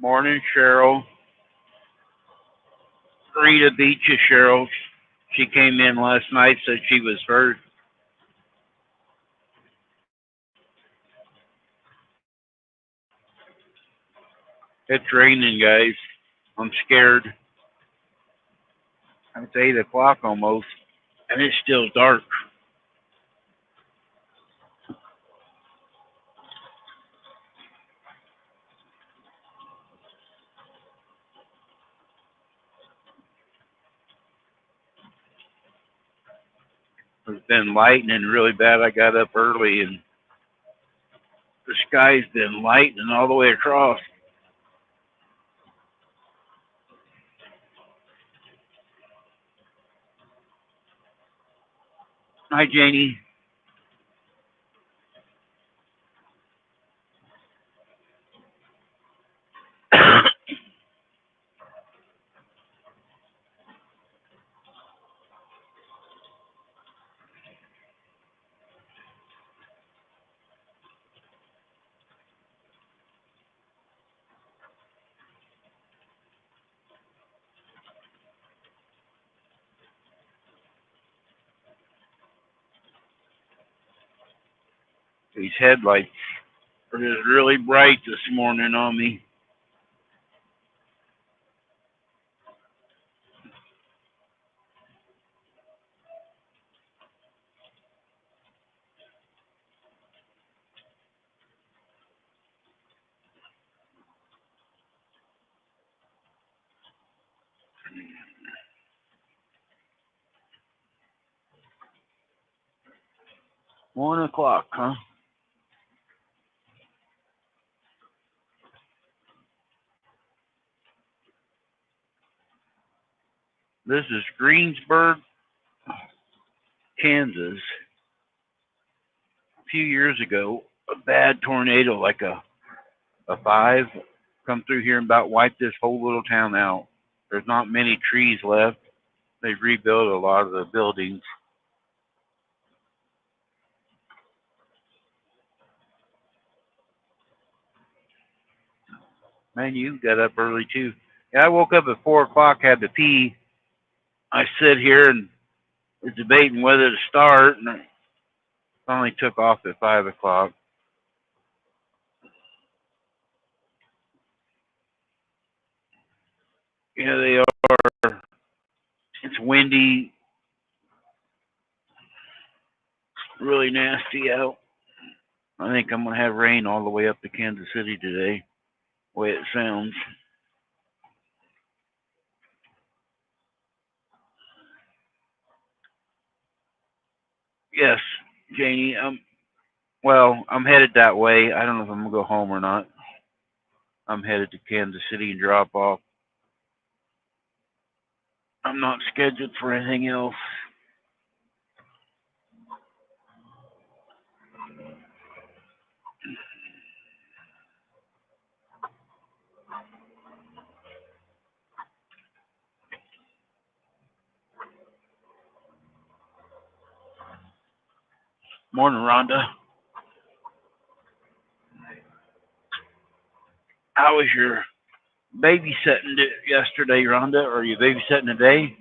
Morning, Cheryl. Rita Beaches, Cheryl. She came in last night, said she was hurt. It's raining, guys. I'm scared. It's 8 o'clock almost, and it's still dark. It's been lightning really bad. I got up early, and the sky's been lightning all the way across. Hi, Janie. These headlights are just really bright this morning on me. One o'clock, huh? This is Greensburg, Kansas. A few years ago, a bad tornado, like a five, come through here and about wiped this whole little town out. There's not many trees left. They've rebuilt a lot of the buildings. Man, you got up early too. Yeah, I woke up at 4 o'clock, had to pee. I sit here and was debating whether to start, and I finally took off at 5 o'clock. Yeah, they are. It's windy, really nasty out. I think I'm gonna have rain all the way up to Kansas City today, the way it sounds. Yes, Janie. Well, I'm headed that way. I don't know if I'm gonna go home or not. I'm headed to Kansas City and drop off. I'm not scheduled for anything else. Morning, Rhonda. How was your babysitting yesterday, Rhonda? Or are you babysitting today?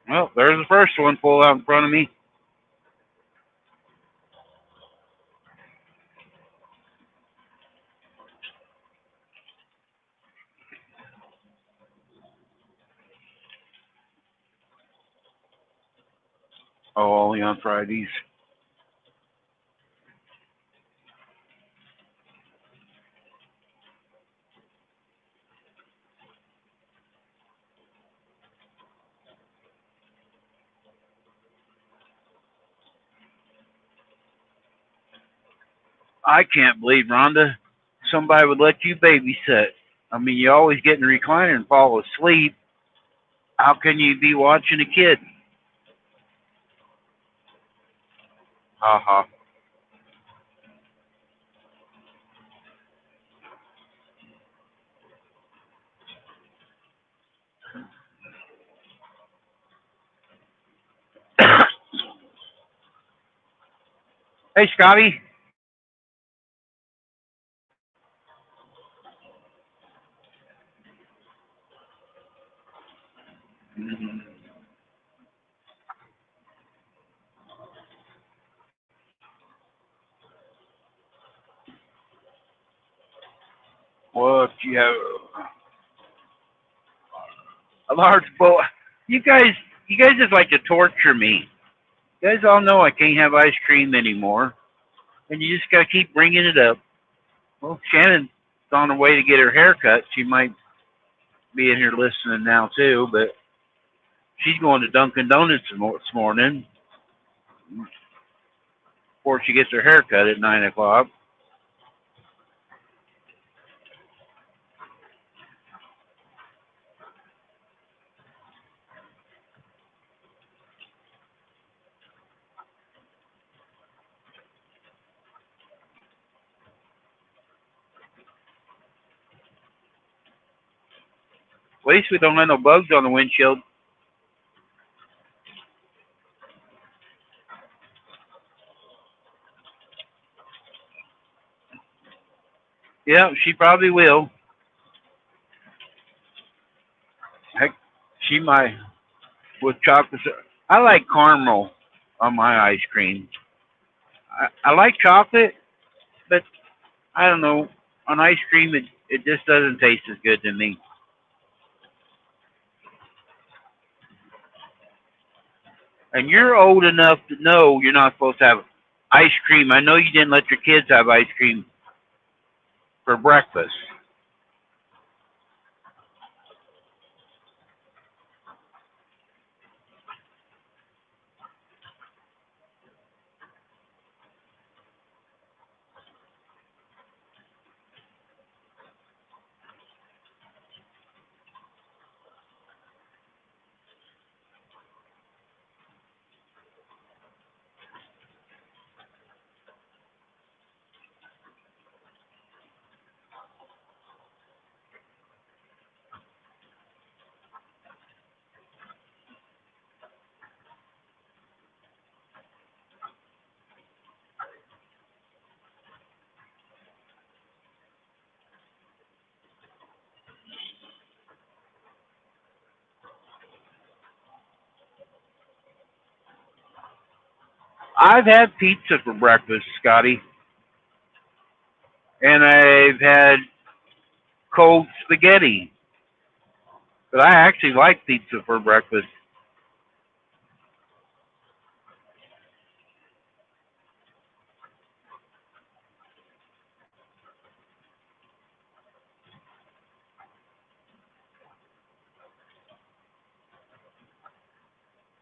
Well, there's the first one pulled out in front of me. Oh, only on Fridays. I can't believe, Rhonda, somebody would let you babysit. I mean, you always get in the recliner and fall asleep. How can you be watching a kid? Ha ha. Hey, Scotty. What you have a large bowl? You guys, you guys just like to torture me. You guys all know I can't have ice cream anymore, and you just gotta keep bringing it up. Well, Shannon's on her way to get her hair cut. She might be in here listening now too, but she's going to Dunkin' Donuts this morning before she gets her hair cut at 9 o'clock. At least we don't have no bugs on the windshield. Yeah, she probably will. Heck, she might with chocolate. I like caramel on my ice cream. I like chocolate, but I don't know. On ice cream, it just doesn't taste as good to me. And you're old enough to know you're not supposed to have ice cream. I know you didn't let your kids have ice cream for breakfast. I've had pizza for breakfast, Scotty, and I've had cold spaghetti. But I actually like pizza for breakfast.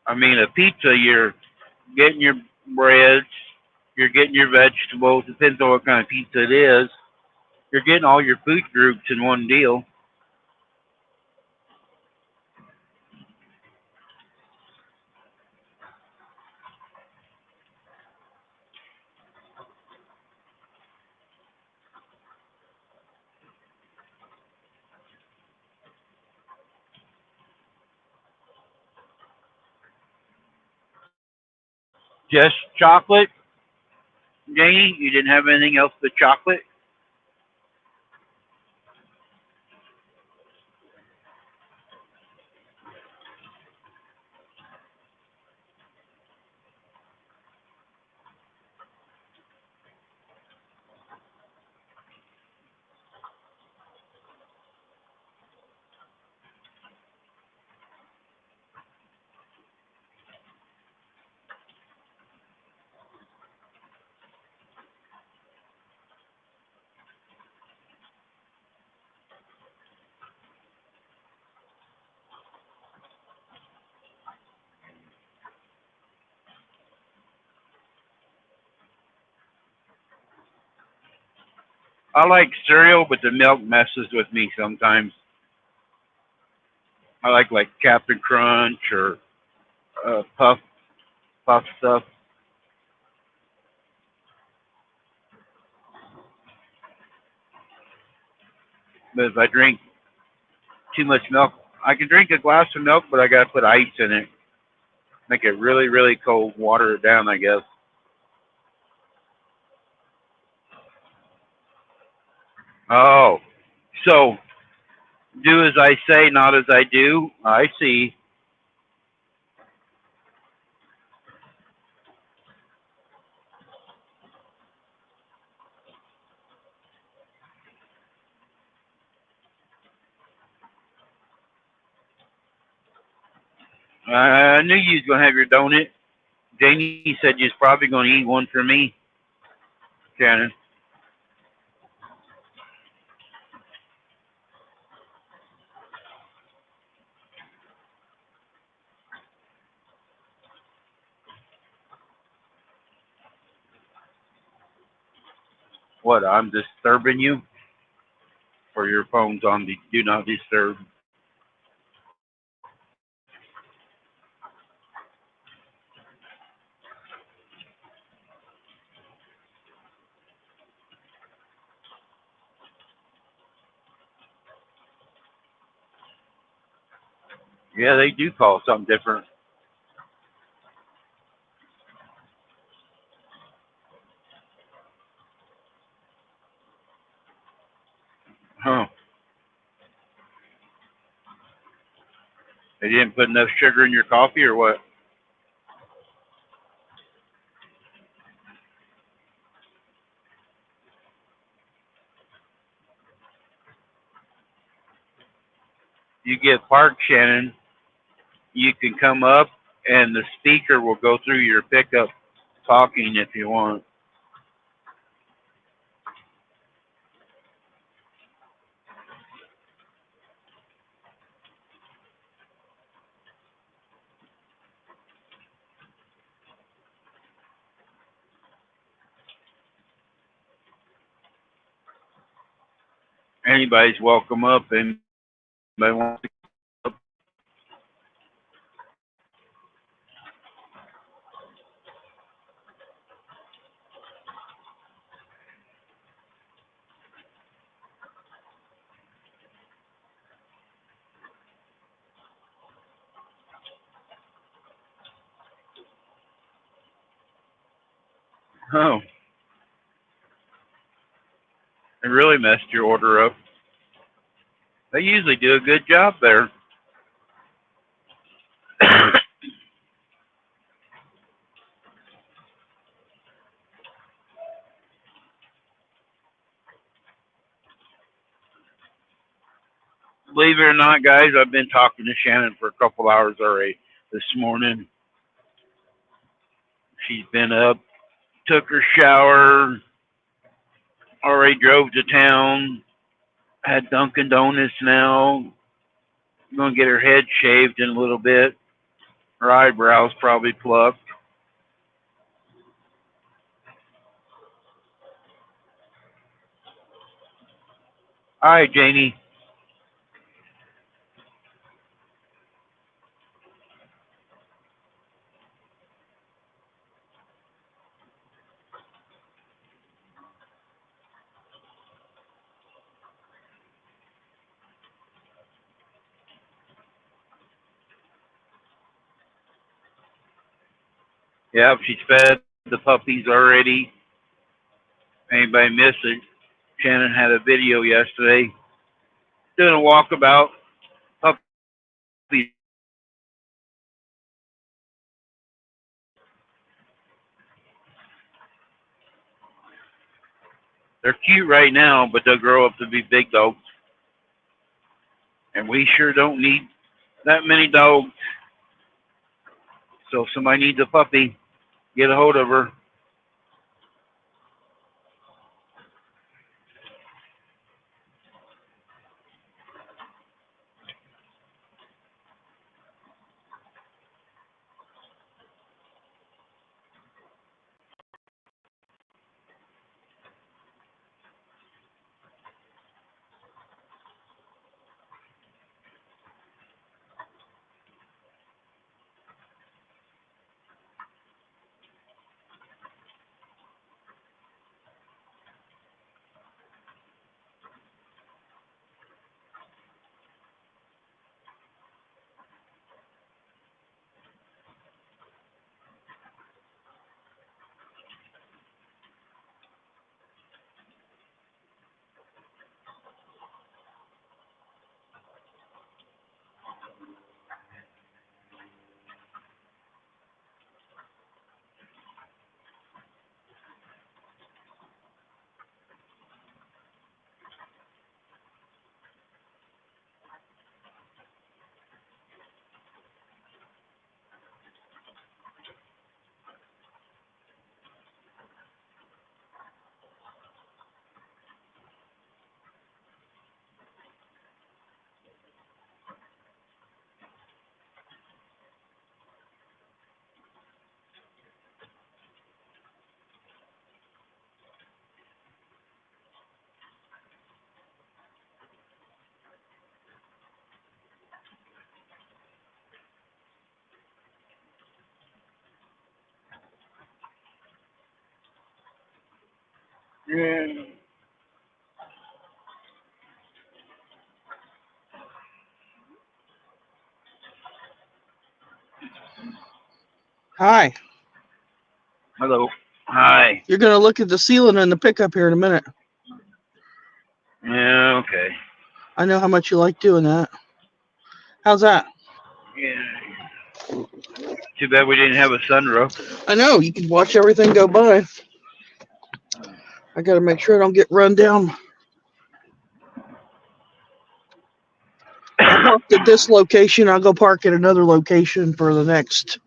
I mean, a pizza, you're getting your breads, you're getting your vegetables. Depends on what kind of pizza it is. You're getting all your food groups in one deal. Just chocolate, Janie. You didn't have anything else but chocolate. I like cereal, but the milk messes with me sometimes. I like Captain Crunch or puff stuff. But if I drink too much milk, I can drink a glass of milk, but I gotta put ice in it, make it really really cold, water it down, I guess. Oh, so do as I say, not as I do. I see. I knew you was gonna have your donut. Janie said you was probably gonna eat one for me, Shannon. What? I'm disturbing you, or your phone's on the do not disturb? Yeah, they do call it something different. Huh? They didn't put enough sugar in your coffee, or what? You get parked, Shannon. You can come up, and the speaker will go through your pickup talking if you want. Anybody's welcome up. Anybody wants to come up? Oh, they really messed your order up. They usually do a good job there. Believe it or not, guys, I've been talking to Shannon for a couple hours already this morning. She's been up, took her shower, already drove to town, had Dunkin' Donuts now. Gonna get her head shaved in a little bit. Her eyebrows probably plucked. All right, Janie. Yeah, she's fed the puppies already. Anybody missed it? Shannon had a video yesterday doing a walkabout. Puppies, they're cute right now, but they'll grow up to be big dogs. And we sure don't need that many dogs. So if somebody needs a puppy, get a hold of her. Yeah. Hi. Hello. Hi. You're going to look at the ceiling in the pickup here in a minute. Yeah, okay. I know how much you like doing that. How's that? Yeah. Too bad we didn't have a sunroof. I know. You can watch everything go by. I got to make sure I don't get run down. I parked at this location. I'll go park at another location for the next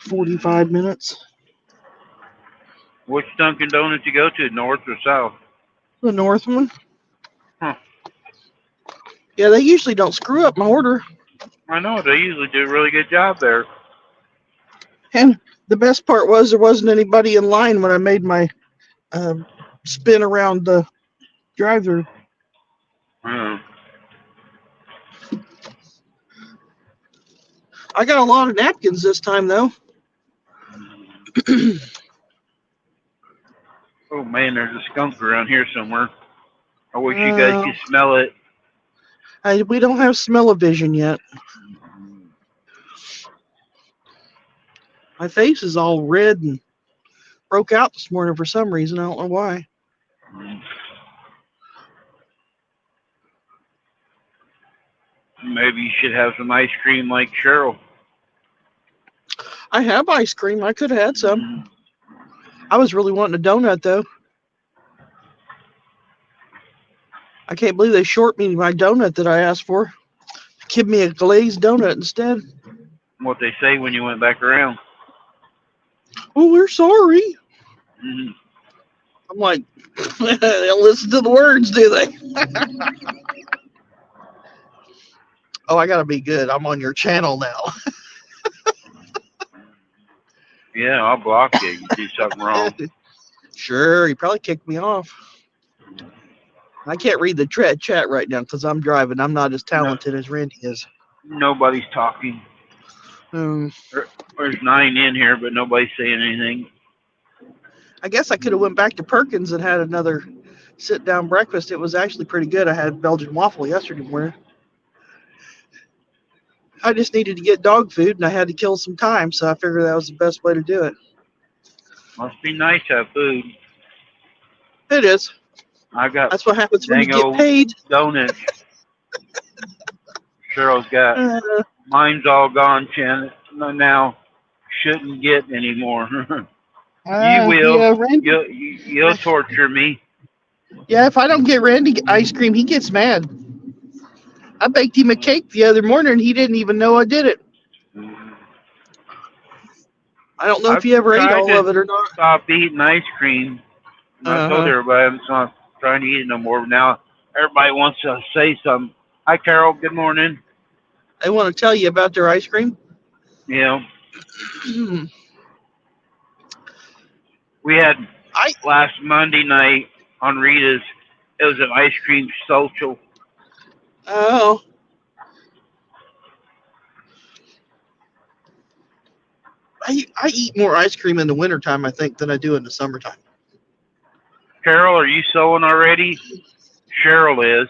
45 minutes. Which Dunkin' Donuts you go to, north or south? The north one. Huh. Yeah, they usually don't screw up my order. I know, they usually do a really good job there. And the best part was there wasn't anybody in line when I made my spin around the drive-through. Hmm. I got a lot of napkins this time, though. Oh man, there's a skunk around here somewhere. I wish you guys could smell it. We don't have smell-o-vision yet. My face is all red and broke out this morning for some reason. I don't know why. Maybe you should have some ice cream like Cheryl. I have ice cream. I could have had some. I was really wanting a donut, though. I can't believe they short me my donut that I asked for. Give me a glazed donut instead. What they say when you went back around. Oh, we're sorry. Mm-hmm. I'm like, they don't listen to the words, do they? Oh, I gotta be good. I'm on your channel now. Yeah, I'll block you. You do something wrong. Sure, he probably kicked me off. I can't read the chat right now because I'm driving. I'm not as talented as Randy is. Nobody's talking. There's 9 in here, but nobody's saying anything. I guess I could have went back to Perkins and had another sit-down breakfast. It was actually pretty good. I had Belgian waffle yesterday morning. I just needed to get dog food, and I had to kill some time, so I figured that was the best way to do it. Must be nice to have food. It is. I got That's what happens when you dang get old paid. donuts. Cheryl's got mine's all gone, Chen. Now shouldn't get anymore. You will. Yeah, Randy. You'll torture me. Yeah, if I don't get Randy ice cream, he gets mad. I baked him a cake the other morning, and he didn't even know I did it. I don't know if I've he ever ate tried all to of it or not. stop eating ice cream. And I told everybody I'm not trying to eat it no more. But now everybody wants to say something. Hi, Carol. Good morning. They want to tell you about their ice cream. You know, we had last Monday night on Rita's. It was an ice cream social. Oh. I eat more ice cream in the wintertime, I think, than I do in the summertime. Carol, are you sewing already? Cheryl is.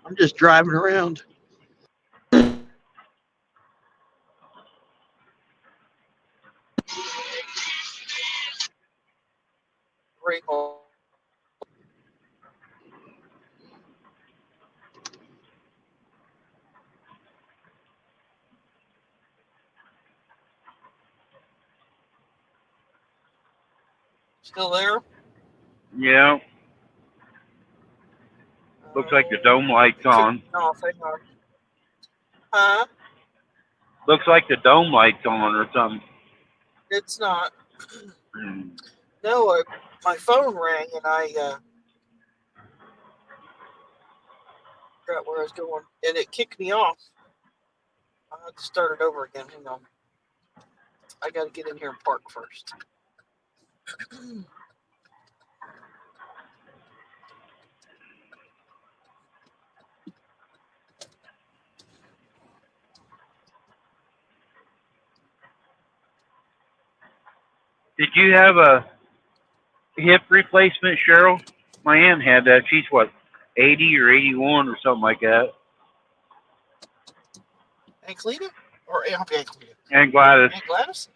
I'm just driving around. Great. Still there? Yeah. Looks like the dome light's on. Huh? Looks like the dome light's on or something. It's not. No, my phone rang and I forgot where I was going, and it kicked me off. I have to start it over again. Hang on. I got to get in here and park first. Did you have a hip replacement, Cheryl? My aunt had that. She's what, 80 or 81 or something like that. Angelina? Or Angelina? And Gladys. Aunt Gladys?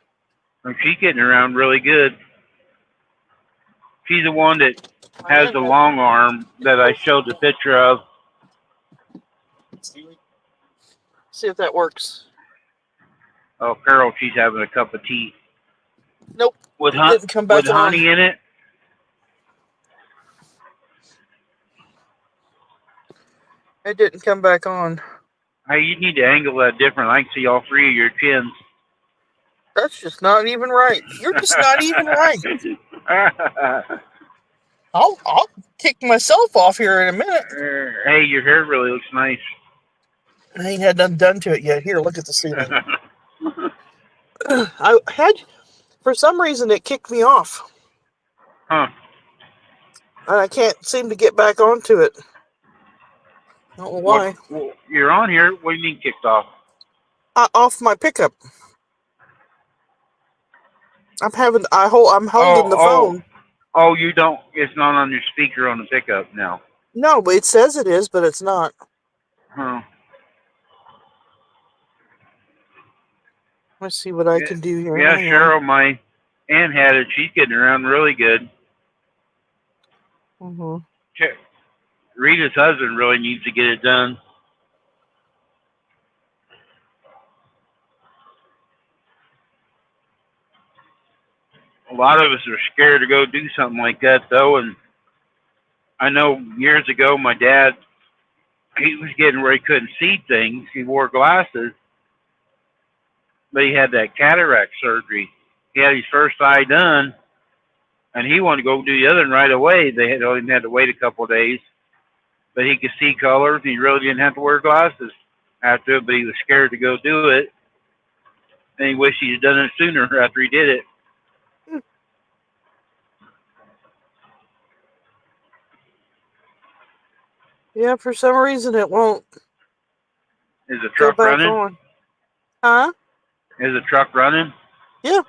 And she's getting around really good. She's the one that My has aunt the had- long arm that I showed the picture of. See if that works. Oh, Carol, she's having a cup of tea. Nope. With, It didn't come back with honey in it. It didn't come back on. Hey, you need to angle that different. I can see all three of your chins. That's just not even right. You're just not even right. I'll kick myself off here in a minute. Hey, your hair really looks nice. I ain't had nothing done to it yet. Here, look at the ceiling. I had, for some reason, it kicked me off. Huh. And I can't seem to get back onto it. I don't know why. Well, you're on here. What do you mean kicked off? Off my pickup. I'm holding the phone. Oh, you don't. It's not on your speaker on the pickup now. No, but it says it is, but it's not. Huh. Let's see what I can do here. Yeah, Hang Cheryl, my aunt had it. She's getting around really good. on. Rita's husband really needs to get it done. A lot of us are scared to go do something like that, though. And I know years ago, my dad, he was getting where he couldn't see things. He wore glasses, but he had that cataract surgery. He had his first eye done, and he wanted to go do the other one right away. They had only had to wait a couple of days, but he could see colors. And he really didn't have to wear glasses after it, but he was scared to go do it, and he wished he'd done it sooner after he did it. Yeah, for some reason it won't Is the go truck back running? on. Huh? Is the truck running? Yeah.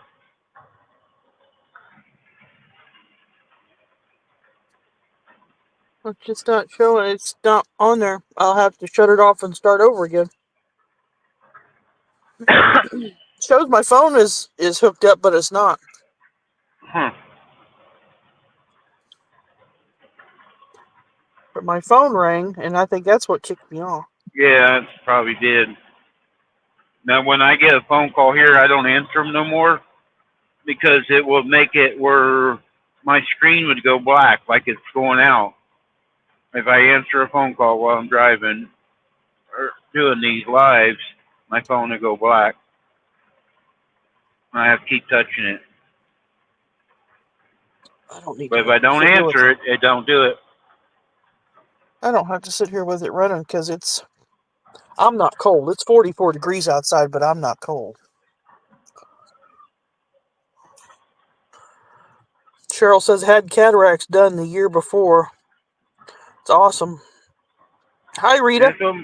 It's just not showing. It's not on there. I'll have to shut it off and start over again. Shows my phone is hooked up, but it's not. Huh. But my phone rang, and I think that's what kicked me off. Yeah, it probably did. Now, when I get a phone call here, I don't answer them no more because it will make it where my screen would go black, like it's going out. If I answer a phone call while I'm driving or doing these lives, my phone will go black. I have to keep touching it. I don't need But to if I don't sit here with answer it, it don't do it. I don't have to sit here with it running because I'm not cold. It's 44 degrees outside, but I'm not cold. Cheryl says had cataracts done the year before. It's awesome. Hi, Rita. That's what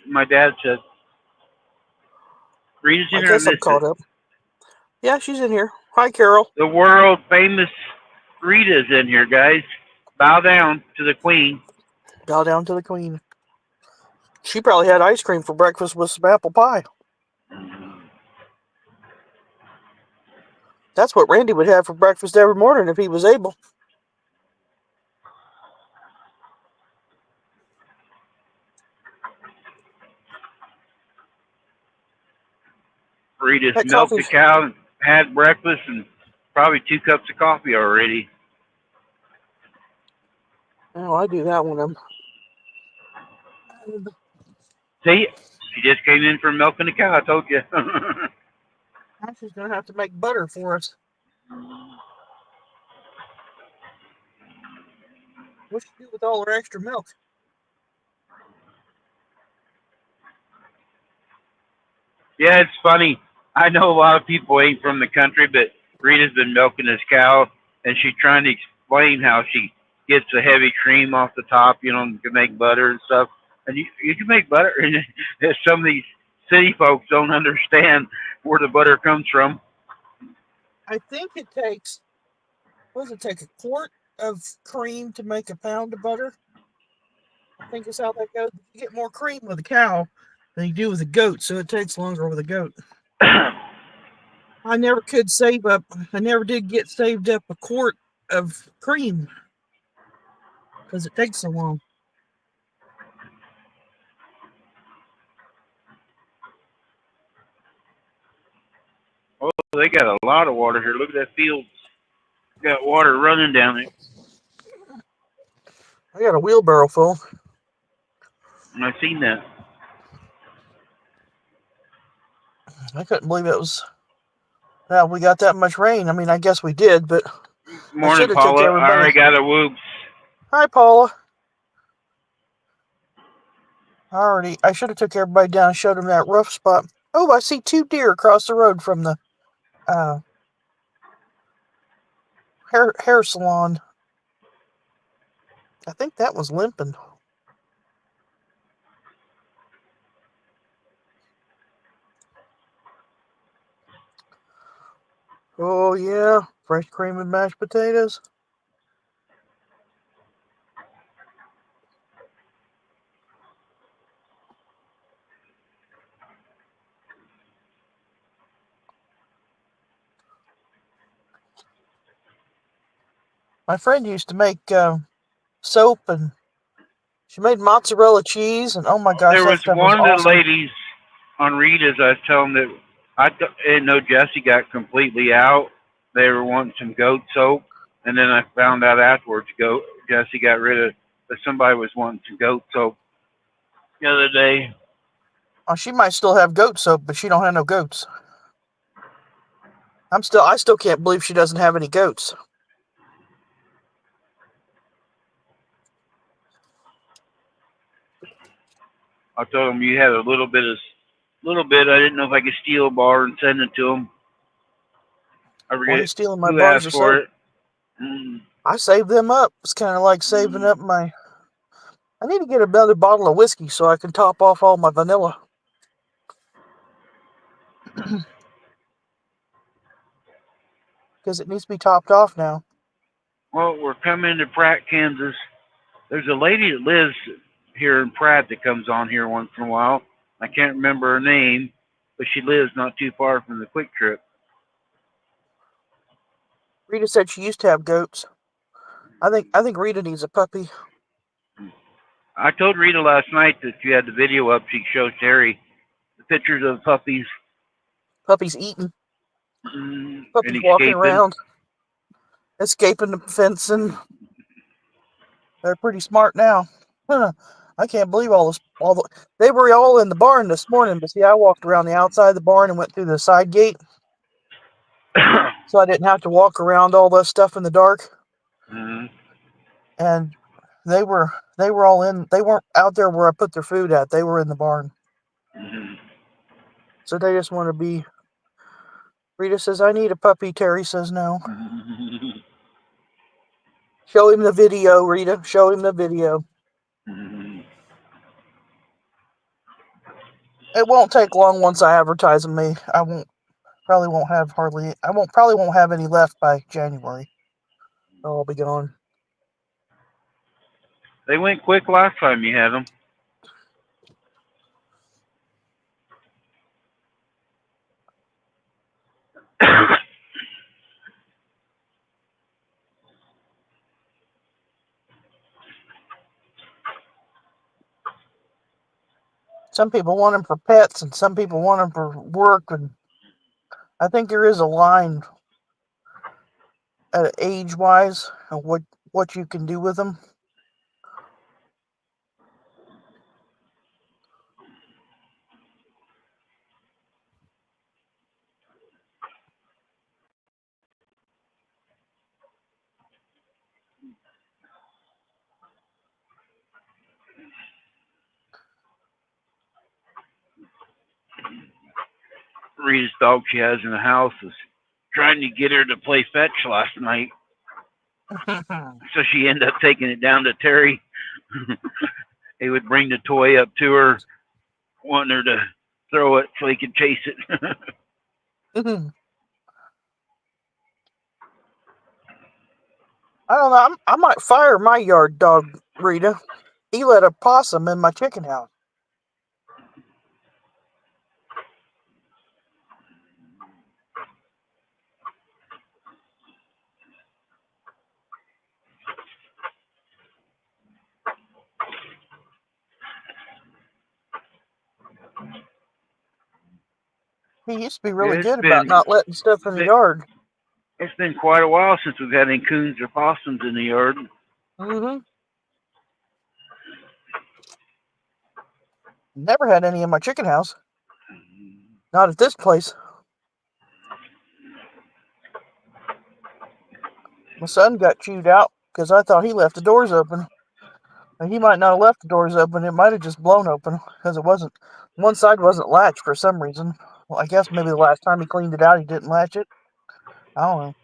my dad said. Rita's in I here. guess I'm caught up. Yeah, she's in here. Hi, Carol. The world famous Rita's in here, guys. Bow down to the queen. Bow down to the queen. She probably had ice cream for breakfast with some apple pie. That's what Randy would have for breakfast every morning if he was able. Rita's That milked the coffee's- cow, had breakfast, and probably 2 cups of coffee already. Oh, I do that when I'm. See, she just came in from milking the cow. I told you. She's gonna have to make butter for us. What's she do with all her extra milk? Yeah, it's funny. I know a lot of people ain't from the country, but Rita's been milking this cow, and she's trying to explain how she gets the heavy cream off the top, you know, to make butter and stuff. And you can make butter, and some of these city folks don't understand where the butter comes from. I think it takes, what does it take, a quart of cream to make a pound of butter? I think is how that goes. You get more cream with a cow than you do with a goat, so it takes longer with a goat. I never did get saved up a quart of cream because it takes so long. Oh, they got a lot of water here. Look at that field. Got water running down it. I got a wheelbarrow full. I seen that. I couldn't believe it was. Now we got that much rain. I mean, I guess we did, but Morning, took Paula. I everybody. already got a whoops. Hi, Paula. I should have took everybody down and showed them that rough spot. Oh, I see 2 deer across the road from the hair salon. I think that was limping. Oh yeah, fresh cream and mashed potatoes. My friend used to make soap, and she made mozzarella cheese, and oh my gosh, There that was stuff was one of the awesome. ladies on Rita's. I was telling that I didn't know Jesse got completely out. They were wanting some goat soap, and then I found out afterwards. Jesse got rid of. That somebody was wanting some goat soap the other day. She might still have goat soap, but she don't have no goats. I still can't believe she doesn't have any goats. I told him you had a little bit. I didn't know if I could steal a bar and send it to him. I Why are you forget stealing my who bars asked of for soap? it. Mm. I saved them up. It's kind of like saving up my. I need to get another bottle of whiskey so I can top off all my vanilla. Because it needs to be topped off now. Well, we're coming to Pratt, Kansas. There's a lady that lives here in Pratt that comes on here once in a while. I can't remember her name, but she lives not too far from the Quick Trip. Rita said she used to have goats. I think Rita needs a puppy. I told Rita last night that if you had the video up, she'd show Terry the pictures of puppies. Puppies eating. Puppies And walking escaping. around. Escaping the fencing. They're pretty smart now. Huh. I can't believe they were all in the barn this morning, but see, I walked around the outside of the barn and went through the side gate. So I didn't have to walk around all that stuff in the dark. And they were all in. They weren't out there where I put their food at. They were in the barn. So they just want to be. Rita says, I need a puppy. Terry says no. Show him the video, Rita. Show him the video. It won't take long once I advertise them. I probably won't have any left by January. They'll all be gone. They went quick last time you had them. Some people want them for pets, and some people want them for work. And I think there is a line, age-wise, of what you can do with them. Rita's dog she has in the house was trying to get her to play fetch last night. So she ended up taking it down to Terry. He would bring the toy up to her, wanting her to throw it so he could chase it. I don't know. I might fire my yard dog, Rita. He let a possum in my chicken house. He used to be Yeah, really good about not letting stuff in the been yard. it's been quite a while since we've had any coons or possums in the yard. Mm-hmm. Never had any in my chicken house. Not at this place. My son got chewed out because I thought he left the doors open. And he might not have left the doors open. It might have just blown open because it wasn't. One side wasn't latched for some reason. Well, I guess maybe the last time he cleaned it out, he didn't latch it. I don't know.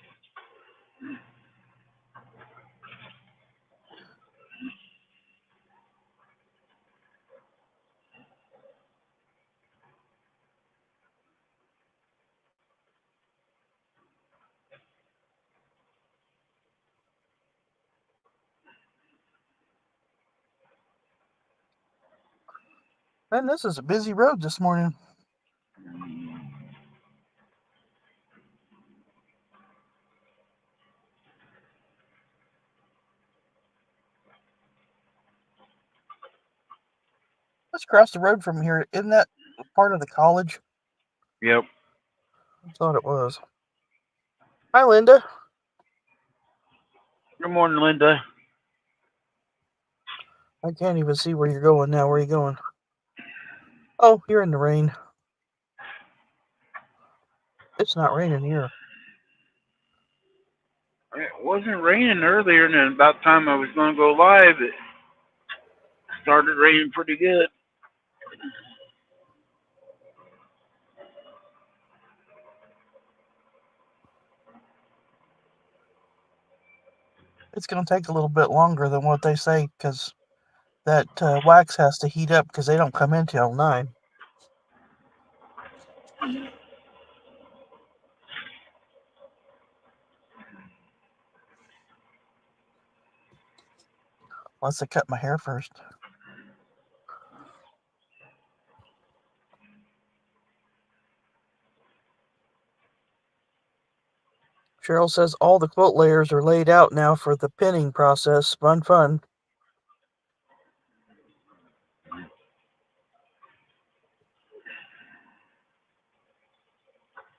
Man, this is a busy road this morning. Let's cross the road from here. Isn't that part of the college? Yep. I thought it was. Hi, Linda. Good morning, Linda. I can't even see where you're going now. Where are you going? Oh, you're in the rain. It's not raining here. It wasn't raining earlier, and then about the time I was going to go live, it started raining pretty good. It's going to take a little bit longer than what they say because that wax has to heat up because they don't come in till 9. Unless I cut my hair first. Cheryl says all the quilt layers are laid out now for the pinning process. Fun.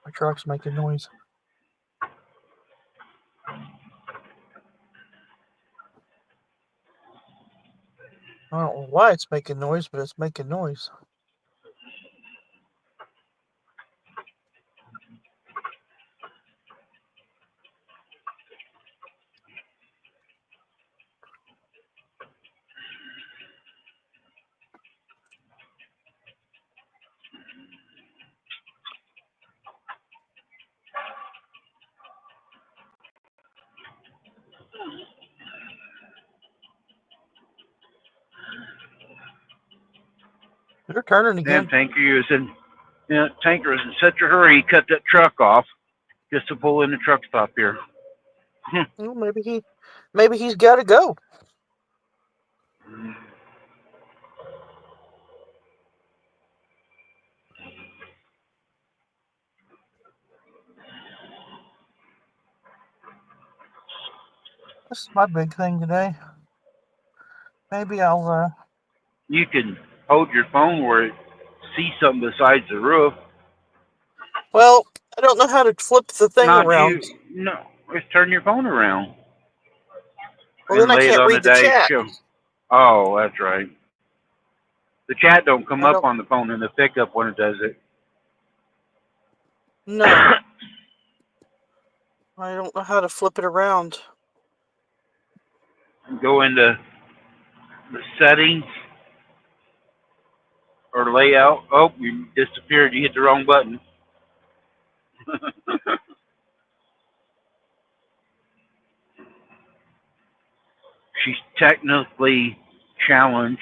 My truck's making noise. I don't know why it's making noise, but it's making noise. They're turning Damn again. Tanker was in such a hurry, he cut that truck off just to pull in the truck stop here. Well, maybe he's got to go. This is my big thing today. Maybe I'll. You can hold your phone where it sees something besides the roof. Well, I don't know how to flip the thing Not around. you. No, just turn your phone around Well, then and I lay it can't on the read the dash. chat. Show. Oh, that's right. The chat don't come I up don't on the phone in the pickup when it does it. know. I don't know how to flip it around. Go into the settings or layout. Oh, you disappeared. You hit the wrong button. She's technically challenged.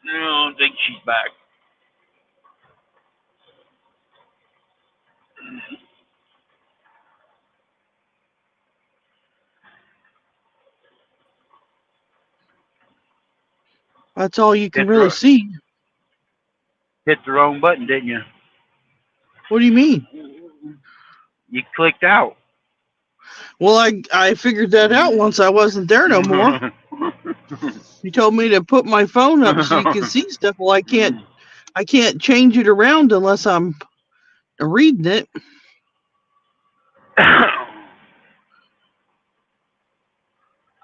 I don't think she's back. That's all you can Hit really the, see. hit the wrong button, didn't you? What do you mean? You clicked out. Well, I figured that out once I wasn't there no more. You told me to put my phone up so you can see stuff. Well, I can't change it around unless I'm reading it.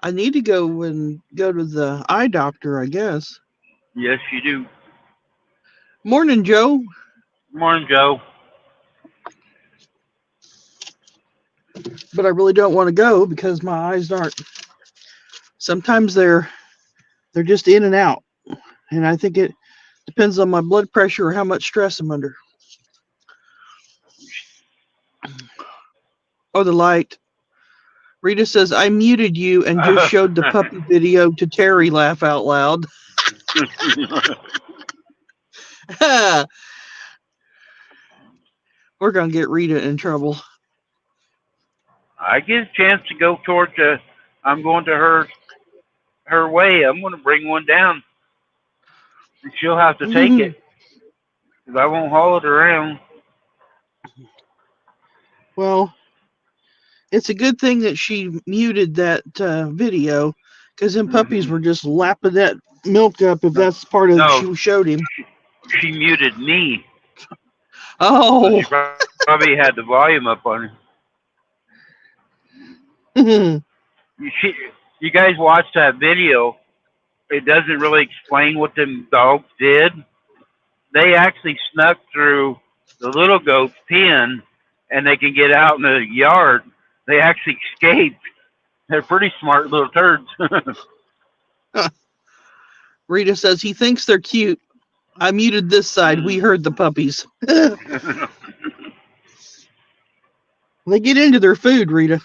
I need to go to the eye doctor, I guess. Yes, you do. Morning, Joe. Morning, Joe. But I really don't want to go because my eyes aren't. Sometimes they're just in and out, and I think it depends on my blood pressure or how much stress I'm under. Oh, the light. Rita says, I muted you and just showed the puppy video to Terry. Laugh out loud. We're going to get Rita in trouble. I get a chance to go towards I'm going to her way. I'm going to bring one down. And she'll have to take it. Because I won't haul it around. Well, it's a good thing that she muted that video, because them puppies were just lapping that milk up. If that's part of she showed him. She muted me. Oh. So she probably had the volume up on it. You guys watch that video. It doesn't really explain what them dogs did. They actually snuck through the little goat's pen, and they can get out in the yard. They actually escaped. They're pretty smart little turds. Rita says he thinks they're cute. I muted this side. We heard the puppies. They get into their food, Rita.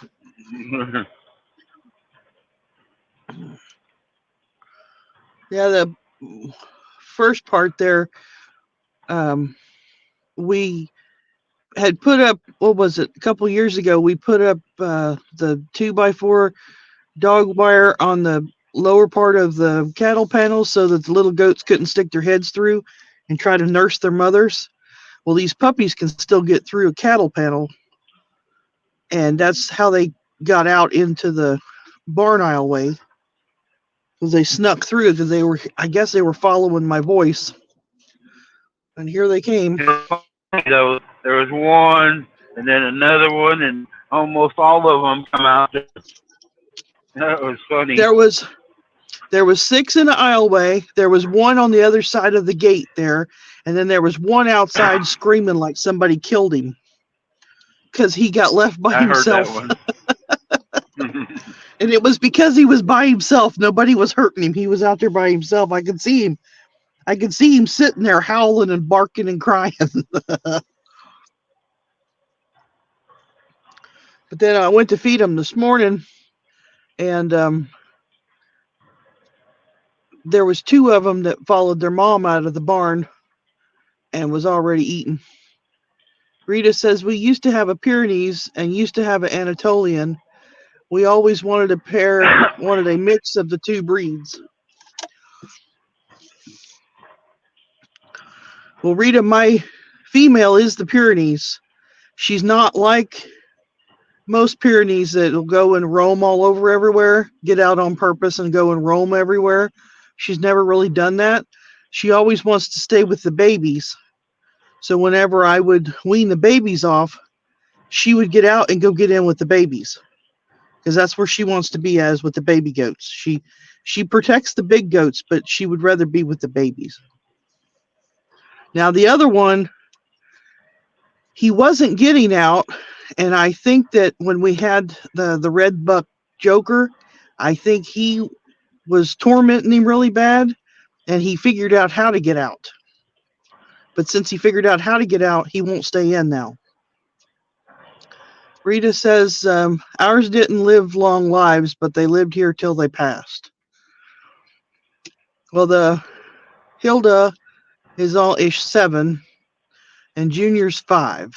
Yeah, the first part there, we had put up, what was it, a couple years ago, we put up the 2x4 dog wire on the lower part of the cattle panels so that the little goats couldn't stick their heads through and try to nurse their mothers. Well, these puppies can still get through a cattle panel, and that's how they got out into the barn aisleway. Because they snuck through, because I guess they were following my voice. And here they came. So there was one, and then another one, and almost all of them come out. That was funny. There was 6 in the aisleway. There was one on the other side of the gate there, and then there was one outside screaming like somebody killed him because he got left by himself. I heard that one. And it was because he was by himself. Nobody was hurting him. He was out there by himself. I could see him. I could see him sitting there howling and barking and crying. But then I went to feed him this morning, and there was 2 of them that followed their mom out of the barn and was already eating. Rita says, we used to have a Pyrenees and used to have an Anatolian. We always wanted a mix of the 2 breeds. Well, Rita, my female is the Pyrenees. She's not like most Pyrenees that will go and roam all over everywhere, get out on purpose and go and roam everywhere. She's never really done that. She always wants to stay with the babies. So whenever I would wean the babies off, she would get out and go get in with the babies, because that's where she wants to be, as with the baby goats. She protects the big goats, but she would rather be with the babies. Now the other one, he wasn't getting out, and I think that when we had the red buck Joker, I think he was tormenting him really bad, and he figured out how to get out. But since he figured out how to get out, he won't stay in now. Rita says, ours didn't live long lives, but they lived here till they passed. Well, Hilda is 7, and Junior's 5.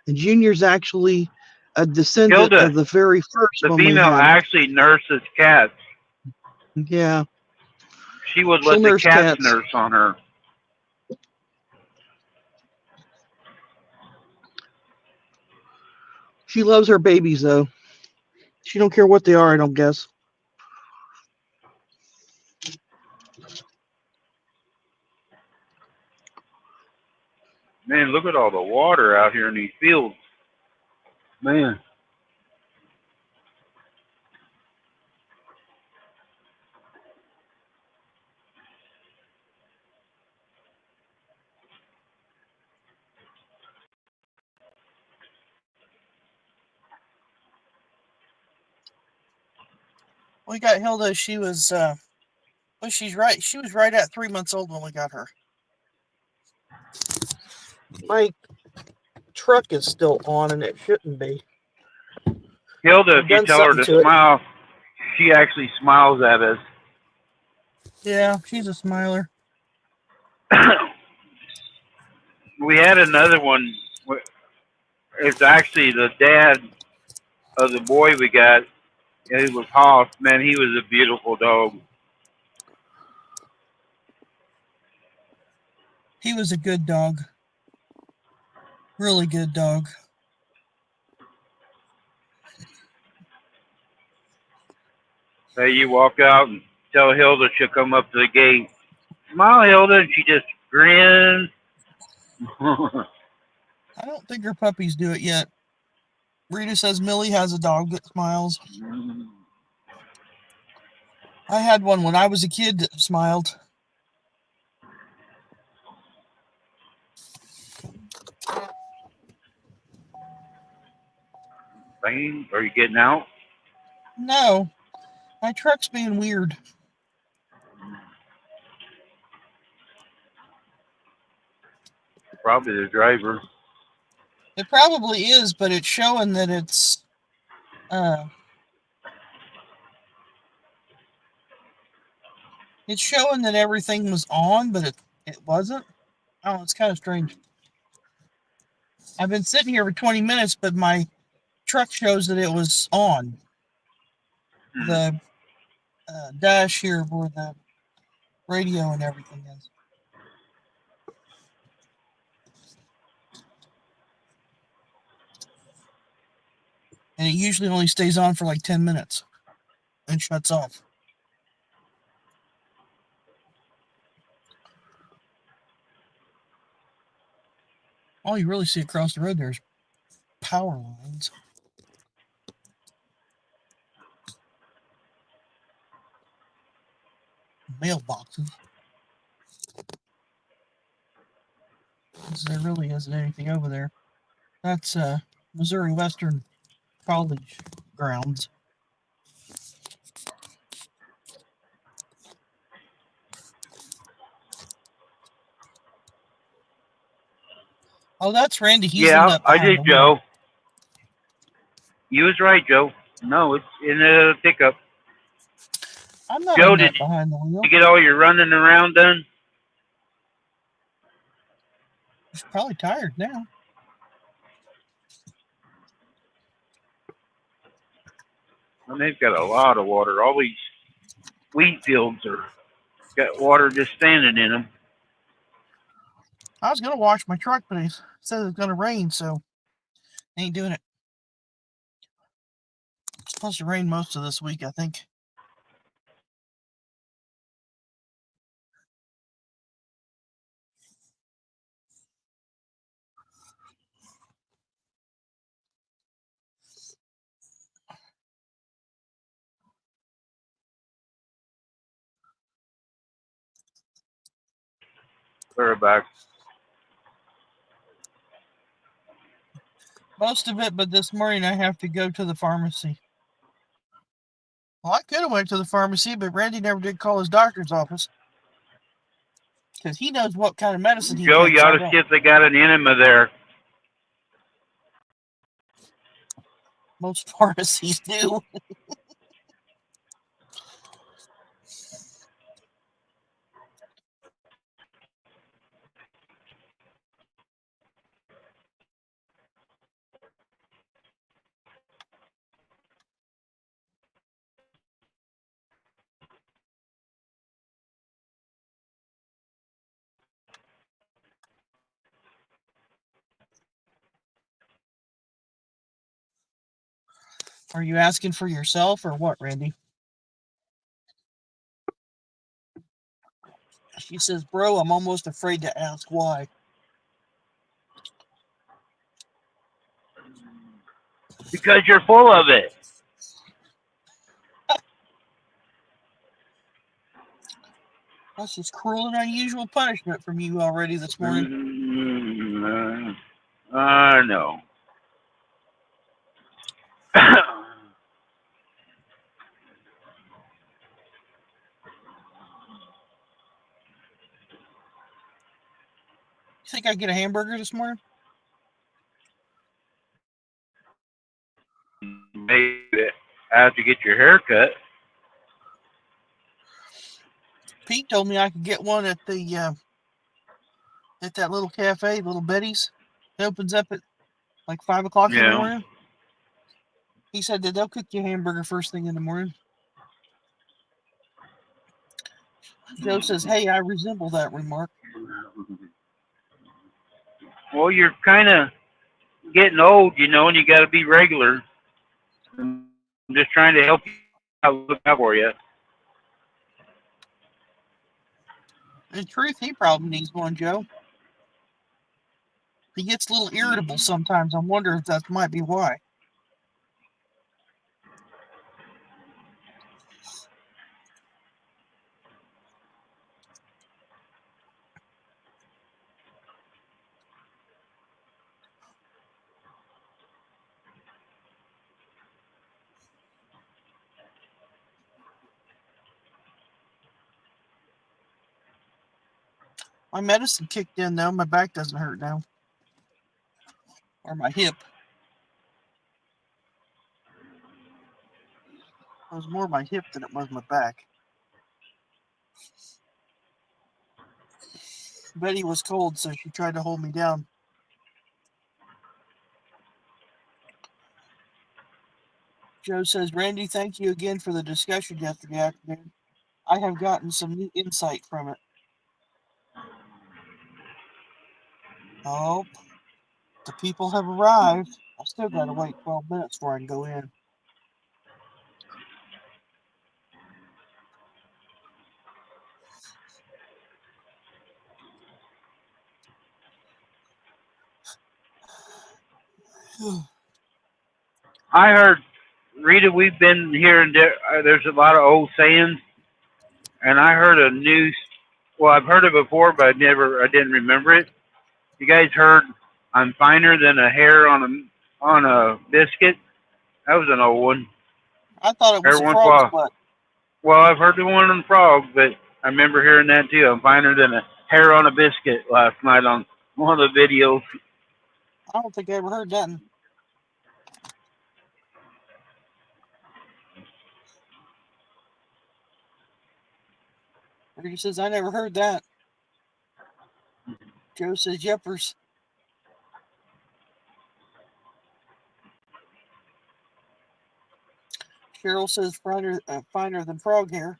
And Junior's actually a descendant Hilda, of the very first the one we female had. actually nurses cats. Yeah, She would she'll let the nurse cats cats. nurse on her. She loves her babies, though. She don't care what they are, I don't guess. Man, look at all the water out here in these fields. Man. We got Hilda. She was, well, she's right. She was right at 3 months old when we got her. My truck is still on, and it shouldn't be. Hilda, if you tell her to smile, she actually smiles at us. Yeah, she's a smiler. We had another one. It's actually the dad of the boy we got. It was Hoff. Man, he was a beautiful dog. He was a good dog. Really good dog. Hey, you walk out and tell Hilda she'll come up to the gate. Smile, Hilda, and she just grins. I don't think her puppies do it yet. Rita says Millie has a dog that smiles. I had one when I was a kid that smiled. Bang, are you getting out? No, my truck's being weird. Probably the driver. It probably is, but it's showing that it's showing that everything was on, but it wasn't. Oh, it's kind of strange. I've been sitting here for 20 minutes, but my truck shows that it was on. The dash here where the radio and everything is. And it usually only stays on for like 10 minutes and shuts off. All you really see across the road there is power lines. Mailboxes. There really isn't anything over there. That's Missouri Western College grounds. Oh, that's Randy. He's in Yeah, the I did, Joe. You was right, Joe. No, it's in a pickup. I'm not Joe, behind the wheel. Did you get all your running around done? He's probably tired now. And they've got a lot of water. All these wheat fields are got water just standing in them. I was gonna wash my truck, but he said it's gonna rain, so I ain't doing it. It's supposed to rain most of this week, I think. Put her back. Most of it, but this morning I have to go to the pharmacy. Well, I could have went to the pharmacy, but Randy never did call his doctor's office because he knows what kind of medicine he Joe, takes. you ought to see if they got an enema there. Most pharmacies do. Are you asking for yourself or what, Randy? She says, bro, I'm almost afraid to ask why. Because you're full of it. That's just cruel and unusual punishment from you already this morning. No. You think I get a hamburger this morning? Maybe after you get your hair cut. Pete told me I could get one at the at that little cafe, Little Betty's. It opens up at like 5 o'clock in the morning. He said that they'll cook you a hamburger first thing in the morning. Joe says, hey, I resemble that remark. Well, you're kind of getting old, you know, and you got to be regular. I'm just trying to help you out, look out for you. In truth, he probably needs one, Joe. He gets a little irritable sometimes. I wonder if that might be why. My medicine kicked in, though. My back doesn't hurt now. Or my hip. It was more my hip than it was my back. Betty was cold, so she tried to hold me down. Joe says, Randy, thank you again for the discussion yesterday afternoon. I have gotten some new insight from it. Oh, the people have arrived. I still got to wait 12 minutes before I can go in. I heard, Rita, we've been hearing there's a lot of old sayings, and I heard a new. Well, I've heard it before, but I didn't remember it. You guys heard, "I'm finer than a hair on a biscuit." That was an old one. I thought it was a Everyone's frog's well. butt. Well, I've heard the one on the frog, but I remember hearing that too. I'm finer than a hair on a biscuit last night on one of the videos. I don't think I ever heard that. Ricky says, I never heard that. Joe says, yepers. Cheryl says, finer than frog hair.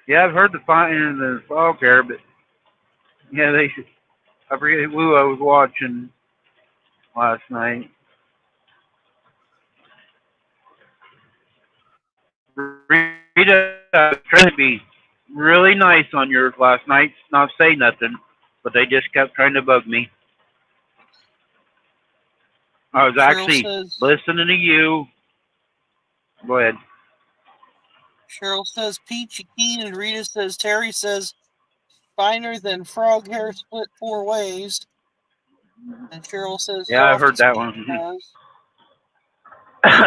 Yeah, I've heard the finer than the frog hair, but yeah, I forget who I was watching last night. Rita, I was trying to be really nice on yours last night, not say nothing, but they just kept trying to bug me. I was actually listening to you. Go ahead. Cheryl says peachy keen, and Rita says Terry says finer than frog hair split 4 ways. And Cheryl says, yeah, I heard that one. And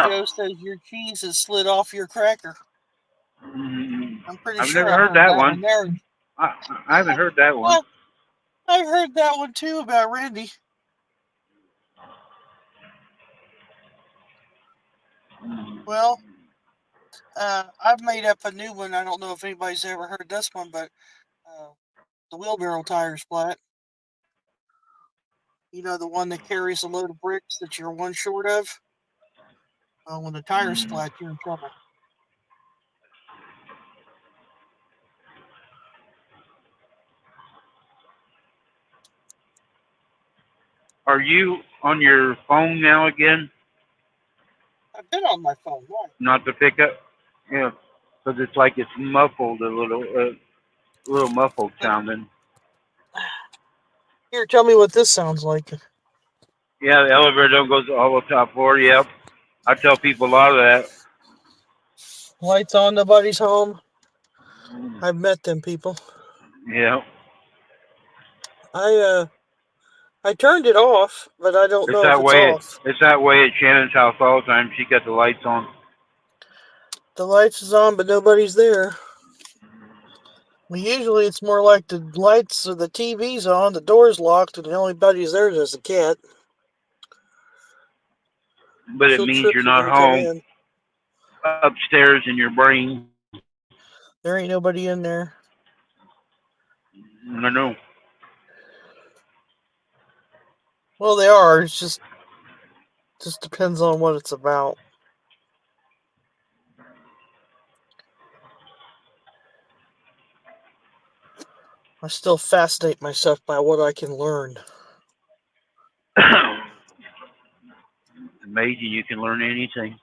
Joe says your cheese is slid off your cracker. I'm pretty I've sure never heard that one. there. I haven't heard that one. I've heard that one too about Randy. Well, I've made up a new one. I don't know if anybody's ever heard this one, but the wheelbarrow tire splat. You know, the one that carries a load of bricks that you're one short of? When the tires splat, you're in trouble. Are you on your phone now again? I've been on my phone. Why? Not the pickup. Yeah, because it's like it's muffled a little muffled sounding. Here, tell me what this sounds like. Yeah, the elevator don't go all the top floor. Yep, I tell people a lot of that. Lights on, nobody's home. I've met them people. Yeah, I turned it off, but I don't it's know if that it's way. off. It's that way at Shannon's house all the time. She got the lights on. The lights is on, but nobody's there. Well, usually it's more like the lights or the TV's on, the door's locked, and the only body's there is the cat. But it She'll means trip you're you when not you come home. in. Upstairs in your brain. There ain't nobody in there. I know. Well, they are. It's just depends on what it's about. I still fascinate myself by what I can learn. Amazing, you can learn anything.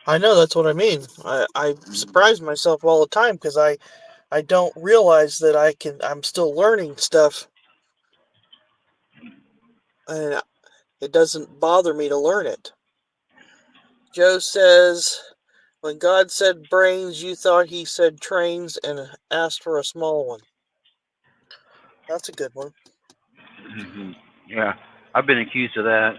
I know, that's what I mean. I surprise myself all the time because I don't realize that I'm still learning stuff, and it doesn't bother me to learn it. Joe says, when God said brains, you thought he said trains and asked for a small one. That's a good one. Yeah, I've been accused of that.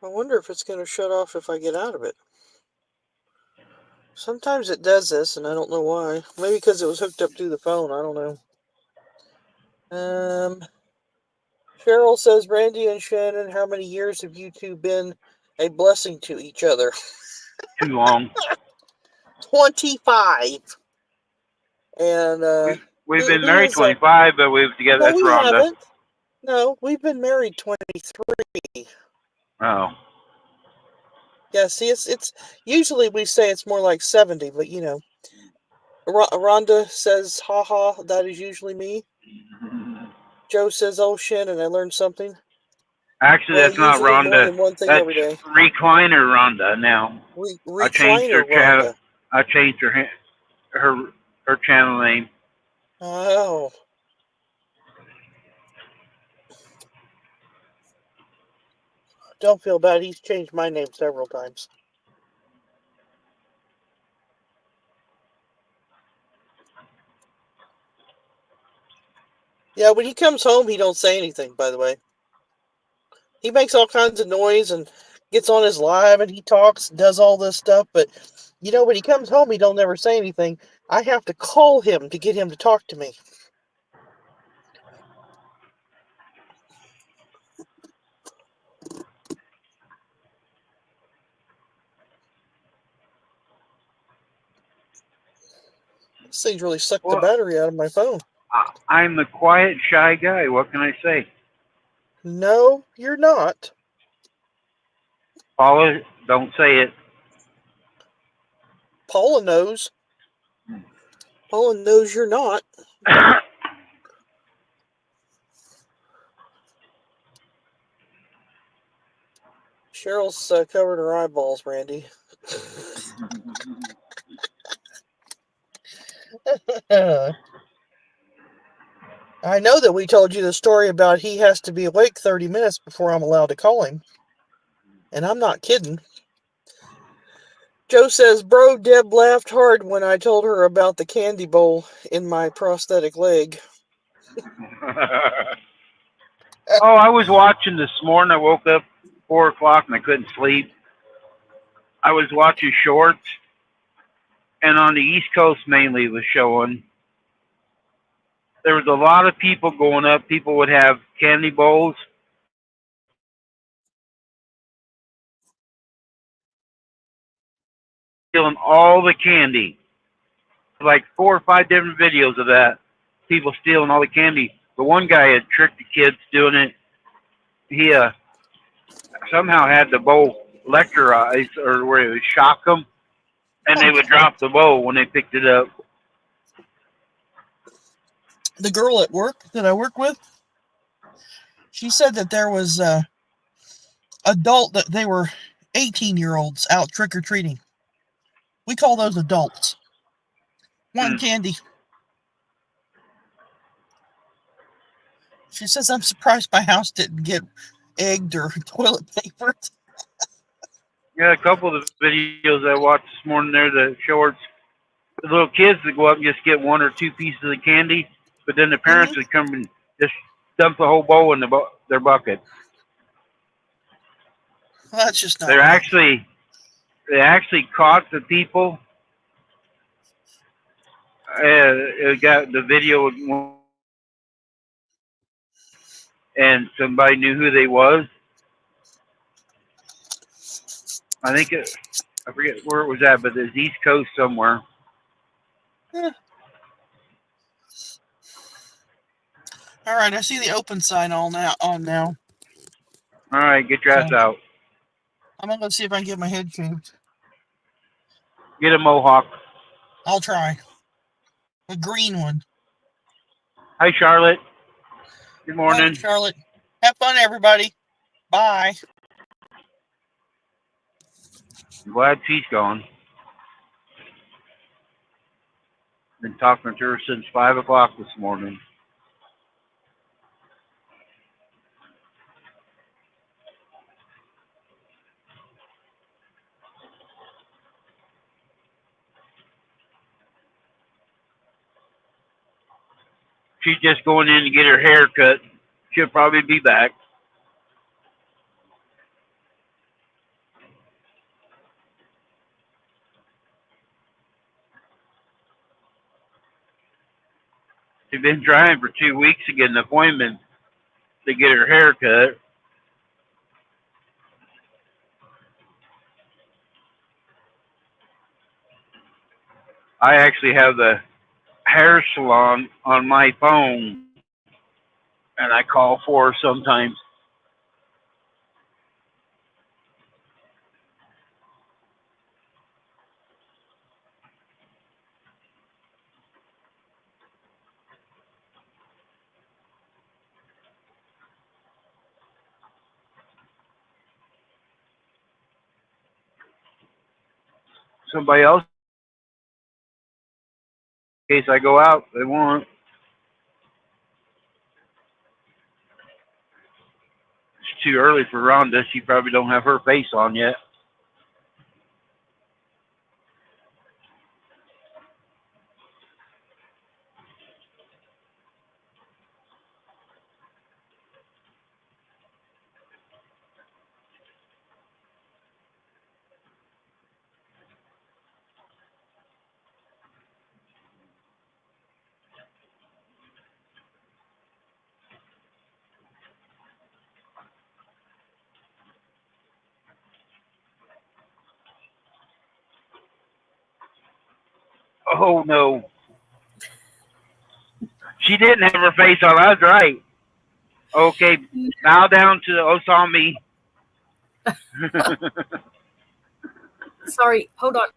I wonder if it's going to shut off if I get out of it. Sometimes it does this, and I don't know why. Maybe because it was hooked up to the phone. I don't know. Cheryl says, Randy and Shannon, how many years have you two been a blessing to each other? Too long. 25. And We've been who married is 25, but we've together. No, That's we Rhonda. haven't. No, we've been married 23. Oh. Yeah, see, it's usually we say it's more like 70, but you know. Rhonda says, haha, that is usually me. Joe says, oh, Shannon, I learned something. Actually, Well, that's not usually more Rhonda. than one thing That's every day. Recliner Rhonda now. I changed her Recliner channel. Rhonda. I changed her channel name. Oh. Don't feel bad. He's changed my name several times. Yeah, when he comes home, he don't say anything, by the way. He makes all kinds of noise and gets on his live and he talks, does all this stuff, but you know, when he comes home, he don't never say anything. I have to call him to get him to talk to me. This thing's really sucked the battery out of my phone. I'm a quiet, shy guy. What can I say? No, you're not. Paula, don't say it. Paula knows. Paula knows you're not. Cheryl's covered her eyeballs, Randy. I know that we told you the story about he has to be awake 30 minutes before I'm allowed to call him. And I'm not kidding. Joe says, bro, Deb laughed hard when I told her about the candy bowl in my prosthetic leg. Oh, I was watching this morning. I woke up 4 o'clock and I couldn't sleep. I was watching shorts, and on the East Coast mainly was showing. There was a lot of people going up. People would have candy bowls. Stealing all the candy. Like 4 or 5 different videos of that. People stealing all the candy. But one guy had tricked the kids doing it. He somehow had the bowl electrolyzed, or where it would shock them, and Oh, they would drop the bowl when they picked it up. the girl at work that I work with, she said that there was adult that they were 18-year-olds out trick or treating. We call those adults. Wanting candy. She says, I'm surprised my house didn't get egged or toilet papered. Yeah, a couple of the videos I watched this morning there, the shorts, the little kids that go up and just get one or two pieces of candy, but then the parents would come and just dump the whole bowl in their bucket. Well, that's just not They right. actually caught the people. It got the video, and somebody knew who they was. I think I forget where it was at, but it's East Coast somewhere. Yeah. All right, I see the open sign on now. All right, get your ass out. I'm gonna go see if I can get my head shaved. Get a mohawk. I'll try. A green one. Hi, Charlotte. Good morning. Morning, Charlotte. Have fun, everybody. Bye. I'm glad she's gone. Been talking to her since 5 o'clock this morning. She's just going in to get her hair cut. She'll probably be back. She's been trying for 2 weeks to get an appointment to get her hair cut. I actually have the hair salon on my phone, and I call for her sometimes. Somebody else, in case I go out, they won't. It's too early for Rhonda. She probably don't have her face on yet. Oh, no. She didn't have her face on. I was right. Okay, bow down to Osami. Sorry, hold on.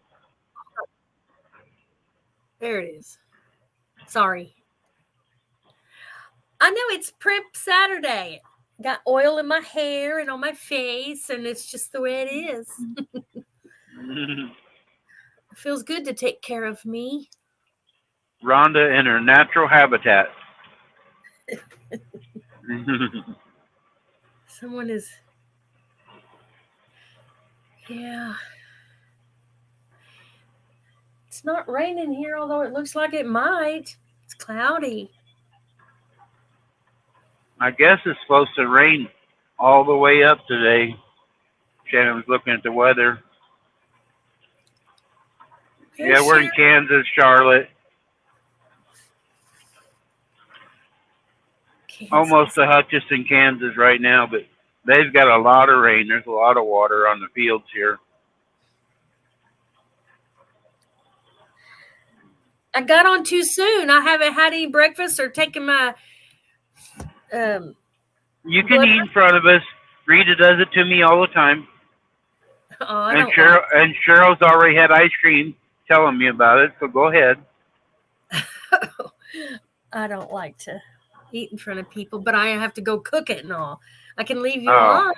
There it is. Sorry. I know it's Prep Saturday. Got oil in my hair and on my face, and it's just the way it is. It feels good to take care of me. Rhonda in her natural habitat. Someone is. Yeah. It's not raining here, although it looks like it might. It's cloudy. I guess it's supposed to rain all the way up today. Shannon was looking at the weather. Hey, Yeah, we're in Kansas, Charlotte. Kansas. Almost to Hutchinson, Kansas right now, but they've got a lot of rain. There's a lot of water on the fields here. I got on too soon. I haven't had any breakfast or taken my You can eat in front of us. Rita does it to me all the time. Oh, I And don't Cheryl's already had ice cream telling me about it, so go ahead. I don't like to eat in front of people, but I have to go cook it and all. I can leave you Oh. on.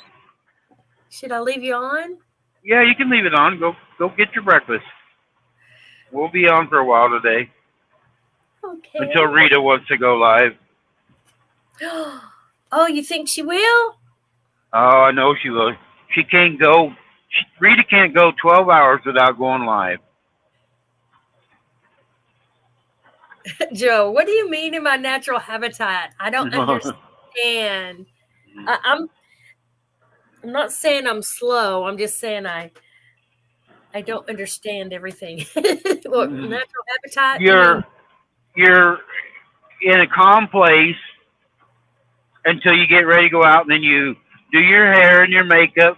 Should I leave you on? Yeah, you can leave it on. Go get your breakfast. We'll be on for a while today Okay. until Rita wants to go live. Oh, you think she will? Oh, I know she will. She can't go. Rita can't go 12 hours without going live. Joe, what do you mean in my natural habitat? I don't understand. I'm not saying I'm slow. I'm just saying I don't understand everything. Look, natural habitat. You're in a calm place until you get ready to go out, and then you do your hair and your makeup.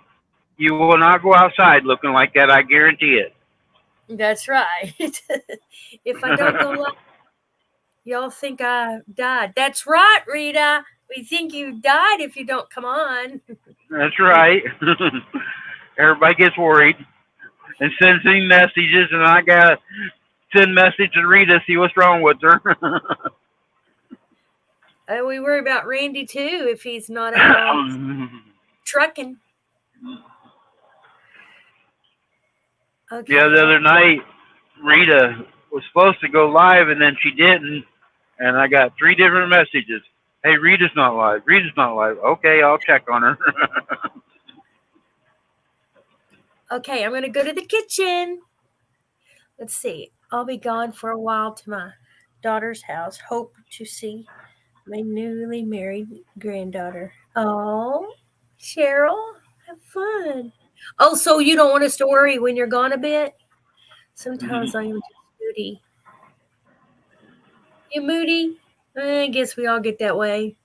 You will not go outside looking like that. I guarantee it. That's right. If I don't go live, y'all think I died. That's right, Rita. We think you died if you don't come on. That's right. Everybody gets worried and sends me messages, and I gotta send message to Rita, see what's wrong with her. We worry about Randy too if he's not out trucking. Okay. Yeah, the other night, Rita was supposed to go live, and then she didn't, and I got 3 different messages. Hey, Rita's not live. Rita's not live. Okay, I'll check on her. Okay, I'm going to go to the kitchen. Let's see. I'll be gone for a while to my daughter's house. Hope to see my newly married granddaughter. Oh, Cheryl, have fun. Oh, so you don't want us to worry when you're gone a bit? Sometimes I am just moody. You moody? I guess we all get that way.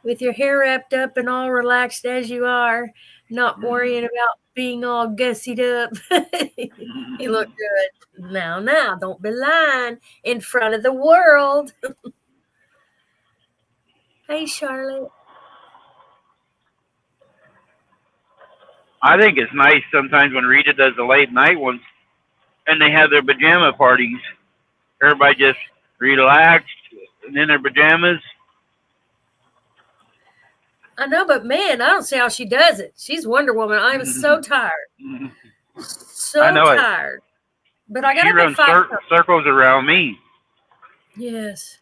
With your hair wrapped up and all relaxed as you are, not worrying about being all gussied up. You look good. Now, don't be lying in front of the world. Hey, Charlotte. I think it's nice sometimes when Rita does the late night ones, and they have their pajama parties. Everybody just relaxed and in their pajamas. I know, but man, I don't see how she does it. She's Wonder Woman. I am so tired. So I know it. tired. But I got She to runs circles around me. Yes.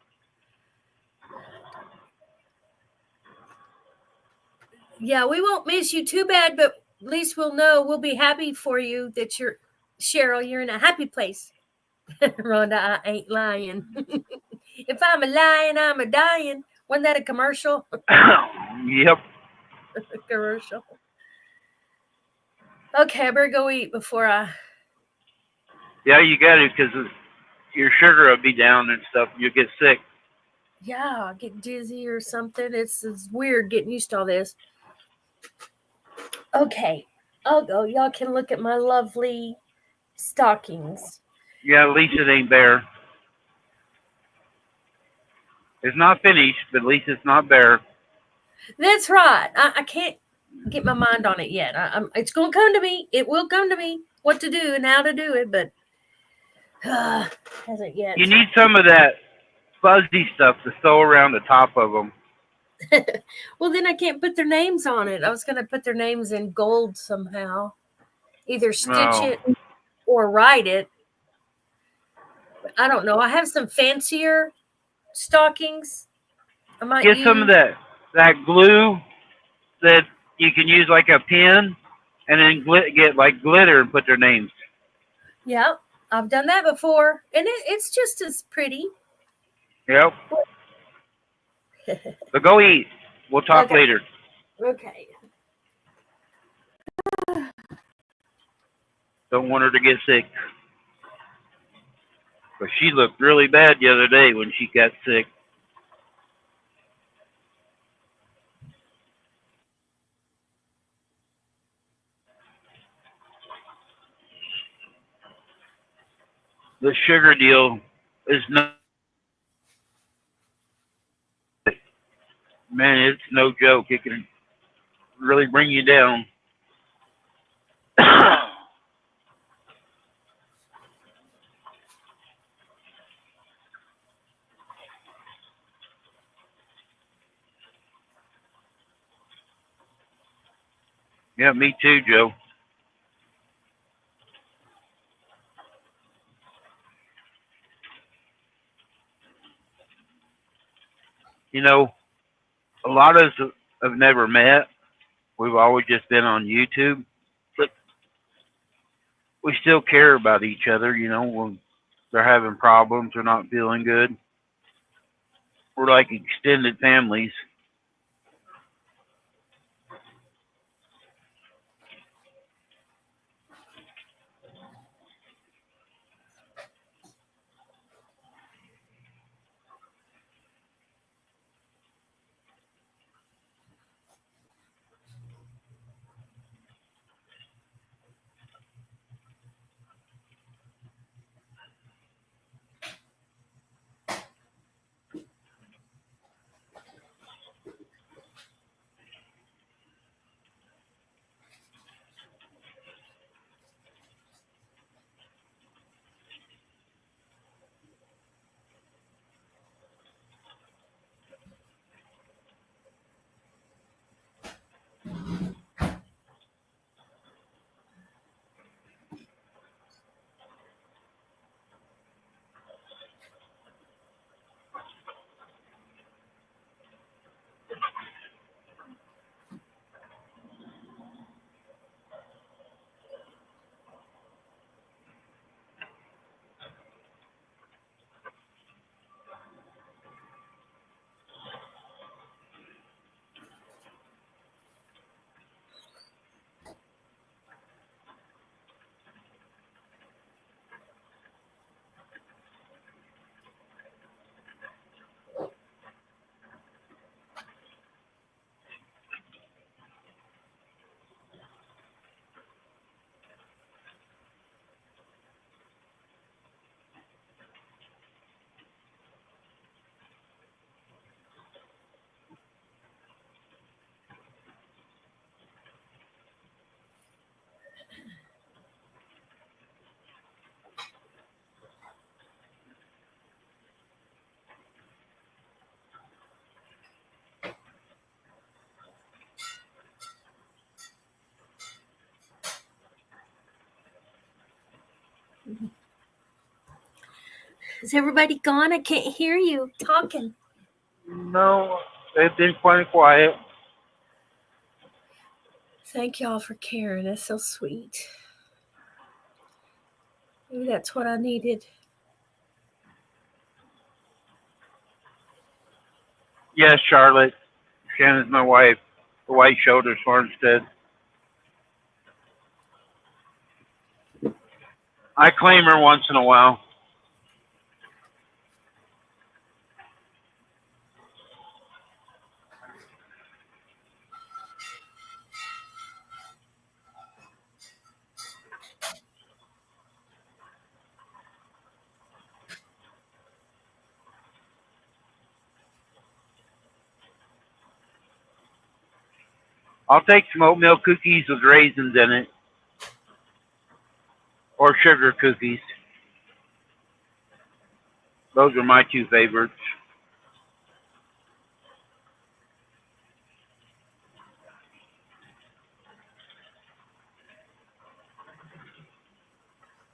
Yeah, we won't miss you too bad, but at least we'll know we'll be happy for you that you're, Cheryl, you're in a happy place. Rhonda, I ain't lying. If I'm a lying, I'm a dying. Wasn't that a commercial? Yep. Commercial. Okay, I better go eat before I. Yeah, you got to, because your sugar will be down and stuff. You'll get sick. Yeah, I'll get dizzy or something. It's weird getting used to all this. Okay, I'll go. Y'all can look at my lovely stockings. Yeah, at least it ain't bare. It's not finished, but at least it's not bare. That's right. I can't get my mind on it yet. It's going to come to me. It will come to me what to do and how to do it, but hasn't yet. You need some of that fuzzy stuff to sew around the top of them. Well, then I can't put their names on it. I was going to put their names in gold somehow. Either stitch it or write it. But I don't know. I have some fancier stockings. I might get some of that glue that you can use like a pen, and then get like glitter and put their names. Yeah, I've done that before, and it's just as pretty. Yep. So go eat. We'll talk later. Okay. Don't want her to get sick. But she looked really bad the other day when she got sick. The sugar deal is not. Man, it's no joke. It can really bring you down. Yeah, me too, Joe. You know, a lot of us have never met. We've always just been on YouTube, but we still care about each other, you know, when they're having problems or not feeling good. We're like extended families. Is everybody gone? I can't hear you talking. No, they've been quite quiet. Thank y'all for caring. That's so sweet. Maybe that's what I needed. Yes, Charlotte. Shannon's my wife. The White Shoulders Farmstead. I claim her once in a while. I'll take some oatmeal cookies with raisins in it, or sugar cookies. Those are my two favorites.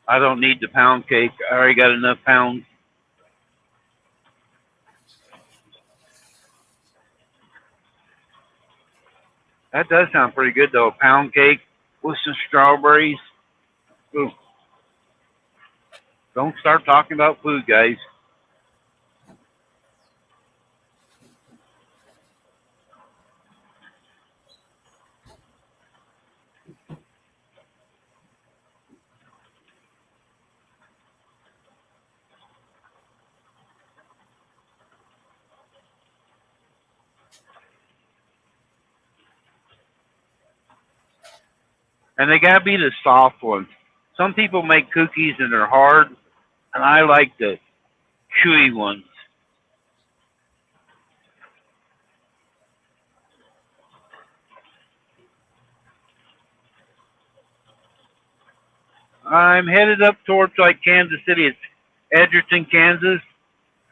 I don't need the pound cake. I already got enough pounds. That does sound pretty good, though. A pound cake with some strawberries. Ooh. Don't start talking about food, guys. And they gotta be the soft ones. Some people make cookies and they're hard, and I like the chewy ones. I'm headed up towards like Kansas City. It's Edgerton, Kansas,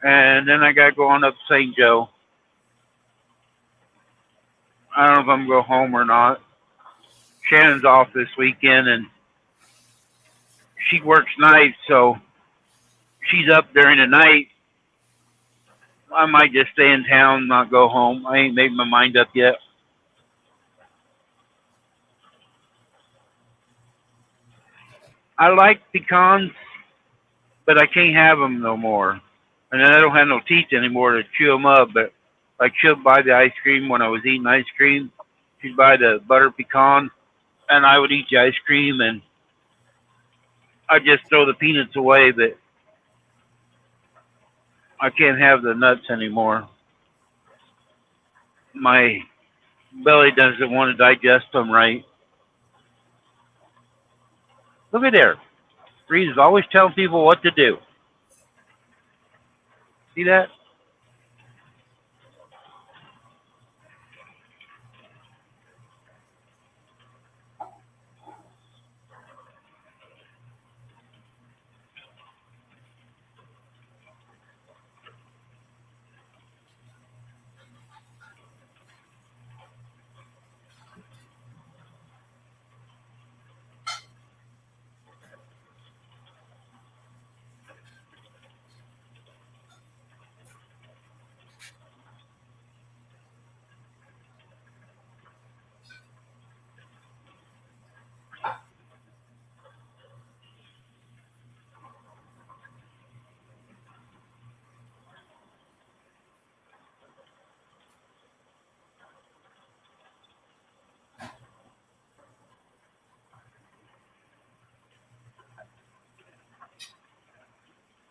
and then I gotta go on up to St. Joe. I don't know if I'm gonna go home or not. Shannon's off this weekend, and she works nights, so she's up during the night. I might just stay in town, not go home. I ain't made my mind up yet. I like pecans, but I can't have them no more. And then I don't have no teeth anymore to chew them up. But like she'll buy the ice cream when I was eating ice cream. She'd buy the butter pecan, and I would eat the ice cream, and I'd just throw the peanuts away. But I can't have the nuts anymore. My belly doesn't want to digest them right. Look at there. Reese's always telling people what to do. See that?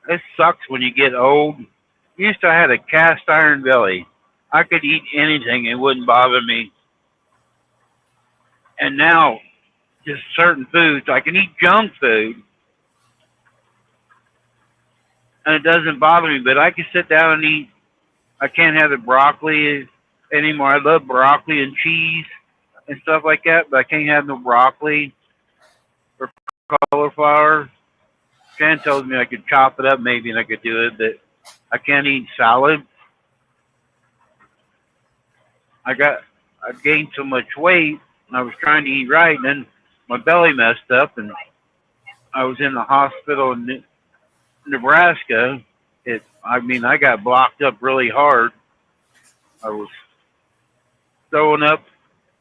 It sucks when you get old. Used to I had a cast iron belly. I could eat anything, it wouldn't bother me. And now, just certain foods, I can eat junk food, and it doesn't bother me. But I can sit down and eat. I can't have the broccoli anymore. I love broccoli and cheese and stuff like that, but I can't have no broccoli or cauliflower. Shan tells me I could chop it up maybe and I could do it, but I can't eat salad. I gained so much weight, and I was trying to eat right, and then my belly messed up, and I was in the hospital in Nebraska. I got blocked up really hard. I was throwing up,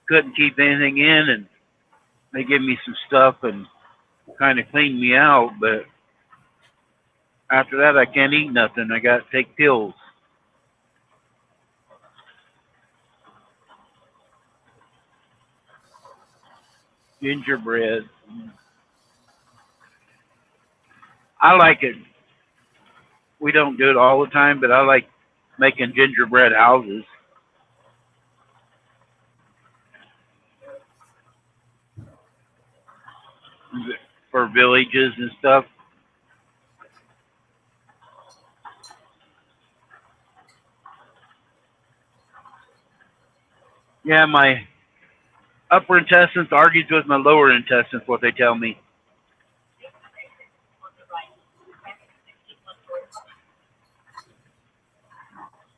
couldn't keep anything in, and they gave me some stuff and kind of cleaned me out. But after that, I can't eat nothing. I got to take pills. Gingerbread. I like it. We don't do it all the time, but I like making gingerbread houses for villages and stuff. Yeah, my upper intestines argues with my lower intestines, what they tell me.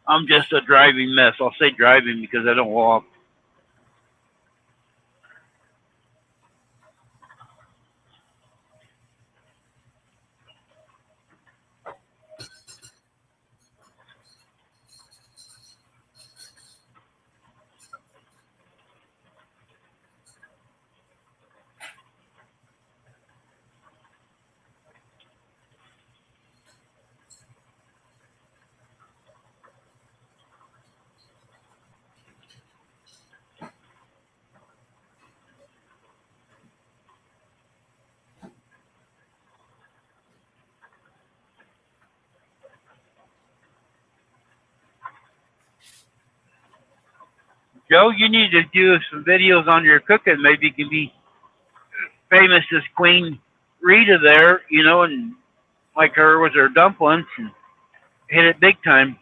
I'm just a driving mess. I'll say driving because I don't walk. Joe, you need to do some videos on your cooking. Maybe you can be famous as Queen Rita there, and like her with her dumplings and hit it big time.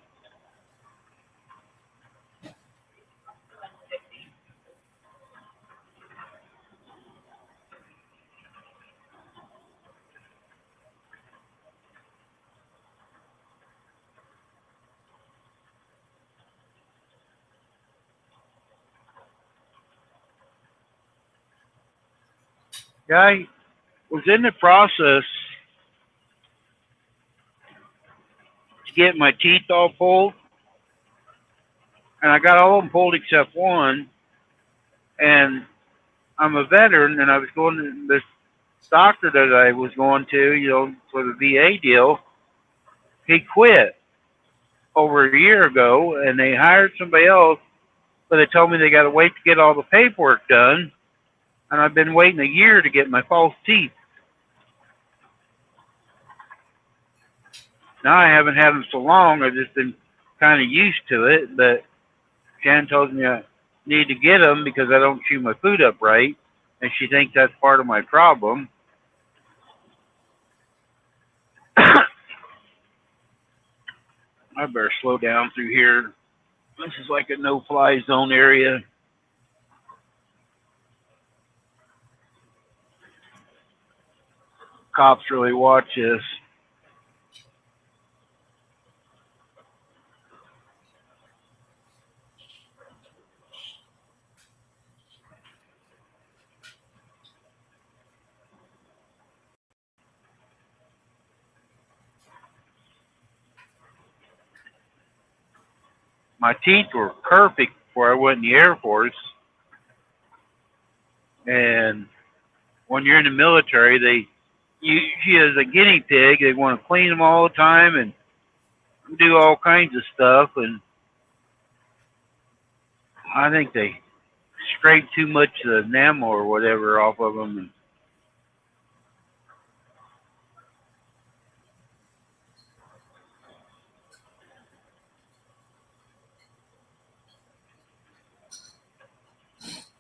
I was in the process to get my teeth all pulled, and I got all of them pulled except one. And I'm a veteran, and I was going to this doctor that I was going to, for the VA deal. He quit over a year ago, and they hired somebody else, but they told me they got to wait to get all the paperwork done, and I've been waiting a year to get my false teeth. Now I haven't had them so long, I've just been kind of used to it, but Jan told me I need to get them because I don't chew my food up right, and she thinks that's part of my problem. I better slow down through here. This is like a no-fly zone area. Cops really watch this. My teeth were perfect before I went in the Air Force. And when you're in the military, they use you as a guinea pig. They want to clean them all the time and do all kinds of stuff. And I think they scrape too much of the enamel or whatever off of them.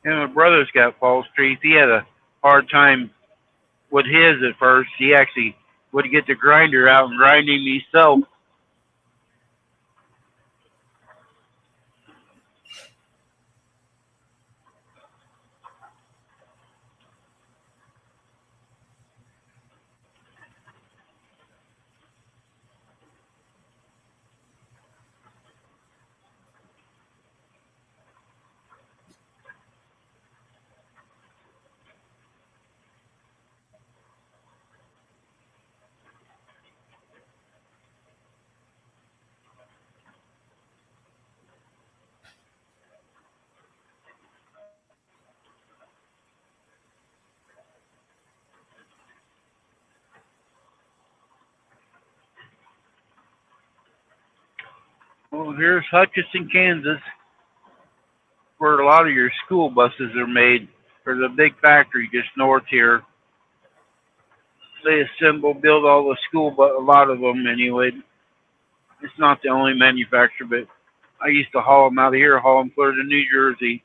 And my brother's got false teeth. He had a hard time with his at first. He actually would get the grinder out and grind him himself. Well, here's Hutchinson, Kansas, where a lot of your school buses are made. There's a big factory just north here. They build all the school, but a lot of them anyway. It's not the only manufacturer, but I used to haul them out of here, haul them clear to New Jersey.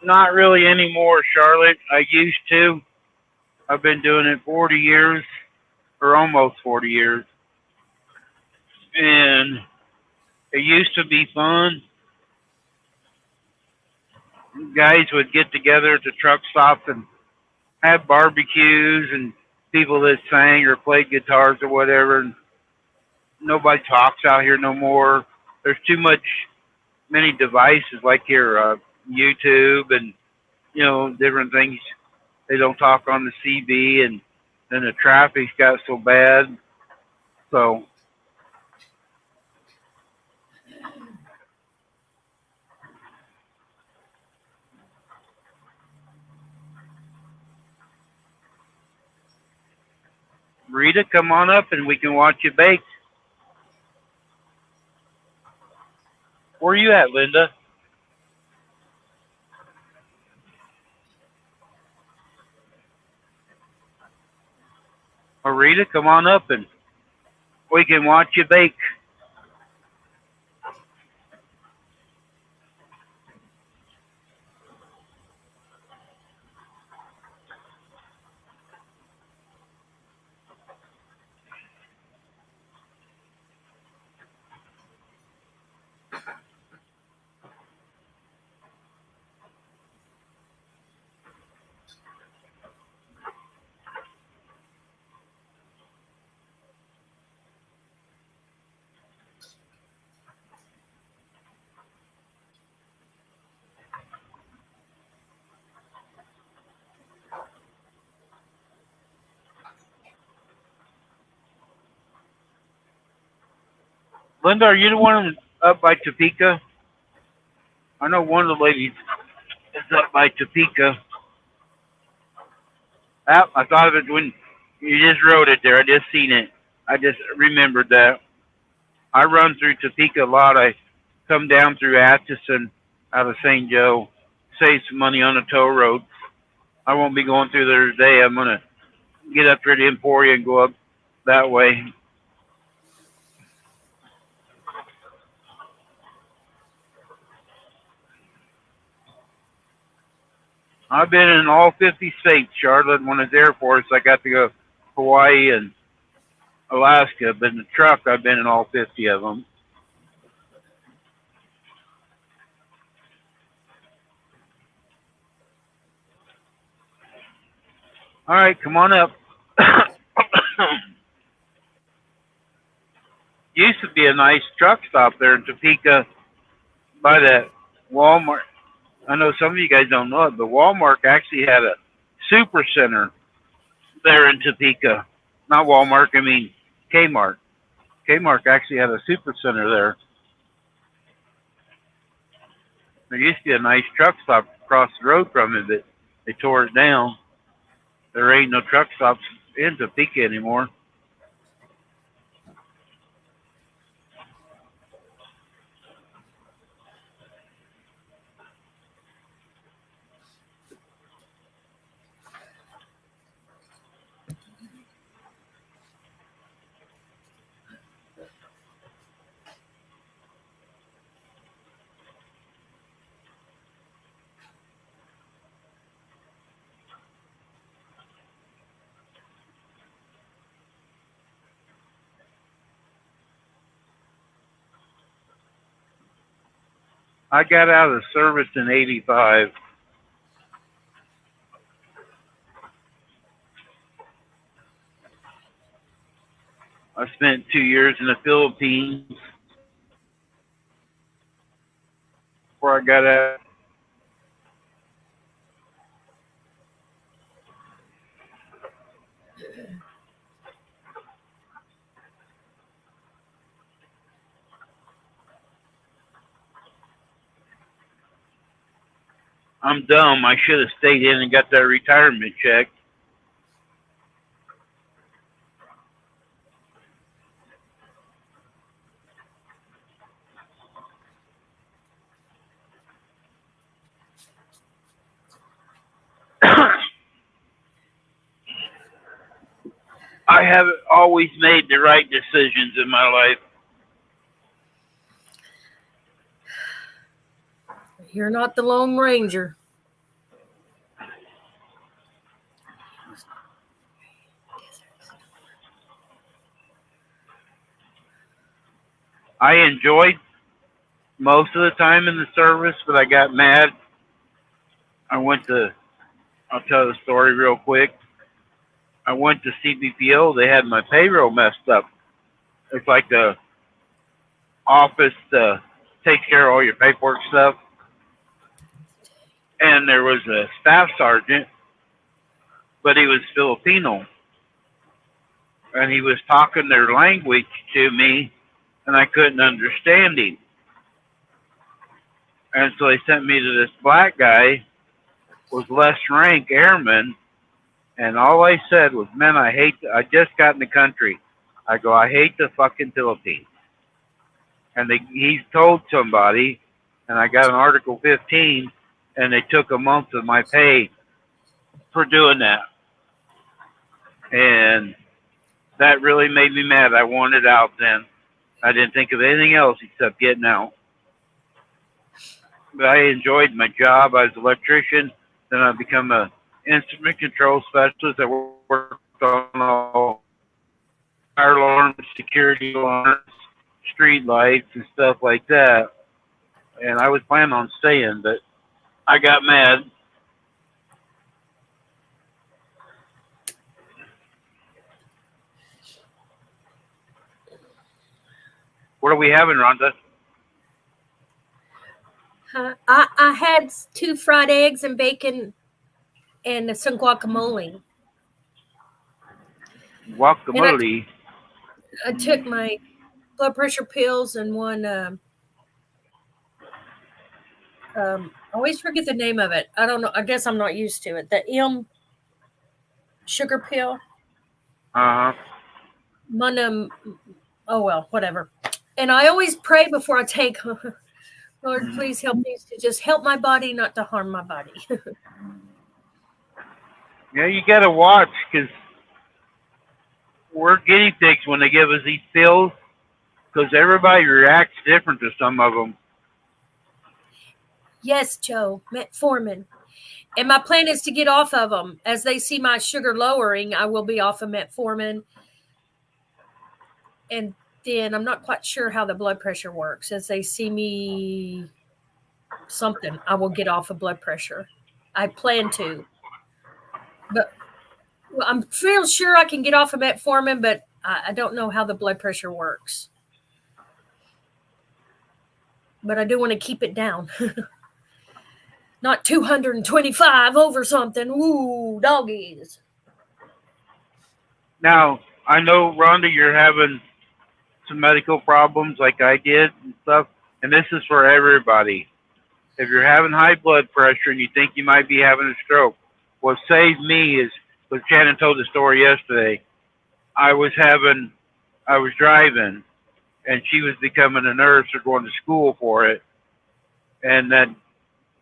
Not really anymore, Charlotte. I used to. I've been doing it 40 years, or almost 40 years. And it used to be fun. Guys would get together at the truck stops and have barbecues and people that sang or played guitars or whatever. And nobody talks out here no more. There's too many devices like your YouTube and different things. They don't talk on the CB, and then the traffic's got so bad. So Rita, come on up and we can watch you bake. Where are you at, Linda? Rita, come on up and we can watch you bake. Linda, are you the one up by Topeka? I know one of the ladies is up by Topeka. Ah, I thought of it when you just wrote it there. I just seen it. I just remembered that. I run through Topeka a lot. I come down through Atchison out of St. Joe, save some money on the toll road. I won't be going through there today. I'm going to get up here to Emporia and go up that way. I've been in all 50 states, Charlotte. When I was Air Force, I got to go to Hawaii and Alaska. But in the truck, I've been in all 50 of them. All right, come on up. Used to be a nice truck stop there in Topeka by that Walmart. I know some of you guys don't know it, but Walmart actually had a super center there in Topeka. Not Walmart, I mean Kmart. Kmart actually had a super center there. There used to be a nice truck stop across the road from it, but they tore it down. There ain't no truck stops in Topeka anymore. I got out of service in '85. I spent 2 years in the Philippines before I got out. I'm dumb. I should have stayed in and got that retirement check. I haven't always made the right decisions in my life. You're not the Lone Ranger. I enjoyed most of the time in the service, but I got mad. I'll tell the story real quick. I went to CBPO. They had my payroll messed up. It's like the office takes care of all your paperwork stuff. And there was a staff sergeant, but he was Filipino. And he was talking their language to me, and I couldn't understand him. And so they sent me to this black guy, was less rank airman, and all I said was, man, I just got in the country. I go, I hate the fucking Philippines. And he told somebody, and I got an Article 15, and they took a month of my pay for doing that. And that really made me mad. I wanted out then. I didn't think of anything else except getting out. But I enjoyed my job. I was an electrician. Then I become a instrument control specialist. I worked on all fire alarms, security alarms, street lights, and stuff like that. And I was planning on staying, but I got mad. What are we having, Rhonda? I had 2 fried eggs and bacon and some guacamole. Guacamole. I took my blood pressure pills and one. I always forget the name of it. I don't know. I guess I'm not used to it. The M sugar pill. Uh-huh. Oh well, whatever. And I always pray before I take. Lord, please help me to just help my body, not to harm my body. Yeah, you got to watch because we're guinea pigs when they give us these pills because everybody reacts different to some of them. Yes, Joe, metformin. And my plan is to get off of them. As they see my sugar lowering, I will be off of metformin. And then I'm not quite sure how the blood pressure works. As they see me something, I will get off of blood pressure. I plan to. But well, I'm real sure I can get off of metformin, but I don't know how the blood pressure works. But I do want to keep it down. Not 225 over something. Ooh, doggies. Now, I know, Rhonda, you're having some medical problems like I did and stuff, and this is for everybody. If you're having high blood pressure and you think you might be having a stroke, what saved me is, what Shannon told the story yesterday, I was driving, and she was becoming a nurse or going to school for it, and that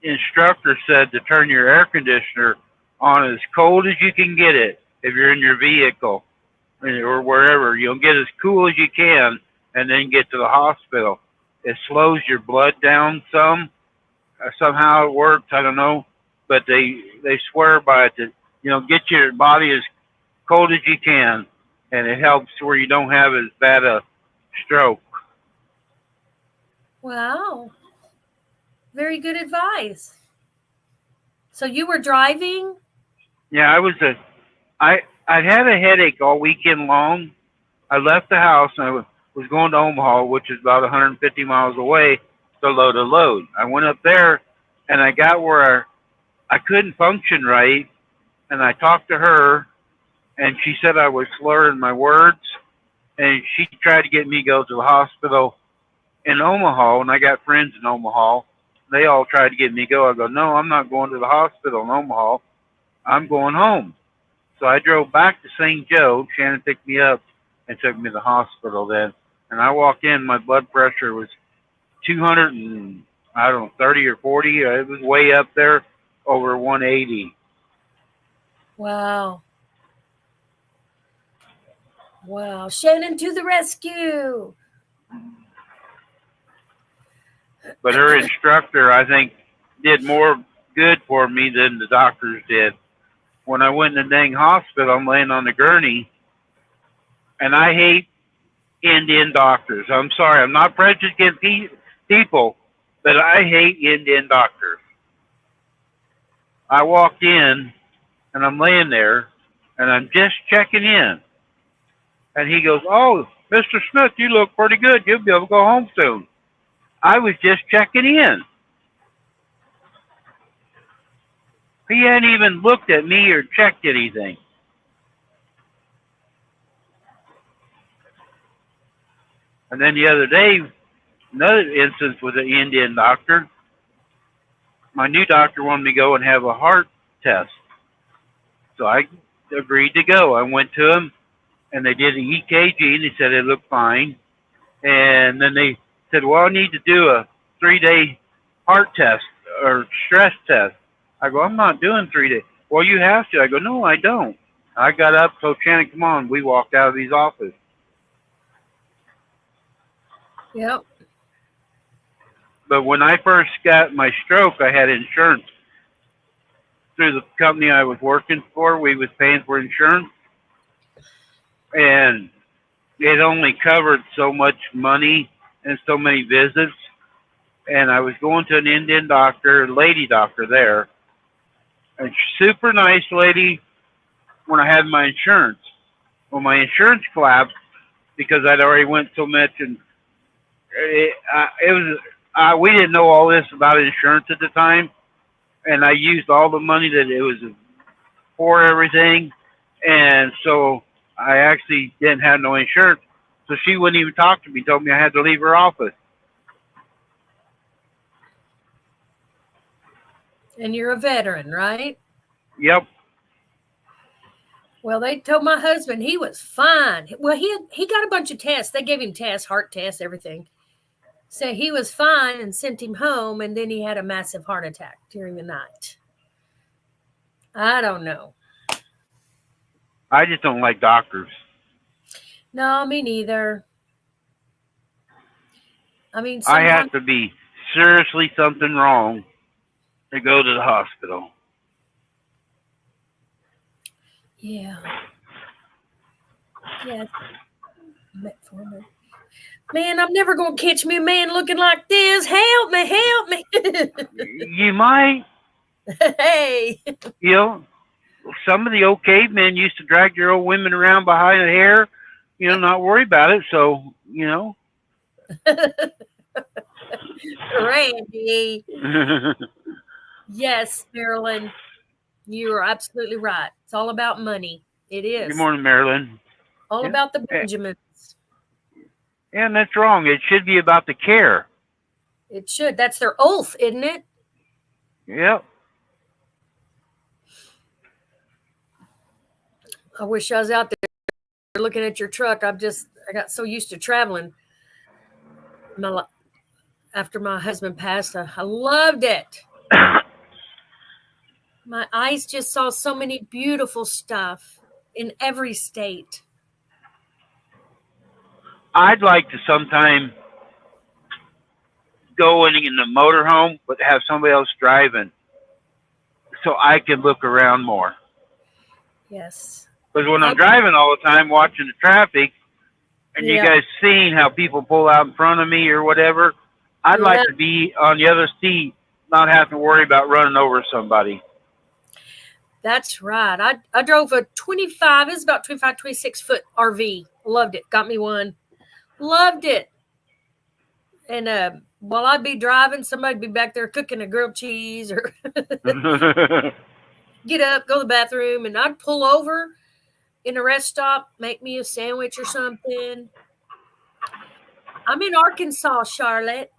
instructor said to turn your air conditioner on as cold as you can get it if you're in your vehicle or wherever. You'll get as cool as you can and then get to the hospital. It slows your blood down some. Somehow it works. I don't know. But they swear by it that, get your body as cold as you can, and it helps where you don't have as bad a stroke. Wow. Very good advice. So you were driving? Yeah, I'd had a headache all weekend long. I left the house and I was going to Omaha, which is about 150 miles away, to load a load. I went up there and I got where I couldn't function right, and I talked to her, and she said I was slurring my words, and she tried to get me to go to the hospital in Omaha, and I got friends in Omaha. They all tried to get me to go. I go, no, I'm not going to the hospital in Omaha. I'm going home. So I drove back to St. Joe. Shannon picked me up and took me to the hospital then. And I walked in, my blood pressure was 230 or 40. It was way up there, over 180. Wow. Wow. Shannon to the rescue. But her instructor, I think, did more good for me than the doctors did. When I went in the dang hospital, I'm laying on the gurney, and I hate Indian doctors. I'm sorry, I'm not prejudiced against people, but I hate Indian doctors. I walked in, and I'm laying there, and I'm just checking in. And he goes, oh, Mr. Smith, you look pretty good. You'll be able to go home soon. I was just checking in. He hadn't even looked at me or checked anything. And then the other day, another instance with an Indian doctor. My new doctor wanted me to go and have a heart test. So I agreed to go. I went to him, and they did an EKG, and they said it looked fine. And then they said, well, I need to do a 3-day heart test or stress test. I go, I'm not doing 3 days. Well, you have to. I go, no, I don't. I got up, told Shannon, come on. We walked out of his office. Yep. But when I first got my stroke, I had insurance through the company I was working for. We was paying for insurance, and it only covered so much money and so many visits. And I was going to an Indian doctor, lady doctor there, a super nice lady when I had my insurance. Well, my insurance collapsed because I'd already went so much, and it was we didn't know all this about insurance at the time, and I used all the money that it was for everything, and so I actually didn't have no insurance. So she wouldn't even talk to me. Told me I had to leave her office. And you're a veteran, right? Yep. Well, they told my husband he was fine. Well, he got a bunch of tests. They gave him tests, heart tests, everything. So he was fine and sent him home, and then he had a massive heart attack during the night. I don't know. I just don't like doctors. No, me neither. I mean, I sometimes, have to be seriously something wrong to go to the hospital. yeah. Yeah. Metformin. Man, I'm never going to catch me a man looking like this. Help me, help me. You might, Hey. you know, some of the old cavemen used to drag their old women around behind the hair, not worry about it. So, Randy. Yes, Marilyn. You are absolutely right. It's all about money. It is. Good morning, Marilyn. All Yeah. about the Benjamins. And that's wrong. It should be about the care. It should. That's their oath, isn't it? Yep. I wish I was out there looking at your truck. I got so used to traveling. After my husband passed, I loved it. My eyes just saw so many beautiful stuff in every state. I'd like to sometime go in the motorhome, but have somebody else driving so I can look around more. Yes. Because when I'm driving all the time, watching the traffic, and Yeah. you guys seeing how people pull out in front of me or whatever, I'd Yeah. like to be on the other seat, not have to worry about running over somebody. That's right. I drove a 25, it was about 25, 26 foot RV. Loved it. Got me one. Loved it. And while I'd be driving, somebody'd be back there cooking a grilled cheese or get up, go to the bathroom, and I'd pull over in a rest stop, make me a sandwich or something. I'm in Arkansas, Charlotte.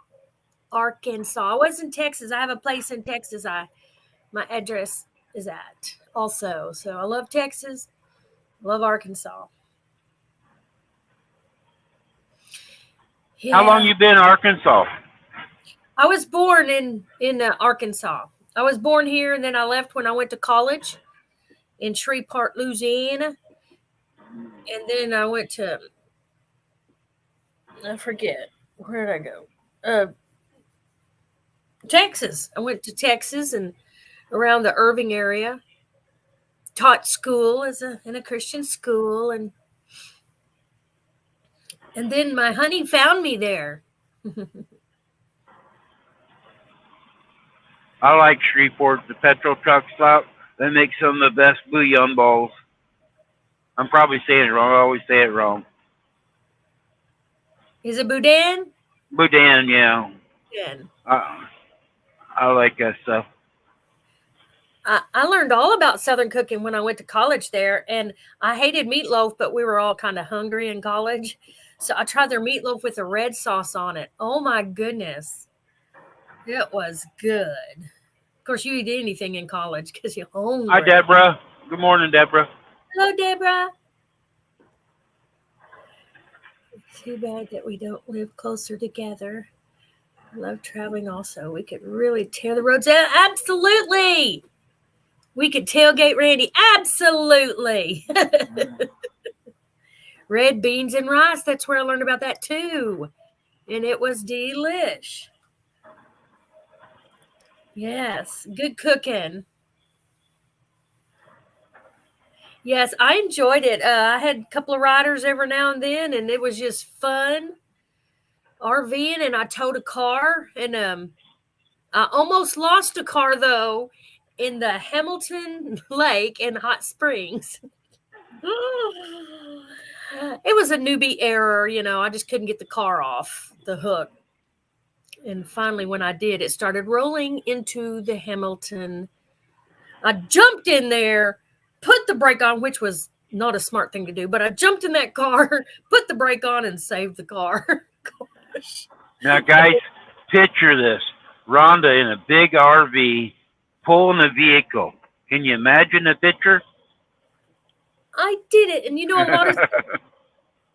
Arkansas. I was in Texas. I have a place in Texas my address is at also. So I love Texas. Love Arkansas. Yeah. How long you been in Arkansas? I was born in Arkansas. I was born here, and then I left when I went to college in Shreveport, Louisiana. And then I went to, I forget, where did I go? Texas. I went to Texas and around the Irving area. Taught school in a Christian school, and then my honey found me there. I like Shreveport, the petrol truck stop. They make some of the best bouillon balls. I'm probably saying it wrong. I always say it wrong. Is it Boudin? Boudin, yeah. Boudin. I like that stuff. I learned all about Southern cooking when I went to college there, and I hated meatloaf, but we were all kind of hungry in college. So I tried their meatloaf with a red sauce on it. Oh my goodness. It was good. Of course, you eat anything in college because you're hungry. Hi, Deborah. Good morning, Deborah. Hello, Deborah. It's too bad that we don't live closer together. I love traveling also. We could really tear the roads out. Absolutely. We could tailgate Randy. Absolutely. Red beans and rice. That's where I learned about that too. And it was delish. Yes, good cooking. Yes, I enjoyed it. I had a couple of riders every now and then, and it was just fun RVing. And I towed a car, and I almost lost a car though in the Hamilton Lake in Hot Springs. It was a newbie error, I just couldn't get the car off the hook. And finally, when I did, it started rolling into the Hamilton. I jumped in there, put the brake on, which was not a smart thing to do, but I jumped in that car, put the brake on, and saved the car. Gosh. Now, guys, picture this. Rhonda in a big RV pulling a vehicle. Can you imagine the picture? I did it. And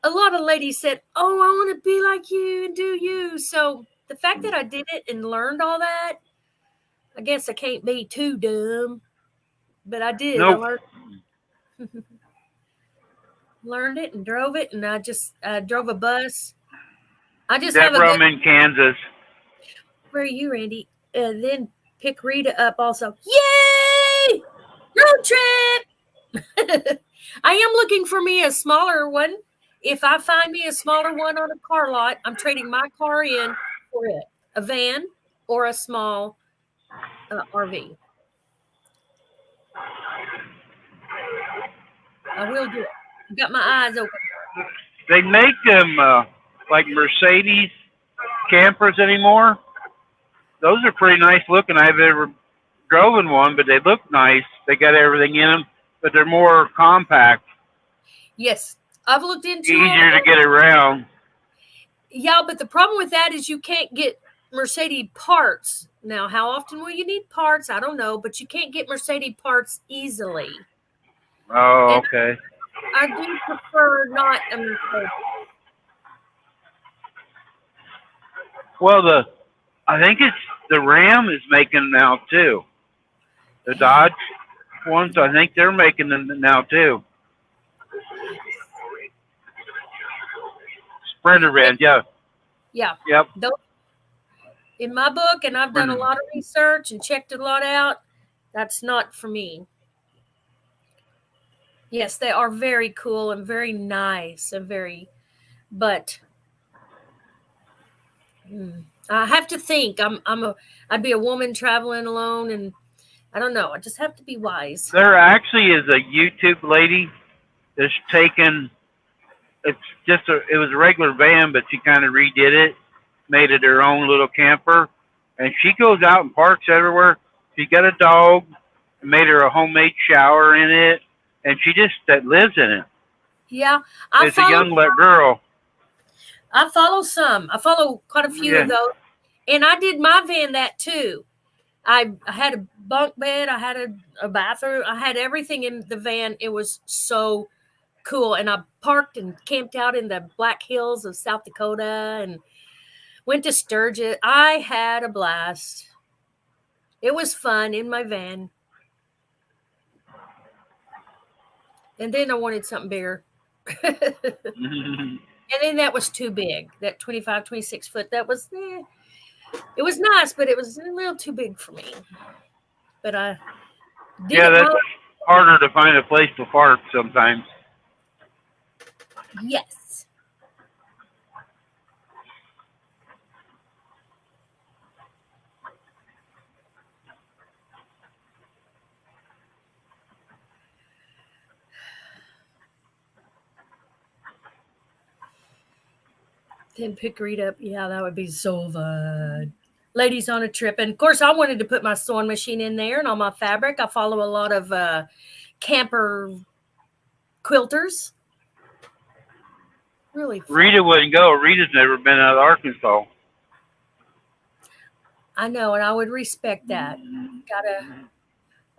a lot of ladies said, "Oh, I want to be like you and do you." So the fact that I did it and learned all that, I guess I can't be too dumb. But I did. Nope. I learned it and drove it, and I just drove a bus. I just have a Deborah, I'm good. in Kansas. Where are you, Randy? And then pick Rita up also. Yay! Road trip! I am looking for me a smaller one. If I find me a smaller one on a car lot, I'm trading my car in for it. A van or a small RV. I will do it. I've got my eyes open. They make them like Mercedes campers anymore. Those are pretty nice looking. I've never driven one, but they look nice. They got everything in them, but they're more compact. Yes, I've looked into Easier to get around. Yeah, but the problem with that is you can't get Mercedes parts. Now, how often will you need parts? I don't know, but you can't get Mercedes parts easily. Oh, okay. I do prefer not a Mercedes. Well, I think it's the Ram is making them now too. The Dodge ones, I think they're making them now too. Sprinter vans, yeah. Yeah. Yep. In my book, and I've done a lot of research and checked a lot out, that's not for me. Yes, they are very cool and very nice and but I have to think. I'd be a woman traveling alone, and I don't know. I just have to be wise. There actually is a YouTube lady that's taken. It was a regular van, but she kind of redid it, made it her own little camper, and she goes out and parks everywhere. She got a dog, made her a homemade shower in it, and she just lives in it. Yeah, it's a young girl. I follow some. I follow quite a few of those, and I did my van that too. I had a bunk bed, I had a bathroom, I had everything in the van. It was so cool, and I parked and camped out in the Black Hills of South Dakota and went to Sturgis. I had a blast. It was fun in my van. And then I wanted something bigger. And then that was too big. That 25, 26 foot, that was, it was nice, but it was a little too big for me. But I did that's harder to find a place to park sometimes. Yes. Then pick Rita up. Yeah, that would be so fun. Ladies on a trip. And of course, I wanted to put my sewing machine in there and all my fabric. I follow a lot of camper quilters. Really fun. Rita wouldn't go. Rita's never been out of Arkansas. I know, and I would respect that.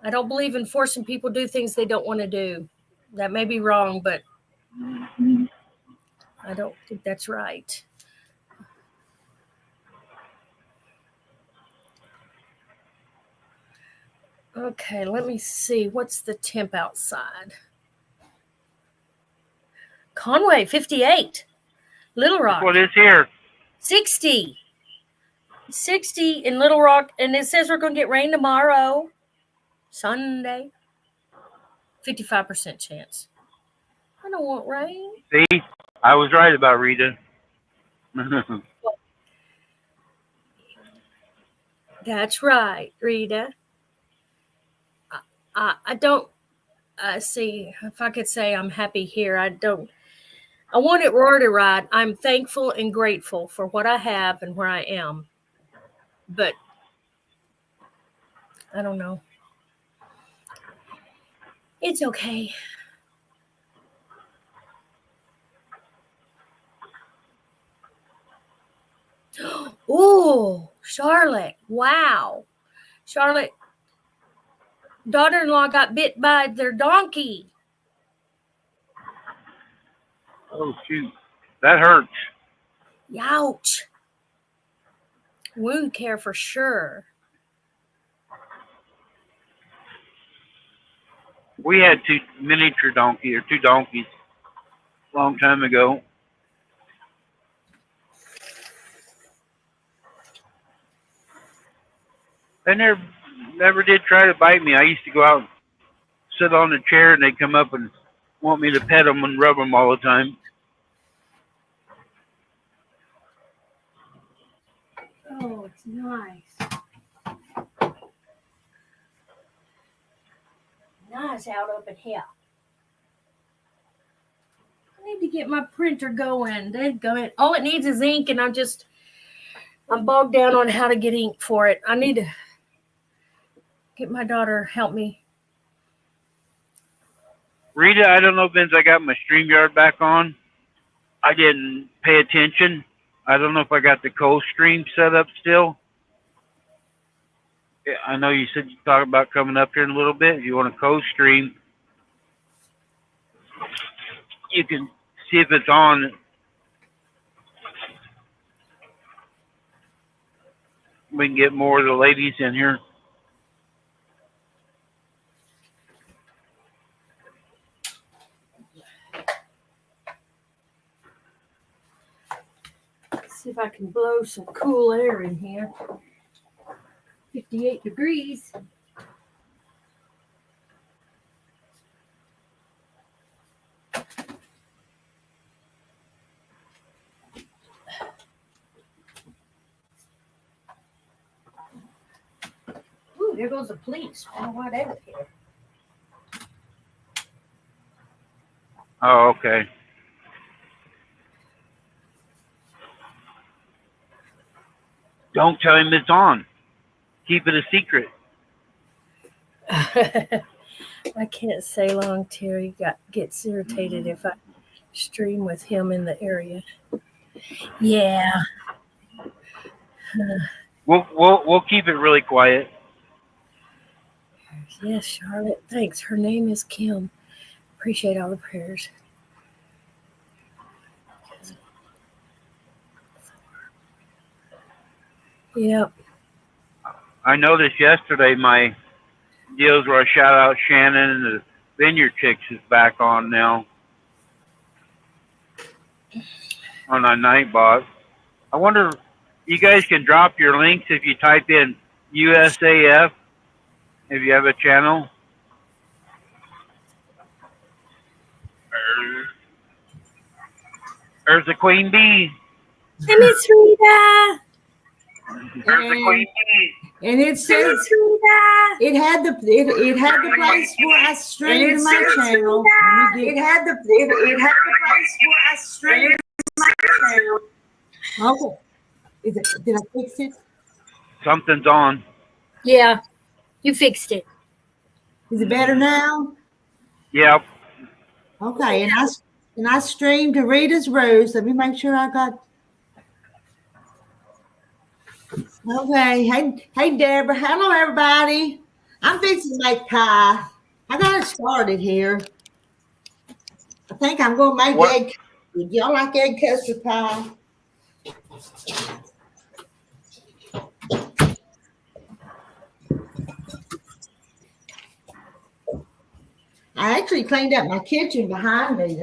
I don't believe in forcing people to do things they don't want to do. That may be wrong, but I don't think that's right. Okay, let me see. What's the temp outside? Conway, 58. Little That's Rock, what is here. 60. 60 in Little Rock. And it says we're going to get rain tomorrow, Sunday. 55% chance. I don't want rain. See, I was right about Rita. That's right, Rita. I don't see if I could say I'm happy here. I don't. I want it roar to ride. I'm thankful and grateful for what I have and where I am. But I don't know. It's okay. Oh, Charlotte. Wow. Charlotte, daughter-in-law got bit by their donkey. Oh, shoot. That hurts. Ouch. Wound care for sure. We had two donkeys a long time ago. They never did try to bite me. I used to go out and sit on the chair, and they'd come up and want me to pet them and rub them all the time. Oh, it's nice. Nice out up in here. I need to get my printer going. All it needs is ink, and I'm bogged down on how to get ink for it. I need to get my daughter help me. Rita, I don't know, Vince, I got my StreamYard back on. I didn't pay attention. I don't know if I got the co-stream set up still. Yeah, I know you said you talked about coming up here in a little bit. If you want to co-stream, you can see if it's on. We can get more of the ladies in here. See if I can blow some cool air in here. 58 degrees. Ooh, there goes the police. I don't know why they were here. Oh, okay. Don't tell him it's on. Keep it a secret. I can't say long. Terry gets irritated if I stream with him in the area. Yeah. We'll keep it really quiet. Yes, Charlotte. Thanks. Her name is Kim. Appreciate all the prayers. Yep. I noticed yesterday my deals where I shout out Shannon and the Vineyard Chicks is back on now on our Nightbot. I wonder, you guys can drop your links if you type in USAF if you have a channel. There's the Queen Bee. And it's Rita. There's the Queen Bee. And it says it had the place where I streamed my channel. It had the place where I streamed my channel. Okay. Did I fix it? Something's on. Yeah, you fixed it. Is it better now? Yep. Okay, and I streamed to Rita's Rose. Let me make sure I got. Okay, hey Deborah. Hello everybody. I'm fixing to make pie. I got it started here. I think I'm gonna make egg. Y'all like egg custard pie? I actually cleaned up my kitchen behind me.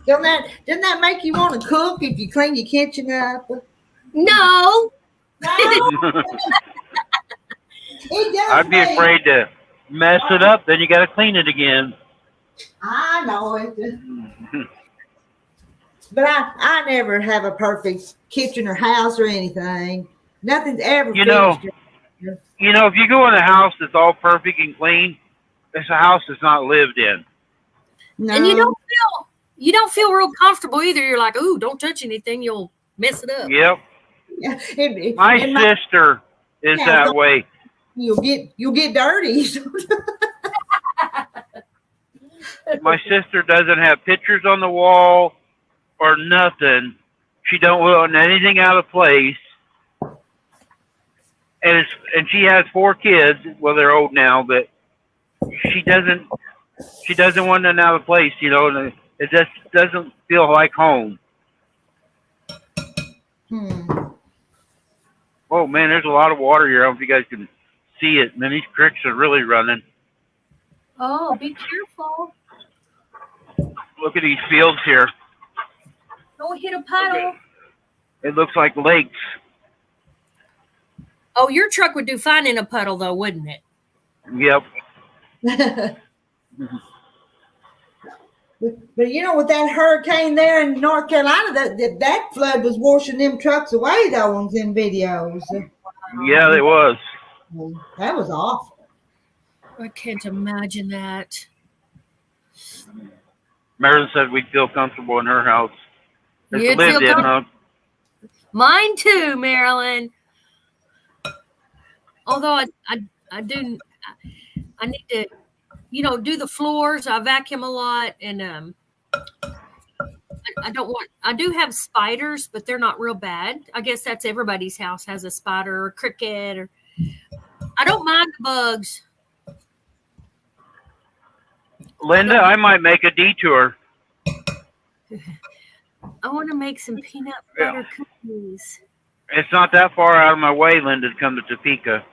Doesn't that make you want to cook if you clean your kitchen up? No. No, it does. I'd be afraid to mess it up. Then you got to clean it again. I know it. But I never have a perfect kitchen or house or anything. Nothing's ever You know, finished. if you go in a house that's all perfect and clean, it's a house that's not lived in. No. And you don't feel real comfortable either. You're like, ooh, don't touch anything, you'll mess it up. Yep. Yeah, My sister is that way. You'll get dirty. My sister doesn't have pictures on the wall or nothing. She don't want anything out of place. And she has 4 kids. Well, they're old now, but she doesn't want nothing out of place, and it just doesn't feel like home. Oh man, there's a lot of water here. I don't know if you guys can see it. Man, these creeks are really running. Oh, be careful. Look at these fields here. Don't hit a puddle. It looks like lakes. Oh, your truck would do fine in a puddle, though, wouldn't it? Yep. But with that hurricane there in North Carolina, that flood was washing them trucks away, though, on them videos. Yeah, it was. That was awful. I can't imagine that. Marilyn said we'd feel comfortable in her house. It's You'd lived feel in, huh? Mine too, Marilyn. Although I need to, do the floors. I vacuum a lot, and I do have spiders, but they're not real bad. I guess that's everybody's house has a spider or a cricket, I don't mind the bugs. Linda, I might make a detour. I want to make some peanut butter cookies. It's not that far out of my way, Linda, to come to Topeka.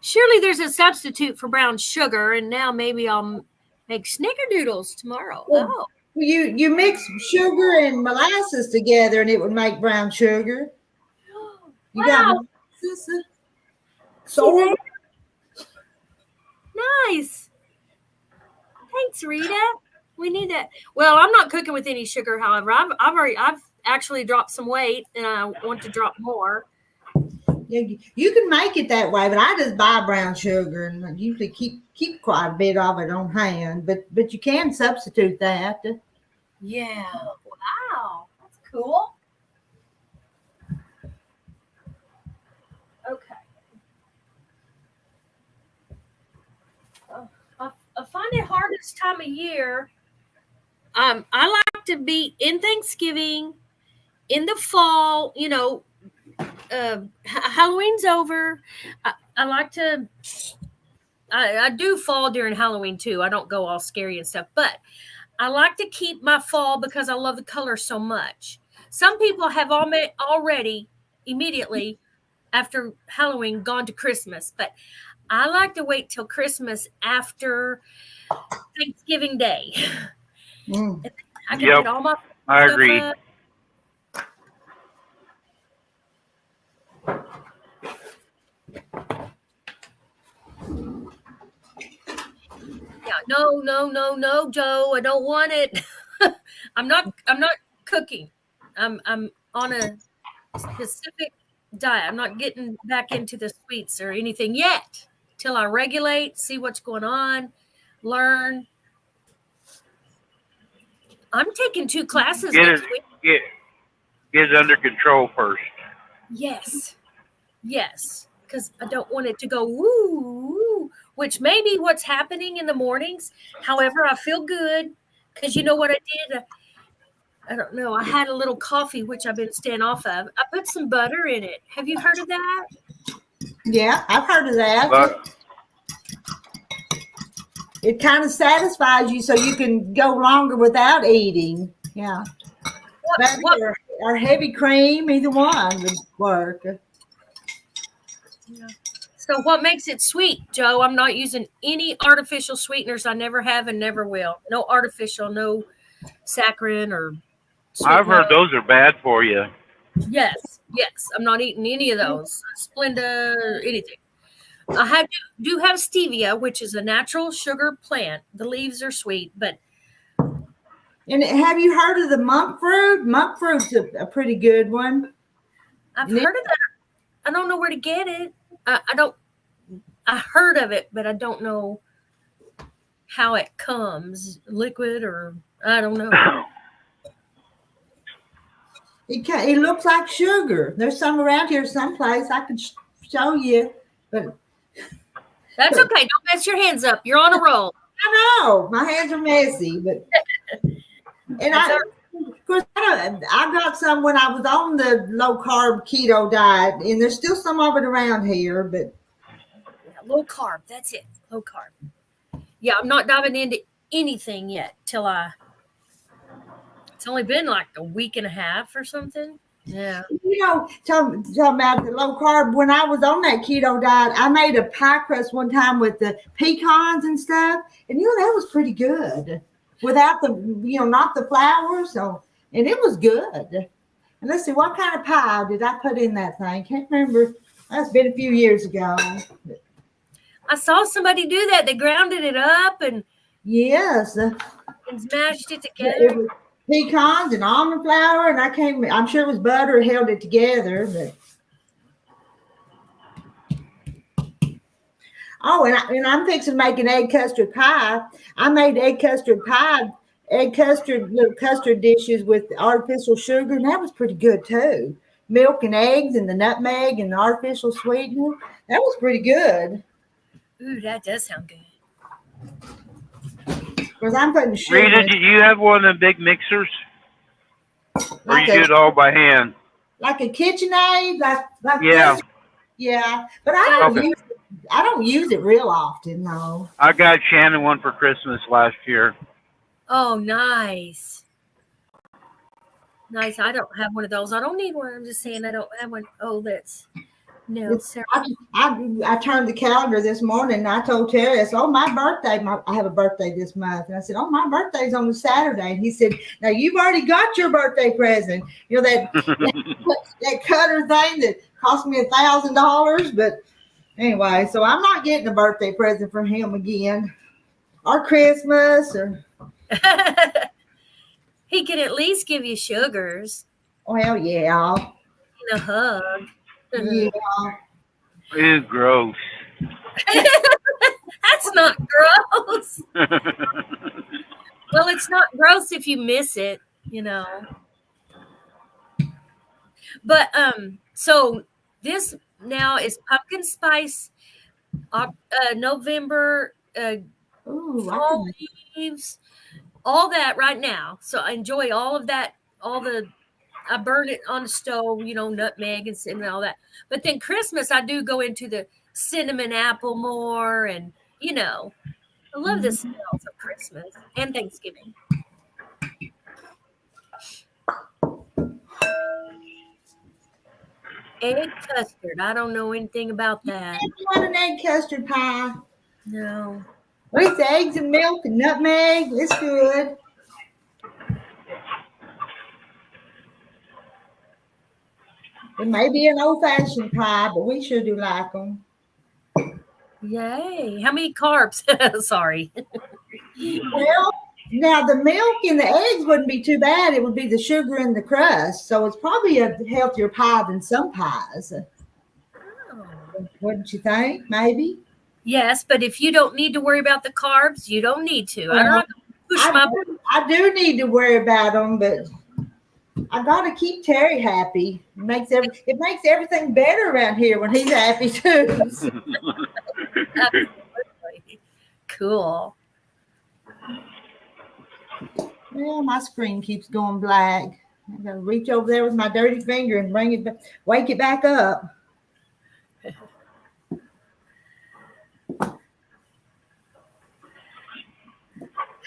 Surely there's a substitute for brown sugar, and now maybe I'll make snickerdoodles tomorrow. Well, you mix sugar and molasses together, and it would make brown sugar. You got molasses, so nice. Thanks, Rita. We need that. Well, I'm not cooking with any sugar, however. I've actually dropped some weight, and I want to drop more. You can make it that way, but I just buy brown sugar and I usually keep quite a bit of it on hand. But you can substitute that. Yeah. Wow. That's cool. Okay. I find it hard this time of year. I like to be in Thanksgiving, in the fall, Halloween's over. I like to, I do fall during Halloween too. I don't go all scary and stuff, but I like to keep my fall because I love the color so much. Some people have already immediately after Halloween gone to Christmas, but I like to wait till Christmas after Thanksgiving Day. I can get all my I stuff agree. up. Yeah, no, Joe, I don't want it. I'm not cooking. I'm on a specific diet. I'm not getting back into the sweets or anything yet till I regulate, see what's going on, learn. I'm taking 2 classes next week. Get it under control first. Yes, because I don't want it to go woo, which may be what's happening in the mornings. However, I feel good because you know what I did? I don't know. I had a little coffee, which I've been staying off of. I put some butter in it. Have you heard of that? Yeah, I've heard of that. But It kind of satisfies you so you can go longer without eating. Yeah. Or heavy cream, either one would work. Yeah. So what makes it sweet, Joe? I'm not using any artificial sweeteners. I never have and never will. No artificial, no saccharin or I've heard sweetener. those are bad for you. Yes. I'm not eating any of those. Splenda, anything. Do have stevia, which is a natural sugar plant. The leaves are sweet, but And have you heard of the monk fruit? Monk fruit's a pretty good one. I've heard of that. I don't know where to get it. I heard of it, but I don't know how it comes, liquid or I don't know. It looks like sugar. There's some around here someplace. I can show you, but That's okay. Don't mess your hands up. You're on a roll. I know my hands are messy, but and of course I got some when I was on the low carb keto diet, and there's still some of it around here, but Low carb. That's it. Low carb. Yeah, I'm not diving into anything yet till it's only been like a week and a half or something. Yeah. Talking about the low carb, when I was on that keto diet, I made a pie crust one time with the pecans and stuff, and that was pretty good without the not the flour. So, and it was good. And let's see, what kind of pie did I put in that thing? Can't remember. That's been a few years ago. I saw somebody do that. They grounded it up and yes, and smashed it together. it was pecans and almond flour, and I'm sure it was butter held it together, but and I'm fixing to make an egg custard pie. I made egg custard little custard dishes with artificial sugar, and that was pretty good too. Milk and eggs and the nutmeg and the artificial sweetener. That was pretty good. Ooh, that does sound good. Because I'm putting sugar Rita, in, did you have one of the big mixers? Or like you do it all by hand? like a KitchenAid, like Yeah. this. Yeah, but I don't use it real often though. I got Shannon one for Christmas last year. Oh, nice. Nice. I don't have one of those. I don't need one. I'm just saying I don't have one. Oh, no, Sarah. I turned the calendar this morning and I told Terry, I said, oh, my birthday, I have a birthday this month. And I said, oh, my birthday's on a Saturday. And he said, now you've already got your birthday present. That cutter thing that cost me $1,000. But anyway, so I'm not getting a birthday present from him again. Or Christmas or He can at least give you sugars well, yeah. and a hug. Yeah. Ew, gross. That's not gross. Well, it's not gross if you miss it, But so this now is pumpkin spice, November, Ooh, fall leaves, all that right now. So I enjoy all of that. I burn it on the stove, nutmeg and cinnamon, all that. But then Christmas, I do go into the cinnamon apple more, and I love the smells of Christmas and Thanksgiving. Egg custard. I don't know anything about that. you want an egg custard pie? No. With eggs and milk and nutmeg. It's good. It may be an old-fashioned pie, but we sure do like them. Yay. How many carbs? Sorry. Well, now the milk and the eggs wouldn't be too bad. It would be the sugar and the crust. So it's probably a healthier pie than some pies. Oh. Wouldn't you think? Maybe. Yes, but if you don't need to worry about the carbs, you don't need to. I don't have to push I do need to worry about them, but I got to keep Terry happy. It makes everything better around here when he's happy too. Absolutely. Cool. Well, my screen keeps going black. I got to reach over there with my dirty finger and wake it back up.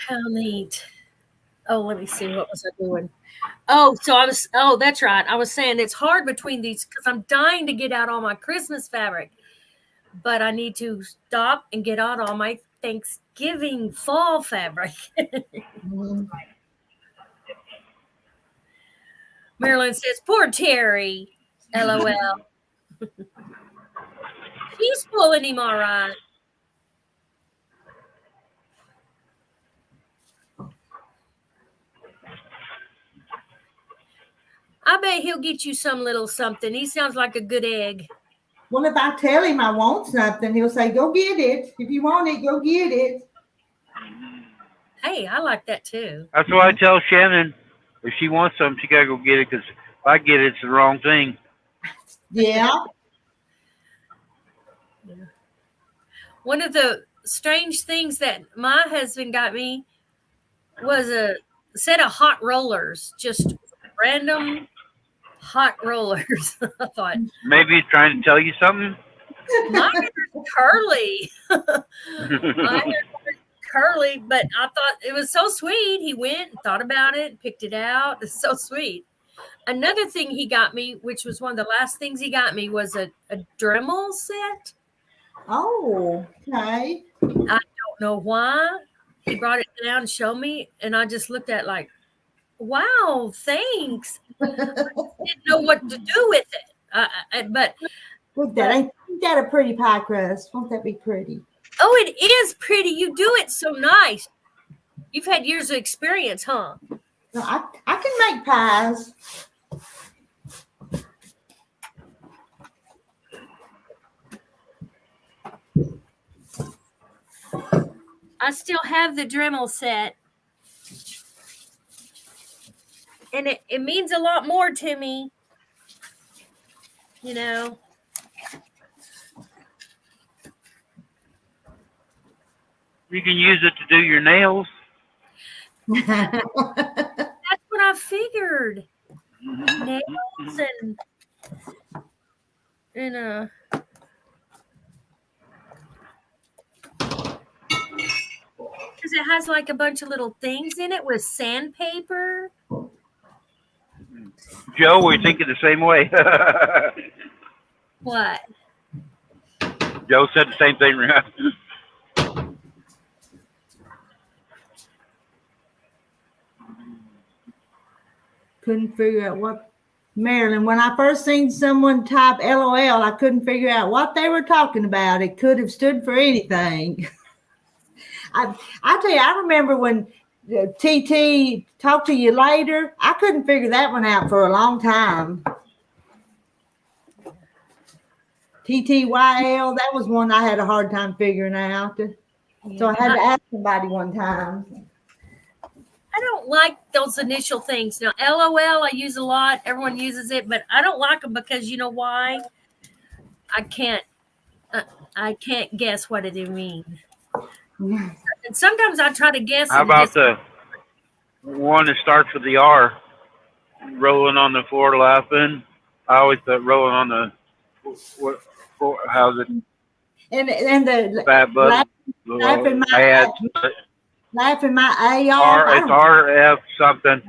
How neat. Oh, let me see. What was I doing? That's right. I was saying it's hard between these because I'm dying to get out all my Christmas fabric. but I need to stop and get out all my Thanksgiving fall fabric. Mhm. Marilyn says, poor Terry. LOL. She's pulling him all right. I bet he'll get you some little something. He sounds like a good egg. Well, if I tell him I want something, he'll say, go get it. If you want it, go get it. Hey, I like that too. That's why I tell Shannon, if she wants something, she gotta go get it, because if I get it, it's the wrong thing. Yeah. One of the strange things that my husband got me was a set of hot rollers, just random hot rollers. I thought, Maybe he's trying to tell you something. mine are curly. Mine are curly, but I thought it was so sweet. He went and thought about it, picked it out. It's so sweet. Another thing he got me, which was one of the last things he got me, was a Dremel set. Oh, okay. Don't know why. He brought it down and showed me, and I just looked at it like, wow, thanks. I didn't know what to do with it. But Look, that ain't that a pretty pie crust? Won't that be pretty? oh, it is pretty. You do it so nice. You've had years of experience, huh? No, I can make pies. I still have the Dremel set. And it means a lot more to me. You know. You can use it to do your nails. That's what I figured. Nails and because it has like a bunch of little things in it with sandpaper. Joe, we're thinking the same way. What? Joe said the same thing. Couldn't figure out what Marilyn. When I first seen someone type LOL, I couldn't figure out what they were talking about. It could have stood for anything. I tell you, I remember when TT talked to you later. I couldn't figure that one out for a long time. TTYL, that was one I had a hard time figuring out. So I had to ask somebody one time. I don't like those initial things. Now, LOL, I use a lot. Everyone uses it, but I don't like them because you know why? I can't guess what it means. And sometimes I try to guess. How about the one that starts with the R? Rolling on the floor laughing. I always thought rolling on the how's it? And the Fat butt. laughing my Bad. laughing my A R, off. it's RF something.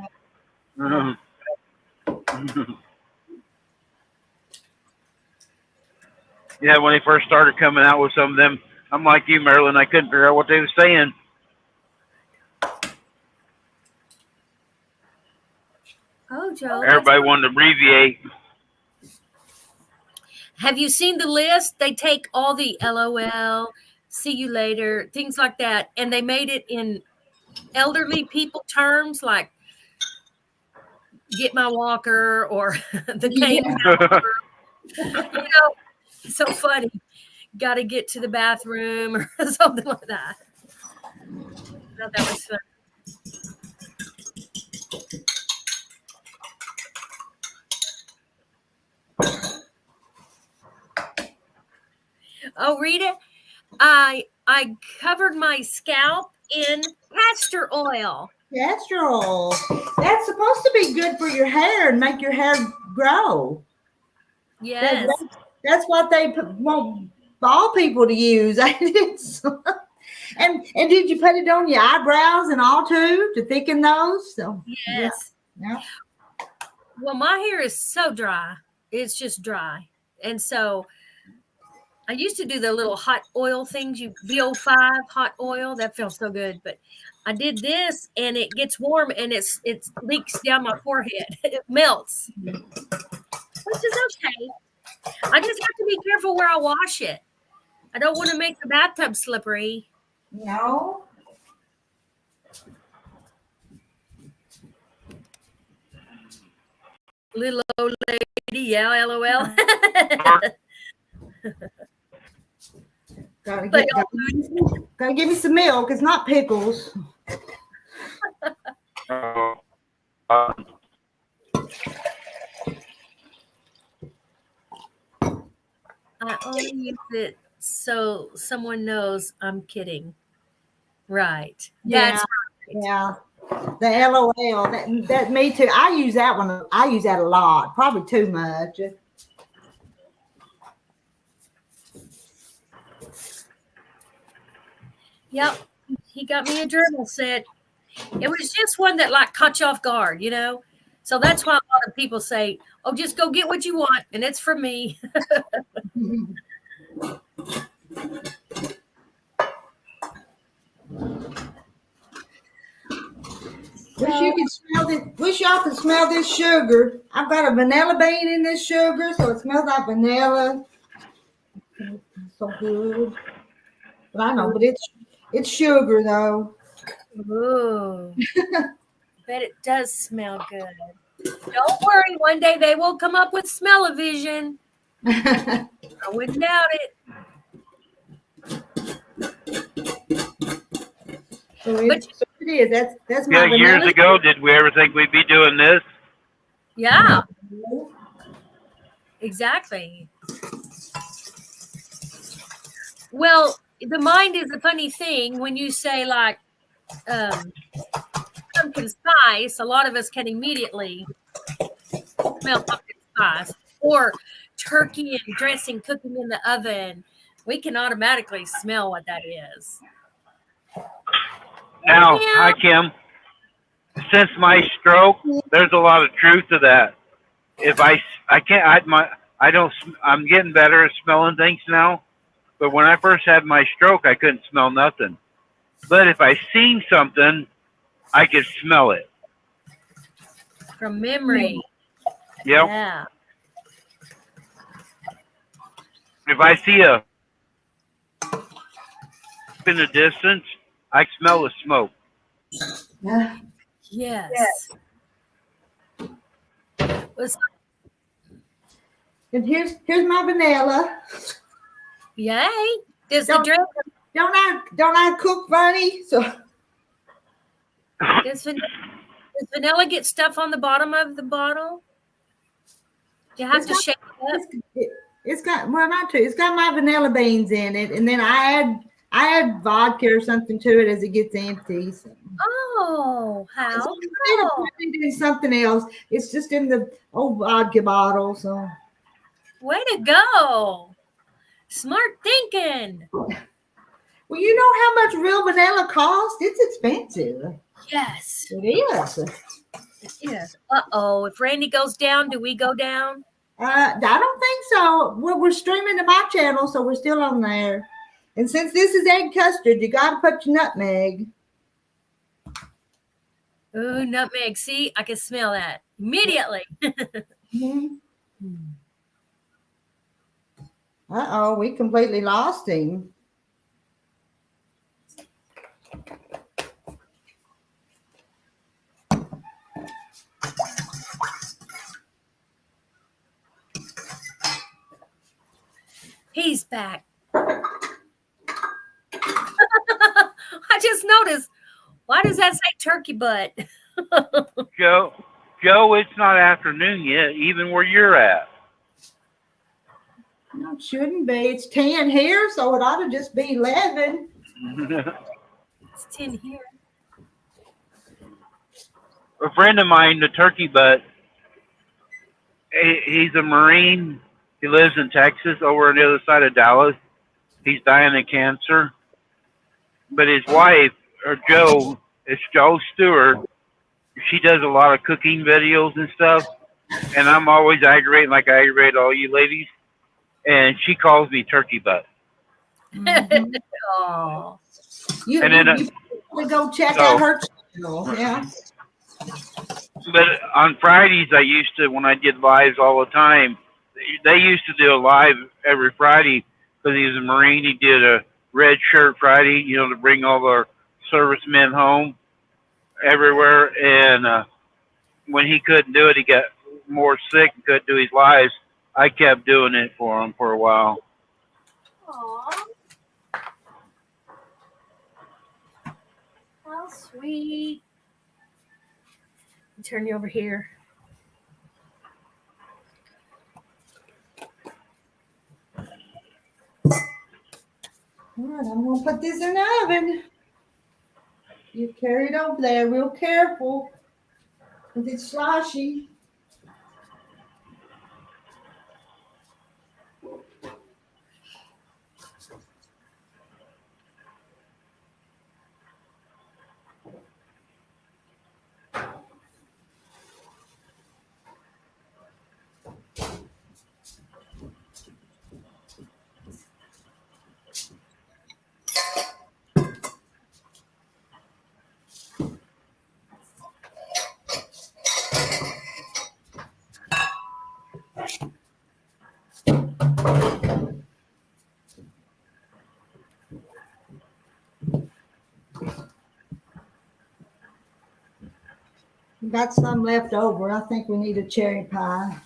Yeah, when they first started coming out with some of them, I'm like you, Marilyn. I couldn't figure out what they were saying. Oh, Joe. Everybody wanted to abbreviate. Have you seen the list? They take all the LOL, see you later, things like that, and they made it in elderly people terms like get my walker or the cane walker. You know, so funny. Got to get to the bathroom or something like that. I thought that was fun. Oh, Rita, I covered my scalp in castor oil. Castor oil. That's supposed to be good for your hair and make your hair grow. Yes. That's what they want all people to use. and did you put it on your eyebrows and all too to thicken those? So yes. Yeah. Well, my hair is so dry. It's just dry. And so I used to do the little hot oil things, VO5 hot oil. That feels so good. But I did this, and it gets warm, and it leaks down my forehead. It melts, which is okay. I just have to be careful where I wash it. I don't want to make the bathtub slippery. No. Little old lady, yeah, LOL. Gotta give me some milk. It's not pickles. I only use it so someone knows I'm kidding. Right. That's Yeah. The LOL. That me too. I use that one. I use that a lot. Probably too much. Yep. He got me a journal set. It was just one that like caught you off guard, you know? So that's why a lot of people say, oh, just go get what you want. And it's for me. Wish y'all could smell this sugar. I've got a vanilla bean in this sugar, so it smells like vanilla. So good. But I know, but it's sugar though. Ooh. Bet it does smell good. Don't worry, one day they will come up with smell-o-vision. I wouldn't doubt it. So it is. That's my vanilla. Years ago, did we ever think we'd be doing this? Yeah. Exactly. Well, the mind is a funny thing. When you say like pumpkin spice, a lot of us can immediately smell pumpkin spice, or turkey and dressing cooking in the oven. We can automatically smell what that is. Now, hi Kim. Since my stroke, there's a lot of truth to that. If I'm getting better at smelling things now. But when I first had my stroke, I couldn't smell nothing. But if I seen something, I could smell it. From memory. Yep. Yeah. If I see a in the distance, I smell the smoke. Yes. And here's my vanilla. Yay! Does the drink? Don't I cook funny? So does vanilla get stuff on the bottom of the bottle? You have to shake it up. It's got not too. It's got my vanilla beans in it, and then I add vodka or something to it as it gets empty. So. Oh, how instead of putting it in something else, it's just in the old vodka bottle. So, way to go! Smart thinking. Well, you know how much real vanilla costs? It's expensive. Yes, it is. Yes. Uh-oh. If Randy goes down, do we go down? I don't think so. Well, we're streaming to my channel, so we're still on there. And since this is egg custard, you got to put your nutmeg. Ooh, nutmeg. See, I can smell that immediately. Uh-oh, we completely lost him. He's back. I just noticed. Why does that say turkey butt? Joe, it's not afternoon yet, even where you're at. No, it shouldn't be. It's 10 here, so it ought to just be 11. It's 10 here. A friend of mine, the turkey butt, he's a Marine. He lives in Texas over on the other side of Dallas. He's dying of cancer. But his wife, or Joe, it's Joe Stewart. She does a lot of cooking videos and stuff. And I'm always aggravating like I aggravate all you ladies. and she calls me turkey butt. Mhm. Oh, You, And then, you probably go check so- out her channel. Yeah. But on Fridays, I used to, when I did lives all the time, they used to do a live every Friday because he was a Marine. He did a red shirt Friday, to bring all our servicemen home everywhere. And when he couldn't do it, he got more sick and couldn't do his lives. I kept doing it for him for a while. aw. How sweet. Turn you over here. All right, I'm gonna put this in the oven. You carry it over there real careful, because it's sloshy. Got some left over. I think we need a cherry pie.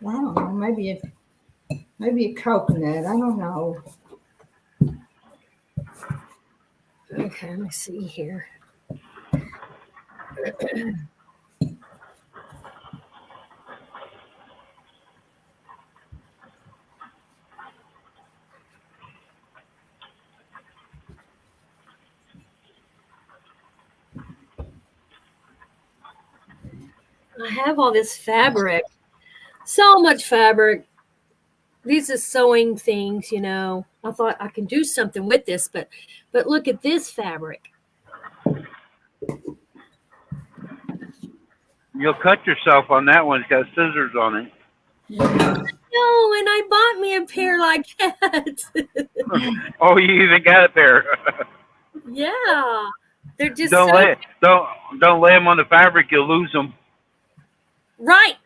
I don't know, maybe a coconut. I don't know. Okay, let me see here. I have all this fabric. So much fabric. These are sewing things, I thought I can do something with this, but look at this fabric. You'll cut yourself on that one. It's got scissors on it. No, and I bought me a pair like that. Oh, you even got a pair. Yeah. They're just don't so lay them on the fabric. You'll lose them. right.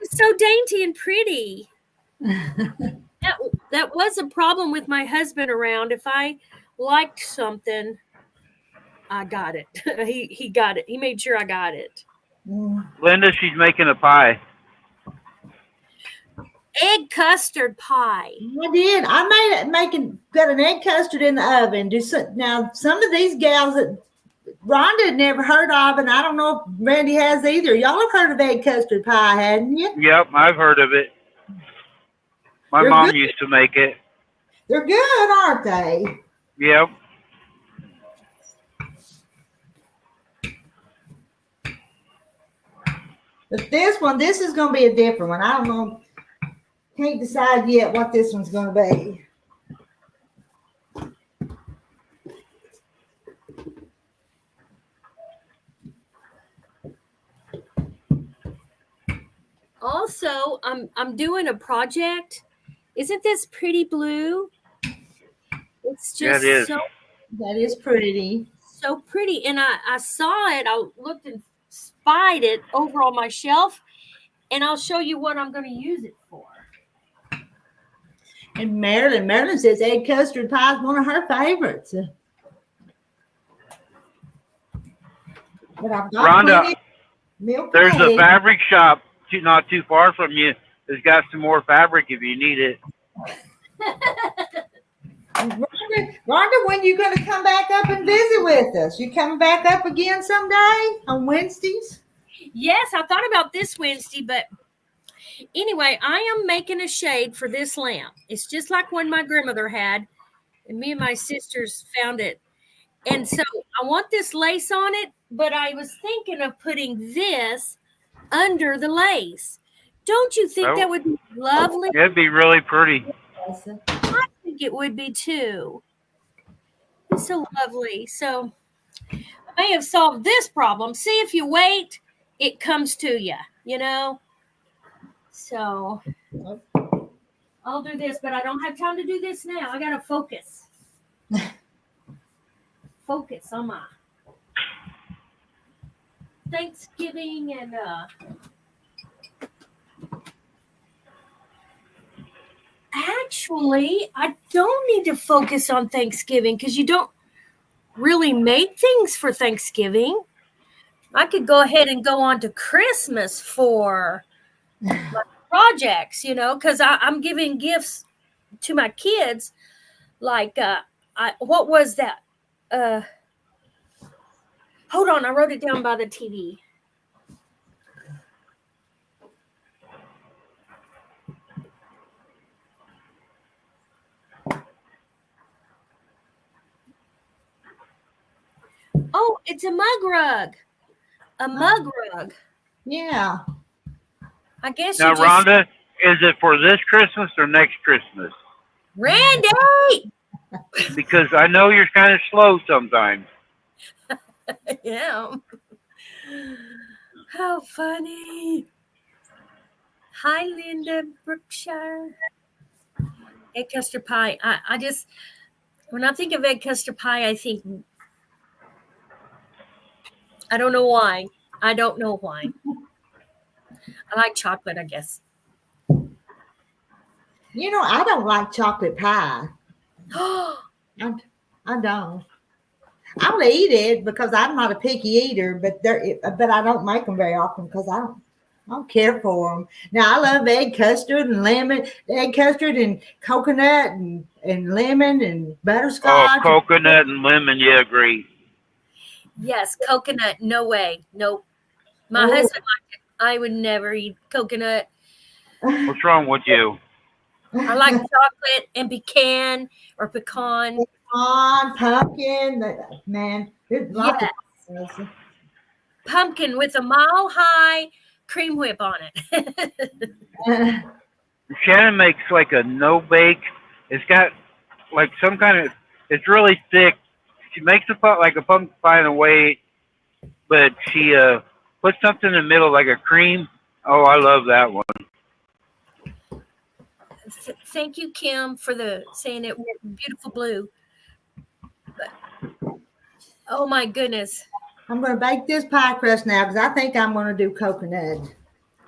It's so dainty and pretty. That was a problem with my husband around. If I liked something, I got it. He got it. He made sure I got it. Linda, she's making a pie. Egg custard pie. I did. I got an egg custard in the oven. Now, some of these gals that Rhonda had never heard of, and I don't know if Randy has either. Y'all have heard of egg custard pie, hadn't you? Yep, I've heard of it. My They're mom good. used to make it. They're good, aren't they? Yep. But this is going to be a different one. I don't know. Can't decide yet what this one's going to be. Also, I'm doing a project. Isn't this pretty blue? It's just it is. That is pretty. so pretty. And I saw it. I looked and spied it over on my shelf, and I'll show you what I'm going to use it for. And Marilyn says egg custard pie is one of her favorites. But I've got Rhonda, plenty of milk. There's and a eggs. fabric shop not too far from you. It's got some more fabric if you need it. Rhonda, when you going to come back up and visit with us? You coming back up again someday on Wednesdays? Yes, I thought about this Wednesday, but anyway, I am making a shade for this lamp. It's just like one my grandmother had, and me and my sisters found it. And so I want this lace on it, but I was thinking of putting this under the lace. Don't you think that would be lovely? It'd be really pretty. I think it would be too. It's so lovely. So I may have solved this problem. See, if you wait, it comes to you, So I'll do this, but I don't have time to do this now. I gotta focus. Focus on my Thanksgiving and actually I don't need to focus on Thanksgiving because you don't really make things for Thanksgiving. I could go ahead and go on to Christmas for my projects, because I'm giving gifts to my kids. Like, what was that? Hold on, I wrote it down by the TV. Oh, it's a mug rug. A mug rug. Yeah. I guess Now, you just... Rhonda, is it for this Christmas or next Christmas? Randy! Because I know you're kind of slow sometimes. Yeah. How funny. Hi, Linda Brookshire. Egg custard pie. I just, when I think of egg custard pie, I think, I don't know why. I don't know why. I like chocolate, I guess. I don't like chocolate pie. I don't. I'll eat it because I'm not a picky eater, but I don't make them very often because I don't care for them. Now I love egg custard and coconut and lemon and butterscotch. Oh, coconut and lemon, yeah, agree. Yes, coconut. No way. Nope. My husband liked it. I would never eat coconut. What's wrong with you? I like chocolate and pecan or pecan. Pumpkin, man. There's lots of Pumpkin with a mile high cream whip on it. Shannon makes like a no bake. It's got like some kind of, it's really thick. She makes like a pumpkin pie in a way, but she puts something in the middle like a cream. Oh, I love that one. Thank you, Kim, for saying it beautiful blue. But, oh my goodness. I'm going to bake this pie crust now because I think I'm going to do coconut.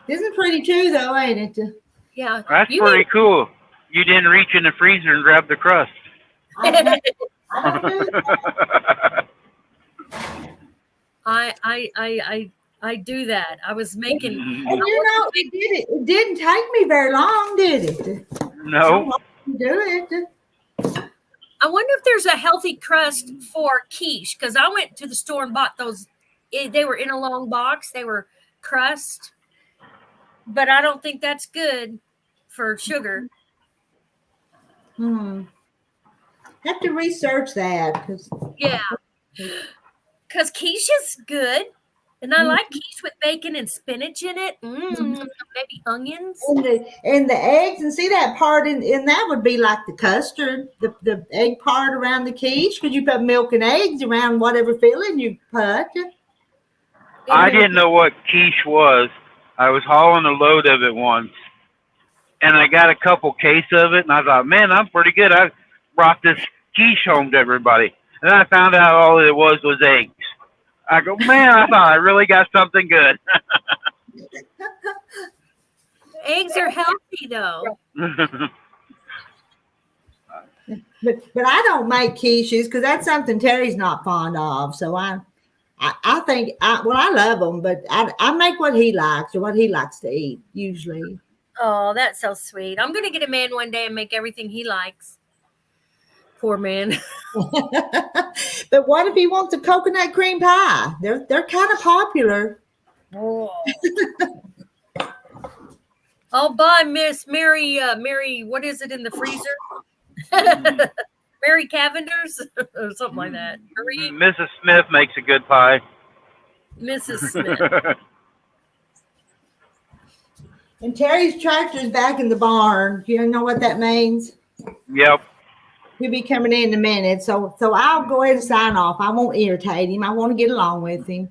Isn't pretty too though, ain't it? Yeah. That's pretty cool. You didn't reach in the freezer and grab the crust. I don't do that. I do that. I was making. And it didn't take me very long, did it? No. Do it. I wonder if there's a healthy crust for quiche because I went to the store and bought those. They were in a long box. They were crust, but I don't think that's good for sugar. Have to research that. Yeah, because quiche is good, and I like quiche with bacon and spinach in it. Maybe onions. And the eggs, and see that part in that would be like the custard, the egg part around the quiche, because you put milk and eggs around whatever filling you put. I didn't know what quiche was. I was hauling a load of it once, and I got a couple case of it, and I thought, man, I'm pretty good. I brought this quiche home to everybody, and then I found out all it was eggs. I go, man, I thought I really got something good. Eggs are healthy, though. But I don't make quiches because that's something Terry's not fond of. So I think I love them, but I make what he likes or what he likes to eat usually. Oh, that's so sweet. I'm gonna get a man one day and make everything he likes. Poor man. But what if he wants a coconut cream pie? They're kind of popular. Oh. I'll buy Miss Mary. Mary, what is it in the freezer? Mary Cavender's or something like that. Marie? Mrs. Smith makes a good pie. Mrs. Smith. And Terry's tractor's back in the barn. Do you know what that means? Yep. He'll be coming in a minute. So I'll go ahead and sign off. I won't irritate him. I want to get along with him.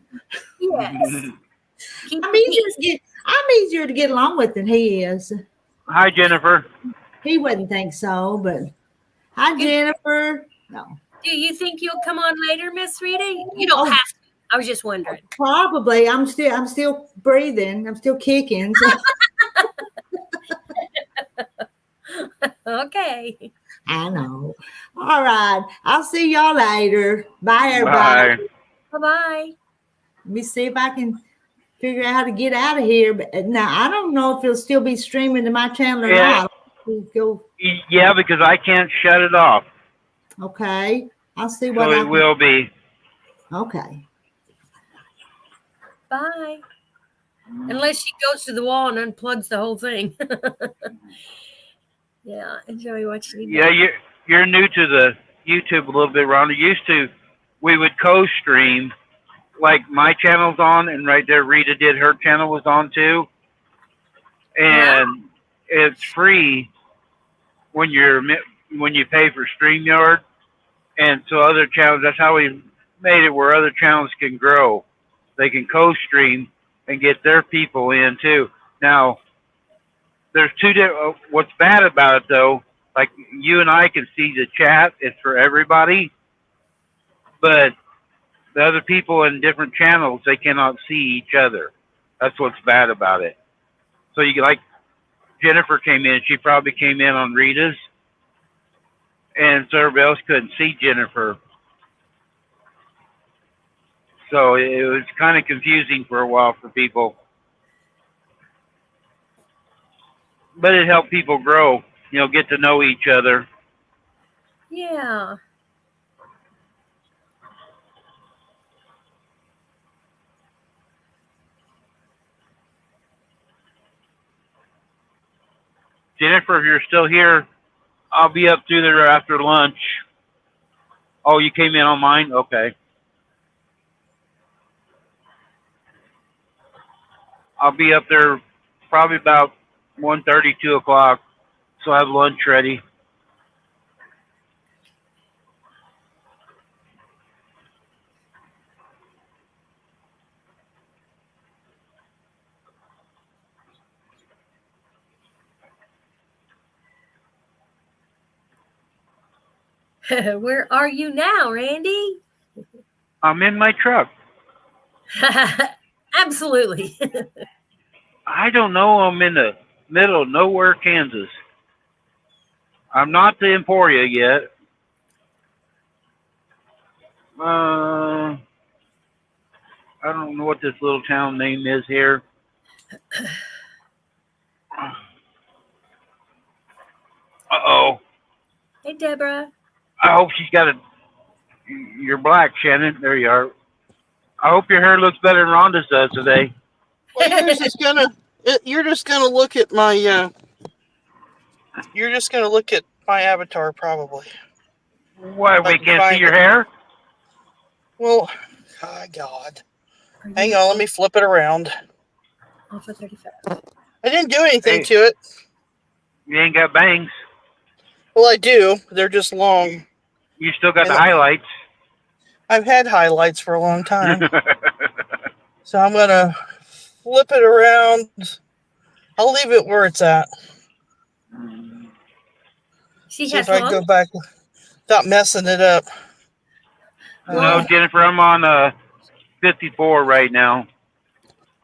Yes. Keep I'm easier to get along with than he is. Hi, Jennifer. He wouldn't think so, but hi, Jennifer. No, Do you think you'll come on later, Miss Rita? You don't have to. I was just wondering. probably. I'm still breathing. I'm still kicking. So. Okay. I know. All right. I'll see y'all later. Bye, everybody. Bye. Bye-bye. Let me see if I can figure out how to get out of here. But now I don't know if it'll still be streaming to my channel or Yeah. not. Go. Yeah, because I can't shut it off. Okay. I'll see So what I it can. will be. Okay. Bye. Unless she goes to the wall and unplugs the whole thing. Yeah, enjoy watching you. Yeah, you're new to the YouTube a little bit, Rhonda. We would co-stream, like my channel's on, and right there Rita did her channel was on too, and it's free when you pay for StreamYard, and so other channels. That's how we made it where other channels can grow. They can co-stream and get their people in too. Now, there's what's bad about it though, like you and I can see the chat, it's for everybody, but the other people in different channels, they cannot see each other. That's what's bad about it. So like Jennifer came in, she probably came in on Rita's, and so everybody else couldn't see Jennifer. So it was kind of confusing for a while for people. But it helped people grow, get to know each other. Yeah. Jennifer, if you're still here, I'll be up through there after lunch. Oh, you came in on mine? Okay. I'll be up there probably about 1:30, 2 o'clock, so I have lunch ready. Where are you now, Randy? I'm in my truck. Absolutely. I don't know. I'm in the middle of nowhere, Kansas. I'm not to Emporia yet. I don't know what this little town name is here. Uh-oh. Hey, Deborah. I hope she's got You're black, Shannon. There you are. I hope your hair looks better than Rhonda's does today. Well, you're just gonna look at my you're just gonna look at my avatar probably. What, we can't see your hair? Well, oh God. Hang on, let me flip it around. Off of 35. I didn't do anything to it. You ain't got bangs. Well, I do. They're just long. You still got the highlights. I've had highlights for a long time. So I'm going to flip it around. I'll leave it where it's at. See if I go back without messing it up. No, Jennifer, I'm on 54 right now.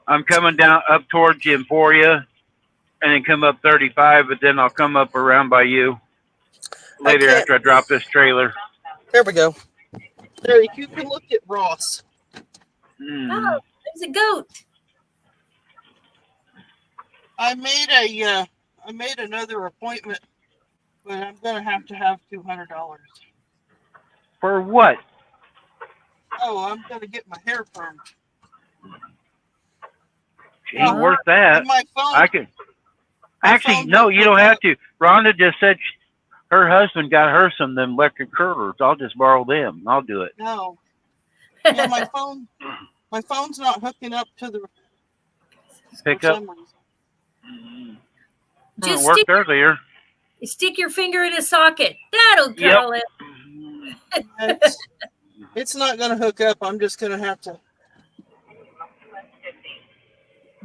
I'm coming down up towards Emporia and then come up 35, but then I'll come up around by you later after I drop this trailer. There we go. There, you can look at Ross. Oh, there's a goat. I made another appointment, but I'm gonna have $200. For what? Oh, I'm gonna get my hair permed. Ain't worth that. My phone, I can. Actually, no, you don't have to. Rhonda just said her husband got her some of them electric curlers. I'll just borrow them. I'll do it. No. Yeah, my phone's not hooking up to the pickup. Just worked earlier. Stick your finger in a socket. That'll curl it. It's not going to hook up. I'm just going to have to.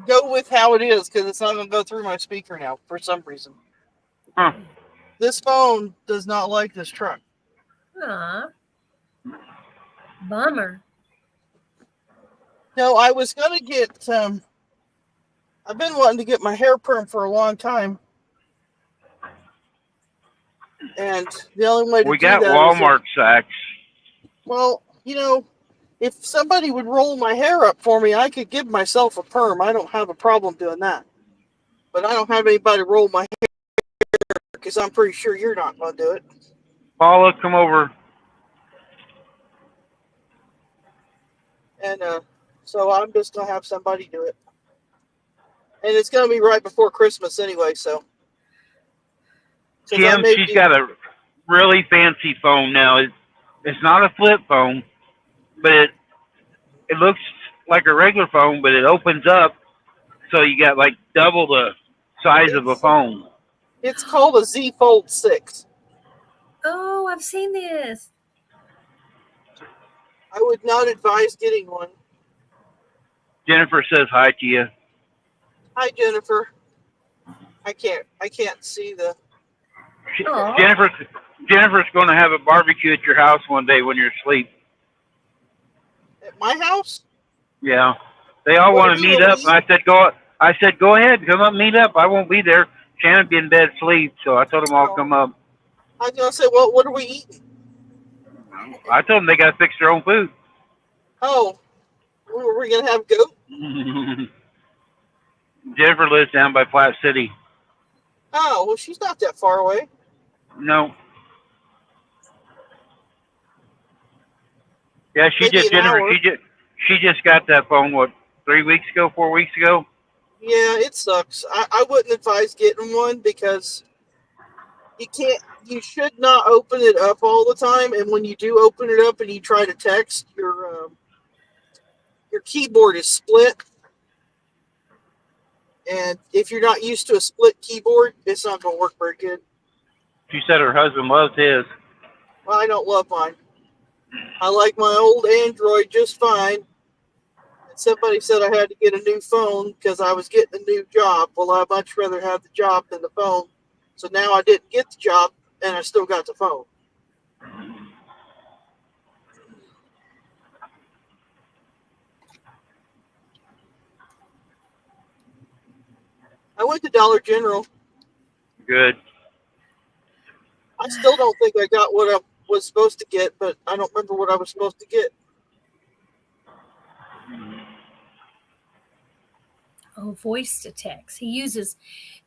go with how it is because it's not going to go through my speaker now for some reason. Huh. This phone does not like this truck. Aw. Bummer. No, I was going to get, I've been wanting to get my hair perm for a long time. And the only way to We do got that Walmart sacks. well, you know, if somebody would roll my hair up for me, I could give myself a perm. I don't have a problem doing that. But I don't have anybody roll my hair because I'm pretty sure you're not going to do it. Paula, come over. And so I'm just going to have somebody do it. And it's going to be right before Christmas anyway, so. Kim, she's got a really fancy phone now. It's not a flip phone, but it looks like a regular phone, but it opens up, so you got like double the size of a phone. It's called a Z Fold 6. Oh, I've seen this. I would not advise getting one. Jennifer says hi to you. Hi, Jennifer. I can't see the. Aw. Jennifer's going to have a barbecue at your house one day when you're asleep. At my house? Yeah, they all want to meet up, and I said go ahead, come up, meet up. I won't be there. Shannon'd be in bed asleep, so I told them all to come up. I was gonna say, well, what are we eating? I told them they got to fix their own food. Oh, were we gonna have goat? Jennifer lives down by Platte City. Oh, well, she's not that far away. No. Yeah, Maybe an hour. she just got that phone, what, 4 weeks ago? Yeah, it sucks. I wouldn't advise getting one because you should not open it up all the time. And when you do open it up and you try to text, your keyboard is split. And if you're not used to a split keyboard, it's not going to work very good. She said her husband loves his. Well, I don't love mine. I like my old Android just fine. And somebody said I had to get a new phone because I was getting a new job. Well, I'd much rather have the job than the phone. So now I didn't get the job, and I still got the phone. I went to Dollar General. Good. I still don't think I got what I was supposed to get, but I don't remember what I was supposed to get. Oh, voice to text.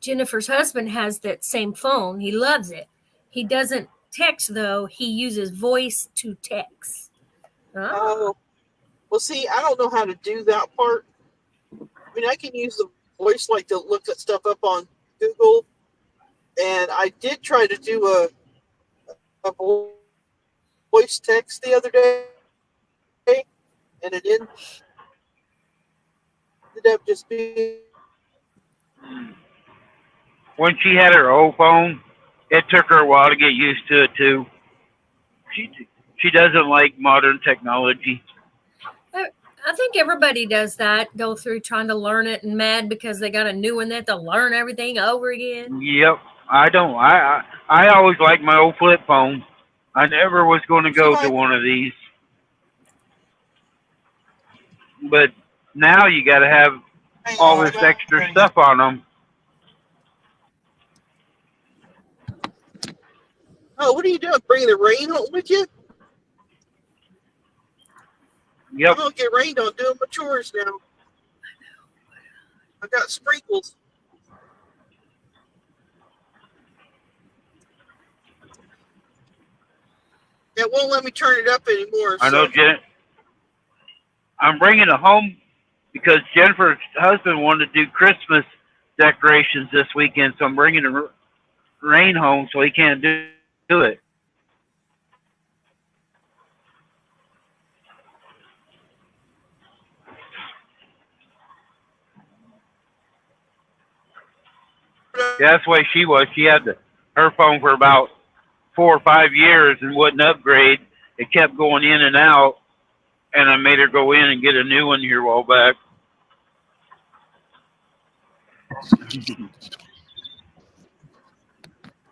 Jennifer's husband has that same phone. He loves it. He doesn't text, though. He uses voice to text. Oh. Well, see, I don't know how to do that part. I mean, I can use the voice like to look at stuff up on Google. And I did try to do a voice text the other day. And it ended up just being. When she had her old phone, it took her a while to get used to it too. She doesn't like modern technology. I think everybody does that, go through trying to learn it and mad because they got a new one that to learn everything over again. Yep. I don't. I always liked my old flip phone. I never was going to go to one of these. But now you got to have all this extra stuff on them. Oh, what are you doing? Bringing the rain home with you? Yep. I'm going to get rained on doing my chores now. I got sprinkles. It won't let me turn it up anymore. I know, Jen. I'm bringing it home because Jennifer's husband wanted to do Christmas decorations this weekend, so I'm bringing the rain home so he can't do it. Yeah, that's the way she was. She had her phone for about 4 or 5 years and wouldn't upgrade. It kept going in and out, and I made her go in and get a new one here a while back.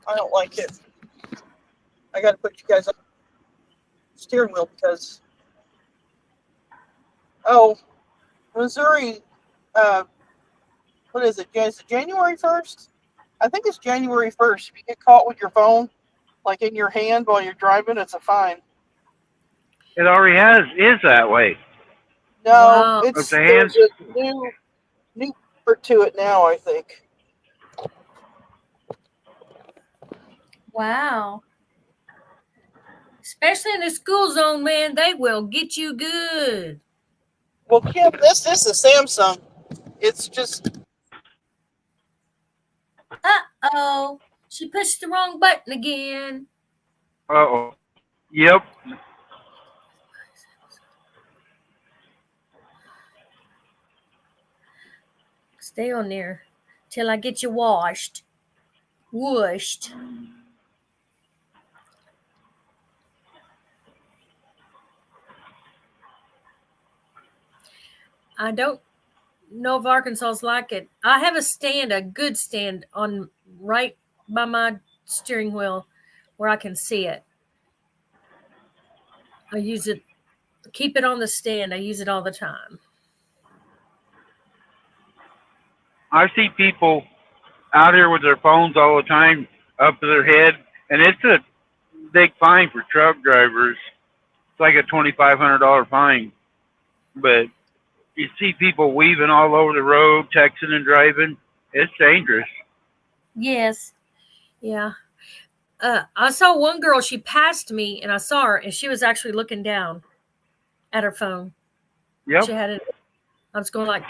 I don't like it. I got to put you guys on the steering wheel because, Missouri, what is it? Is it January 1st? I think it's January 1st. If you get caught with your phone, like in your hand while you're driving, it's a fine. It already is that way. No, Wow. it's a hand. there's a new part to it now, I think. Wow. Especially in the school zone, man, they will get you good. Well, Kim, this is a Samsung. It's just Uh-oh. She pushed the wrong button again. Uh-oh. Yep. Stay on there till I get you washed. Whooshed. I don't know if Arkansas's like it. I have a good stand on right by my steering wheel where I can see it. I use it, keep it on the stand. I use it all the time. I see people out here with their phones all the time up to their head, and it's a big fine for truck drivers. It's like a $2,500 fine. But you see people weaving all over the road, texting and driving. It's dangerous. Yes. Yeah. I saw one girl, she passed me and I saw her and she was actually looking down at her phone. Yep. She had it. I was going like,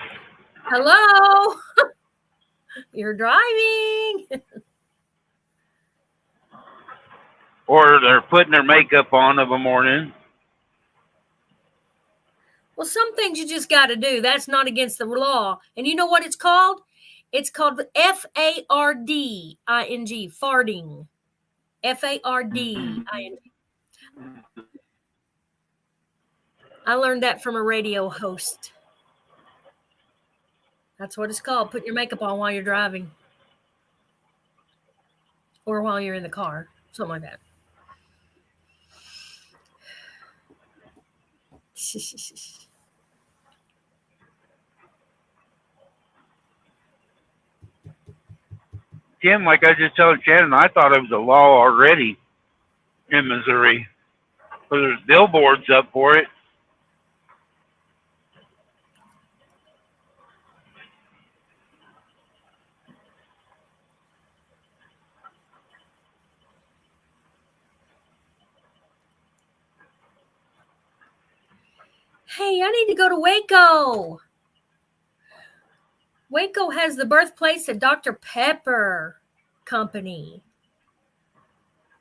hello, you're driving. Or they're putting their makeup on of a morning. Well, some things you just got to do. That's not against the law. And you know what it's called? It's called FARDING, farting. FARDING. I learned that from a radio host. That's what it's called. Put your makeup on while you're driving. Or while you're in the car. Something like that. Kim, like I just told Shannon, I thought it was a law already in Missouri. But there's billboards up for it. Hey, I need to go to Waco. Waco has the birthplace of Dr. Pepper Company.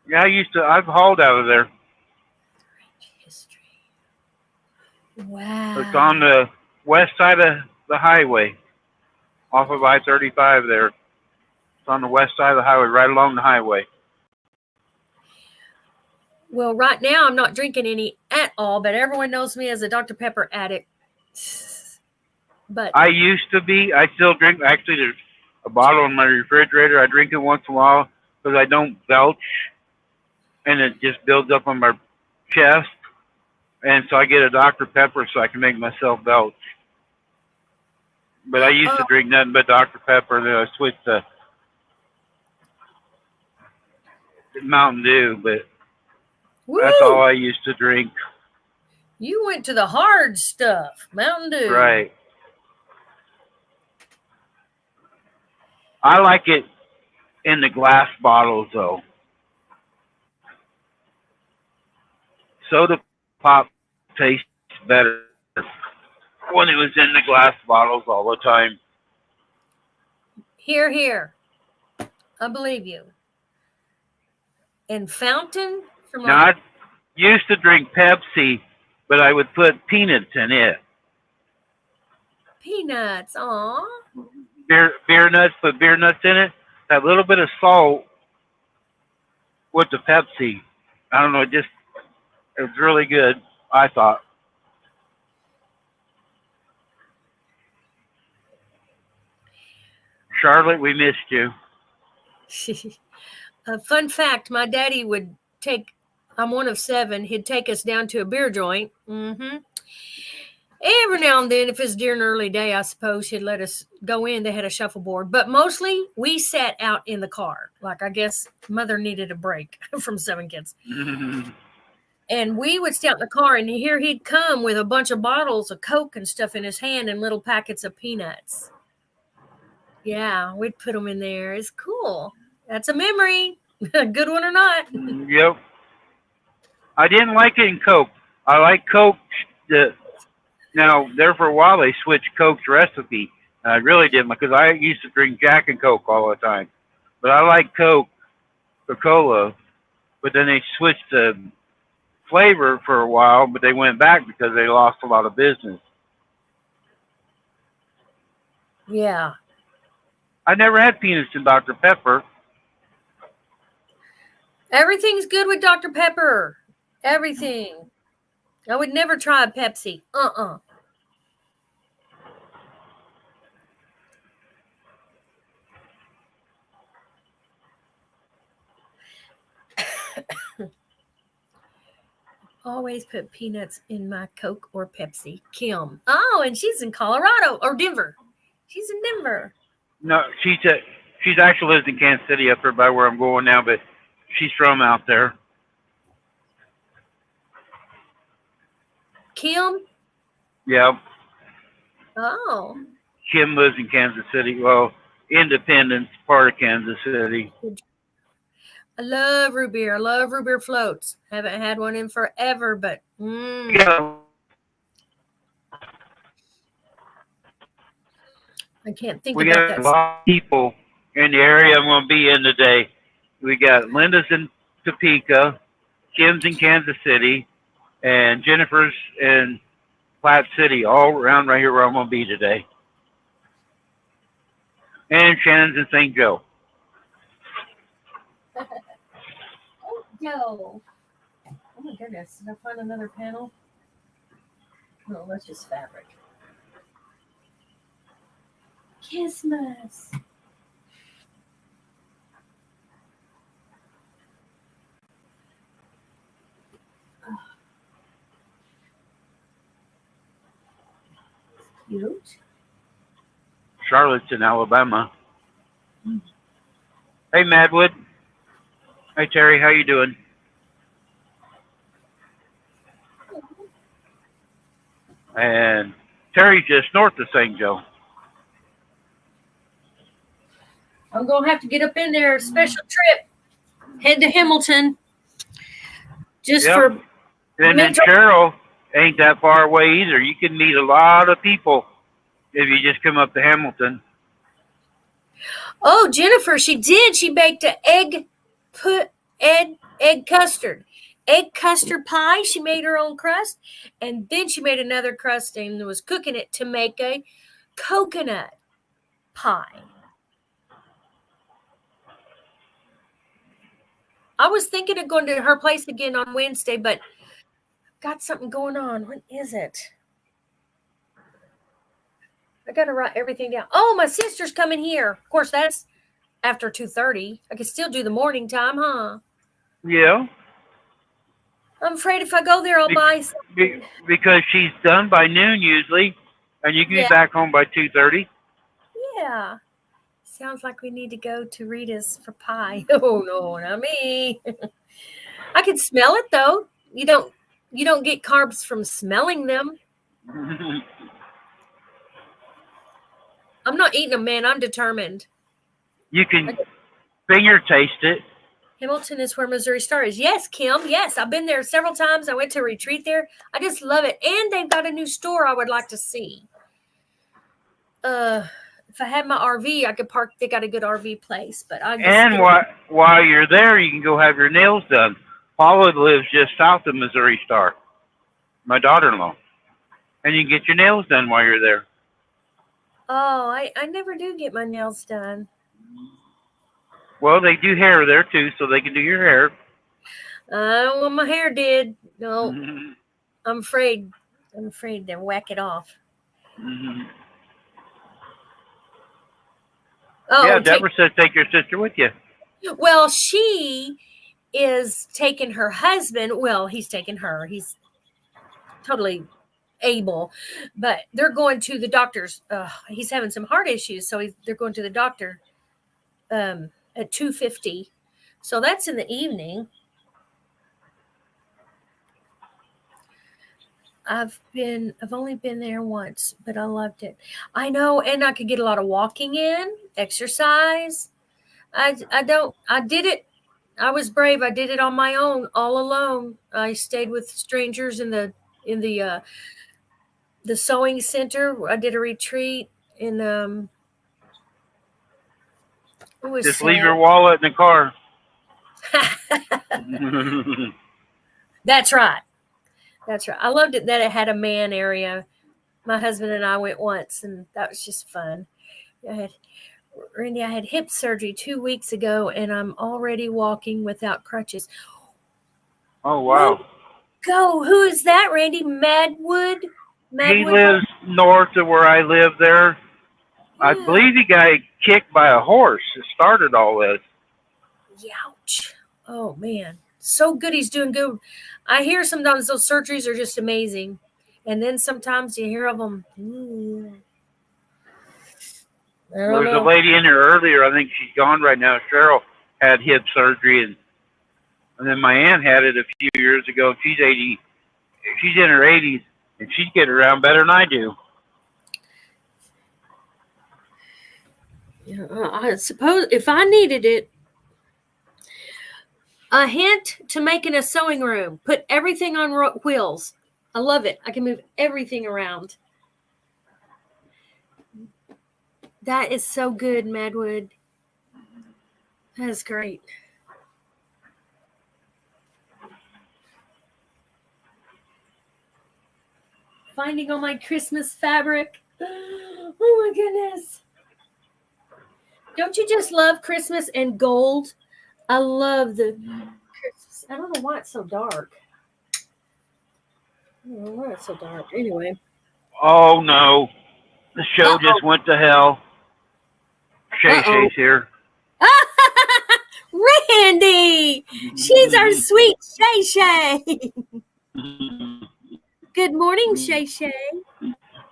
Yeah, I've hauled out of there. History. Wow. It's on the west side of the highway, off of I-35 there. It's on the west side of the highway, right along the highway. Well, right now I'm not drinking any at all, but everyone knows me as a Dr. Pepper addict. But I used to be. I still drink. Actually, there's a bottle in my refrigerator. I drink it once in a while because I don't belch, and it just builds up on my chest. And so I get a Dr. Pepper so I can make myself belch. But I used to drink nothing but Dr. Pepper. Then I switched to Mountain Dew, but woo, that's all I used to drink. you went to the hard stuff, Mountain Dew. Right. I like it in the glass bottles, though. Soda pop tastes better when it was in the glass bottles all the time. Here, here. I believe you. And Fountain from Now, I used to drink Pepsi, but I would put peanuts in it. peanuts. Aw. Beer nuts, put beer nuts in it. That little bit of salt with the Pepsi. I don't know, it was really good, I thought. Charlotte, we missed you. Fun fact, my daddy would take, I'm one of 7, he'd take us down to a beer joint. Every now and then, if it's during an early day, I suppose he'd let us go in. They had a shuffleboard. But mostly, we sat out in the car. Like, I guess mother needed a break from 7 kids. And we would stay out in the car, and here he'd come with a bunch of bottles of Coke and stuff in his hand and little packets of peanuts. Yeah, we'd put them in there. It's cool. That's a memory. Good one or not. Yep. I didn't like it in Coke. I like Coke. Now, there for a while, they switched Coke's recipe. And I really didn't, because I used to drink Jack and Coke all the time. But I like Coke, Coca-Cola. But then they switched the flavor for a while, but they went back because they lost a lot of business. Yeah. I never had peanuts in Dr. Pepper. Everything's good with Dr. Pepper. Everything. I would never try a Pepsi. Always put peanuts in my Coke or Pepsi. Kim. Oh, and she's in Colorado or Denver. She's in Denver. No, she's actually lives in Kansas City up there by where I'm going now, but she's from out there. Kim? Yeah. Oh. Kim lives in Kansas City. Well, Independence, part of Kansas City. I love root beer. I love root beer floats. Haven't had one in forever, but Yeah. I can't think We about got that. a lot of people in the area I'm going to be in today. We got Linda's in Topeka, Kim's in Kansas City, and Jennifer's in Platte City, all around right here where I'm going to be today. And Shannon's in St. Joe. Joe. Oh my goodness. Did I find another panel? No, that's just fabric. Christmas. Oh. Cute. Charlotte's in Alabama. Hey, Madwood. Hey, Terry. How you doing? And Terry's just north of St. Joe. I'm going to have to get up in there. Special trip. Head to Hamilton. Just Yep. for... And then Cheryl ain't that far away either. You can meet a lot of people if you just come up to Hamilton. Oh, Jennifer, she did. She baked an egg custard. Egg custard pie. She made her own crust. And then she made another crust and was cooking it to make a coconut pie. I was thinking of going to her place again on Wednesday, but got something going on. When is it? I got to write everything down. Oh, my sister's coming here. Of course, that's after 2:30. I can still do the morning time, huh? Yeah. I'm afraid if I go there, I'll buy something. Because she's done by noon usually, and you can be back home by 2:30. Yeah. Sounds like we need to go to Rita's for pie. Oh, no, not me. I can smell it, though. You don't get carbs from smelling them. I'm not eating them, man. I'm determined. You can finger taste it. Hamilton is where Missouri Star is. Yes, Kim. Yes, I've been there several times. I went to a retreat there. I just love it. And they've got a new store I would like to see. If I had my RV, I could park. They got a good RV place. But while you're there, you can go have your nails done. Paula lives just south of Missouri Star, my daughter-in-law. And you can get your nails done while you're there. Oh, I never do get my nails done. Well, they do hair there, too, so they can do your hair. I don't want my hair did. No, I'm afraid to whack it off. Oh, Yeah, Deborah says take your sister with you. well, she is taking her husband. Well, he's taking her. He's totally able, but they're going to the doctor's. He's having some heart issues, so they're going to the doctor at 2:50. So that's in the evening. I've only been there once, but I loved it. I know, and I could get a lot of walking in, exercise. I did it. I was brave. I did it on my own, all alone. I stayed with strangers in the sewing center. I did a retreat in it was Just leave your wallet in the car. That's right. That's right. I loved it that it had a man area. My husband and I went once, and that was just fun. Randy, I had hip surgery 2 weeks ago, and I'm already walking without crutches. Oh, wow. Go. Who is that, Randy? Madwood? He lives north of where I live there. Yeah. I believe he got kicked by a horse. It started all this. Youch. Oh, man. So good. He's doing good. I hear sometimes those surgeries are just amazing. And then sometimes you hear of them. There was a lady in here earlier. I think she's gone right now. Cheryl had hip surgery, and then my aunt had it a few years ago. She's 80. She's in her 80s, and she'd get around better than I do. Yeah, I suppose if I needed it. A hint to making a sewing room. Put everything on wheels. I love it. I can move everything around. That is so good, Madwood. That is great. Finding all my Christmas fabric. Oh my goodness. Don't you just love Christmas and gold? I love the Christmas. I don't know why it's so dark. I don't know why it's so dark. Anyway. Oh, no. The show just went to hell. Shay's here. Randy! She's our sweet Shay. Good morning, Shay.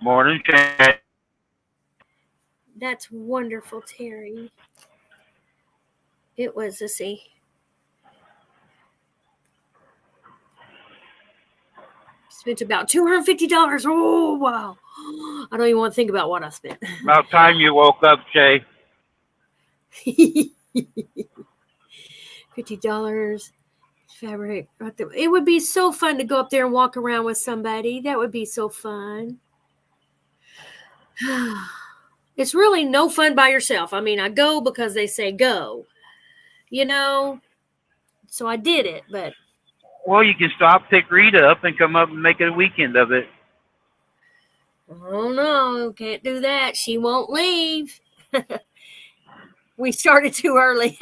Morning, Shay. That's wonderful, Terry. It was, let's see. Spent about $250. Oh, wow. I don't even want to think about what I spent. About time you woke up, Shay. $50 fabric. It would be so fun to go up there and walk around with somebody. That would be so fun. It's really no fun by yourself. I mean, I go because they say go. You know, so I did it, but. Well, you can stop, pick Rita up, and come up and make it a weekend of it. Oh, no, can't do that. She won't leave. We started too early.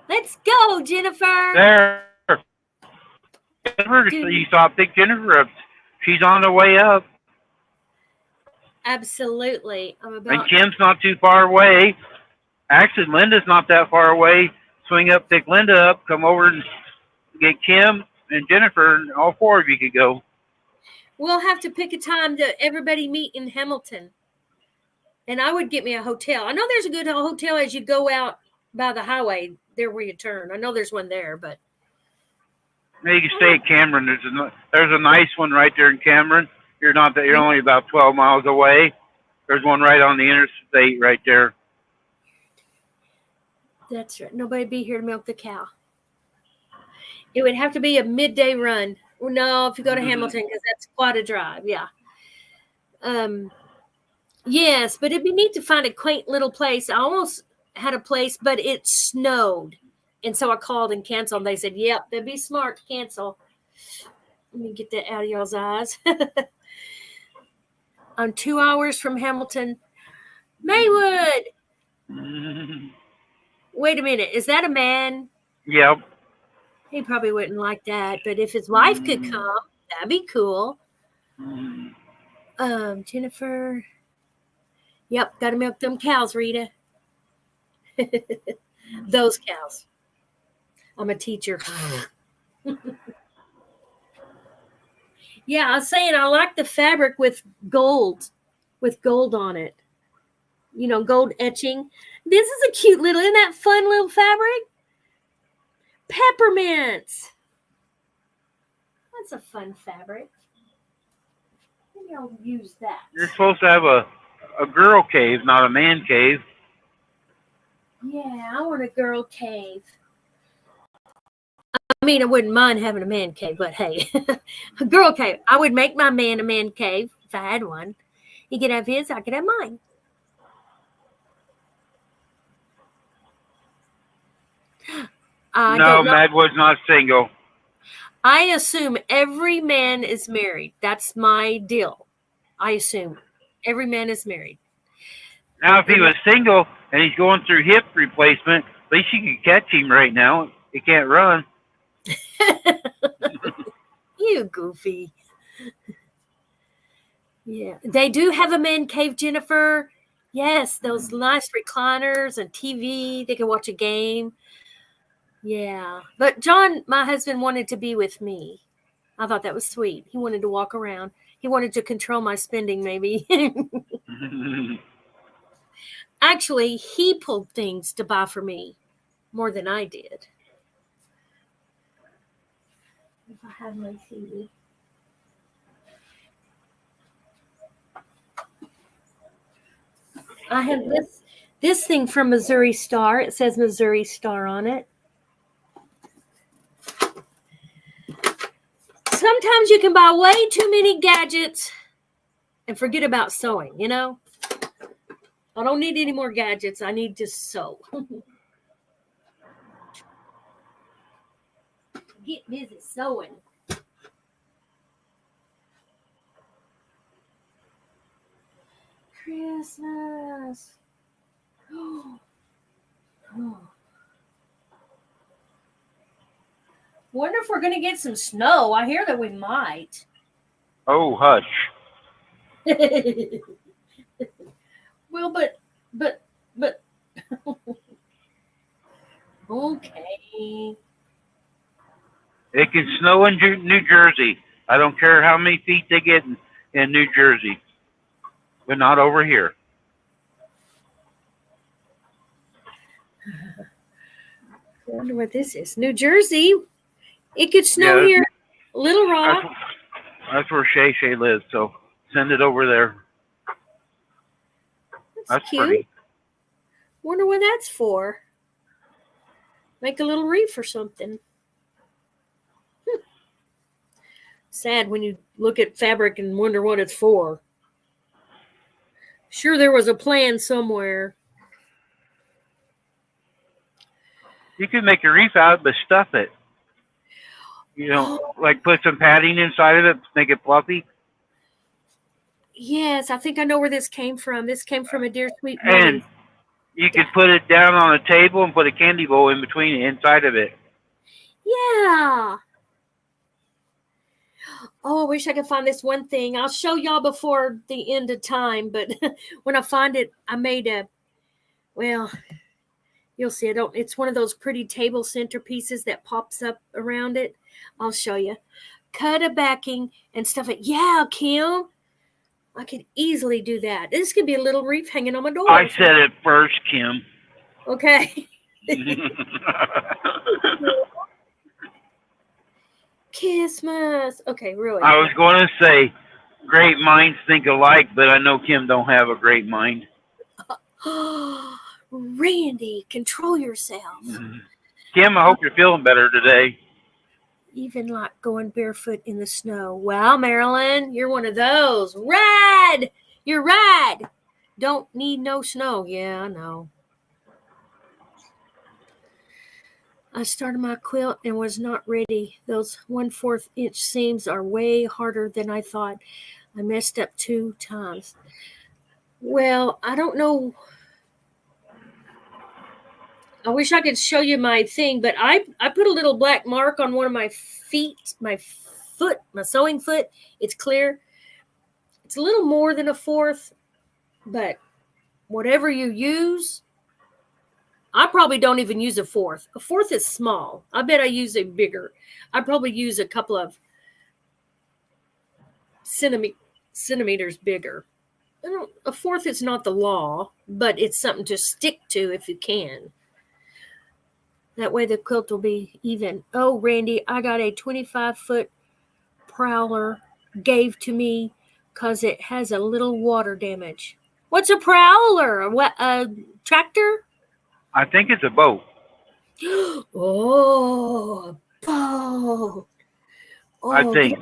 Let's go, Jennifer. There. Jennifer, you stop, pick Jennifer up. She's on the way up. Absolutely. And Kim's not too far away. Actually, Linda's not that far away. Swing up, pick Linda up, come over and get Kim and Jennifer, and all four of you could go. We'll have to pick a time to everybody meet in Hamilton. And I would get me a hotel. I know there's a good hotel as you go out by the highway there where you turn. I know there's one there, but. Maybe you can stay at Cameron. There's a nice one right there in Cameron. You're only about 12 miles away. There's one right on the interstate right there. That's right. Nobody be here to milk the cow. It would have to be a midday run. No, if you go to Hamilton, because that's quite a drive. Yeah. Yes, but it'd be neat to find a quaint little place. I almost had a place, but it snowed. And so I called and canceled. They said, yep, that'd be smart to cancel. Let me get that out of y'all's eyes. I'm 2 hours from Hamilton. Maywood. Wait a minute. Is that a man? Yep. He probably wouldn't like that. But if his wife could come, that'd be cool. Jennifer. Yep, gotta milk them cows, Rita. Those cows. I'm a teacher. Yeah, I was saying I like the fabric with gold on it. You know, gold etching. This is a cute little, isn't that fun little fabric? Peppermints. That's a fun fabric. Maybe I'll use that. You're supposed to have a girl cave, not a man cave. Yeah, I want a girl cave. I mean, I wouldn't mind having a man cave, but hey, a girl cave. I would make my man a man cave if I had one. He could have his, I could have mine. No, Madwood's not single. I assume every man is married. That's my deal. I assume every man is married. Now, if he was single and he's going through hip replacement, at least you could catch him right now. He can't run. You goofy. Yeah, they do have a man cave, Jennifer. Yes, those nice recliners and TV. They can watch a game. Yeah, but John, my husband, wanted to be with me. I thought that was sweet. He wanted to walk around. He wanted to control my spending, maybe. Actually, he pulled things to buy for me more than I did. If I have my TV. I have this thing from Missouri Star. It says Missouri Star on it. Sometimes you can buy way too many gadgets and forget about sewing, you know? I don't need any more gadgets. I need to sew. Get busy sewing. Christmas. Oh. Wonder if we're going to get some snow. I hear that we might. Oh, hush. Well, but. Okay. It can snow in New Jersey. I don't care how many feet they get in New Jersey, but not over here. I wonder what this is. New Jersey. It could snow here. Little Rock. That's where Shay lives, so send it over there. That's cute. pretty. Wonder what that's for. Make a little wreath or something. Sad when you look at fabric and wonder what it's for. Sure, there was a plan somewhere. You could make a wreath out of it, but stuff it. You know, like put some padding inside of it, make it fluffy. Yes, I think I know where this came from. This came from a Dear Sweet And Woman. you could put it down on a table and put a candy bowl in between inside of it. Yeah. Oh, I wish I could find this one thing. I'll show y'all before the end of time, but when I find it, I made well, you'll see. It's one of those pretty table centerpieces that pops up around it. I'll show you. Cut a backing and stuff like, yeah, Kim. I could easily do that. This could be a little wreath hanging on my door. I said it first, Kim. Okay. Christmas. Okay, really. I was going to say, great minds think alike, but I know Kim don't have a great mind. Randy, control yourself. Kim, I hope you're feeling better today. Even like going barefoot in the snow. Wow, Marilyn, you're one of those. Ride! You're ride. Don't need no snow. Yeah, I know. I started my quilt and was not ready. Those 1/4 inch seams are way harder than I thought. I messed up 2 times. Well, I don't know. I wish I could show you my thing, but I put a little black mark on one of my feet, my sewing foot. It's clear. It's a little more than 1/4, but whatever you use. I probably don't even use a fourth. A fourth is small. I bet I use a bigger. I probably use a couple of centimeters bigger. A fourth is not the law, but it's something to stick to if you can. That way the quilt will be even. Oh, Randy, I got a 25-foot prowler gave to me because it has a little water damage. What's a prowler? A tractor? I think it's a boat. Oh, a boat. Oh, I think.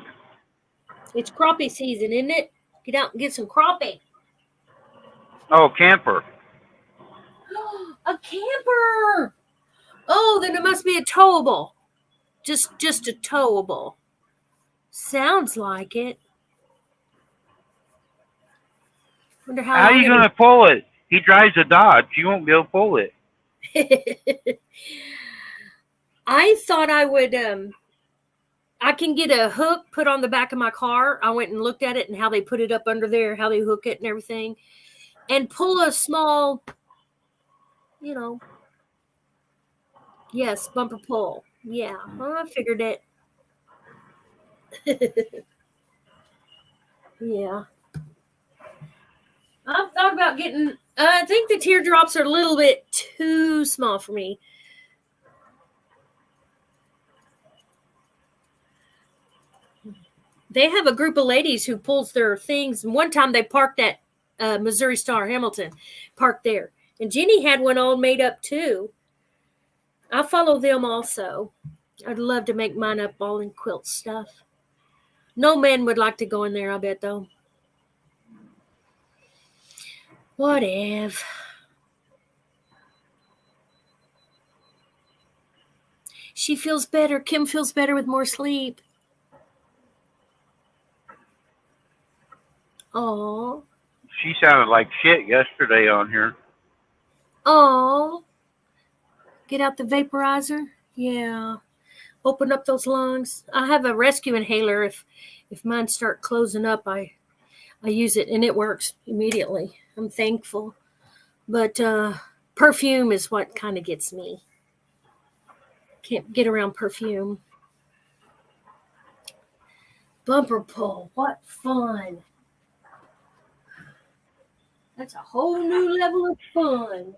It's crappie season, isn't it? Get out and get some crappie. Oh, camper. A camper. Oh, then it must be a towable. Just a towable. Sounds like it. Wonder How are you going to pull it? He drives a Dodge. You won't be able to pull it. I thought I would. I can get a hook put on the back of my car. I went and looked at it and how they put it up under there, how they hook it and everything, and pull a small, yes, bumper pull. Yeah, well, I figured it. Yeah. I've thought about getting, I think the teardrops are a little bit too small for me. They have a group of ladies who pulls their things. And one time they parked at Missouri Star Hamilton, parked there. And Jenny had one all made up too. I follow them also. I'd love to make mine up all in quilt stuff. No man would like to go in there, I bet, though. Whatever. She feels better. Kim feels better with more sleep. Oh. She sounded like shit yesterday on here. Oh. Get out the vaporizer. Yeah. Open up those lungs. I have a rescue inhaler. If mine start closing up, I use it and it works immediately. I'm thankful. But perfume is what kind of gets me. Can't get around perfume. Bumper pull. What fun. That's a whole new level of fun.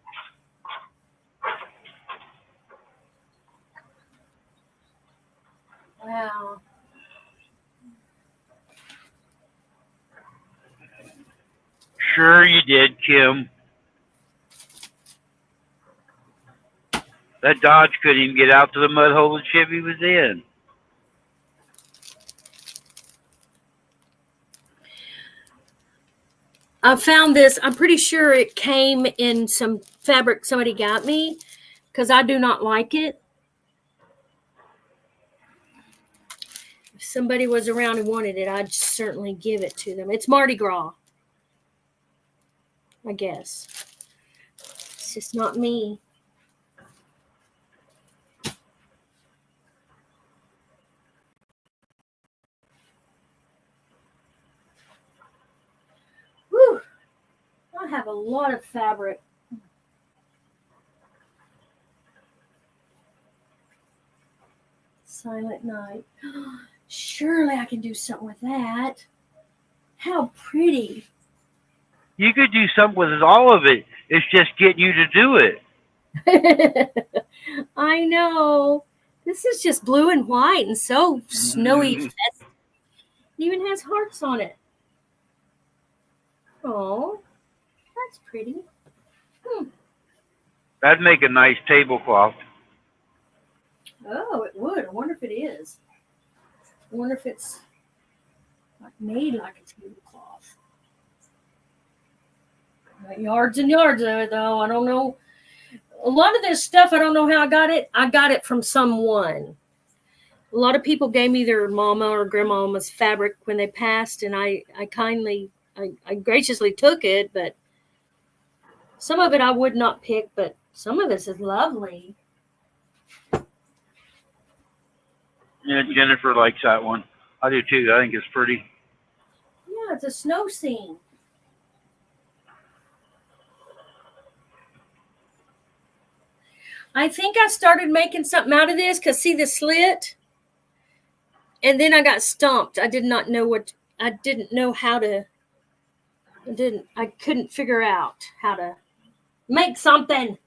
Wow. Sure you did, Kim. That Dodge couldn't even get out to the mud hole the Chevy was in. I found this. I'm pretty sure it came in some fabric somebody got me because I do not like it. If somebody was around and wanted it, I'd certainly give it to them. It's Mardi Gras, I guess. It's just not me. Whew. I have a lot of fabric. Silent Night. Surely I can do something with that. How pretty. You could do something with all of it. It's just getting you to do it. I know. This is just blue and white and so snowy. It even has hearts on it. Oh, that's pretty. That'd make a nice tablecloth. Oh, it would. I wonder if it is. I wonder if it's made like a tablecloth. Yards and yards of it, though. I don't know. A lot of this stuff, I don't know how I got it. I got it from someone. A lot of people gave me their mama or grandmama's fabric when they passed, and I graciously took it, but some of it I would not pick, but some of this is lovely. Yeah, Jennifer likes that one. I do too. I think it's pretty. Yeah, it's a snow scene. I think I started making something out of this because see the slit? And then I got stumped. I didn't know how to, I couldn't figure out how to make something.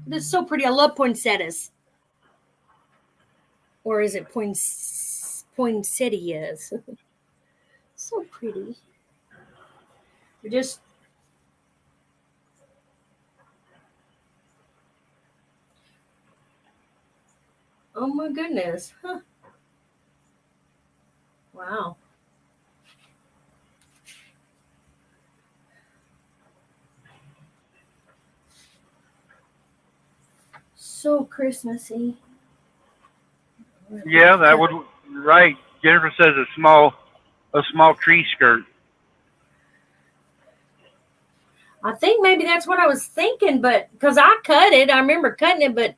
This is so pretty. I love poinsettias. Or is it poinsettias? So pretty. Just oh my goodness. Huh. Wow. So Christmassy. Yeah, that would right. Jennifer says a small tree skirt. I think maybe that's what I was thinking, but because I cut it, I remember cutting it, but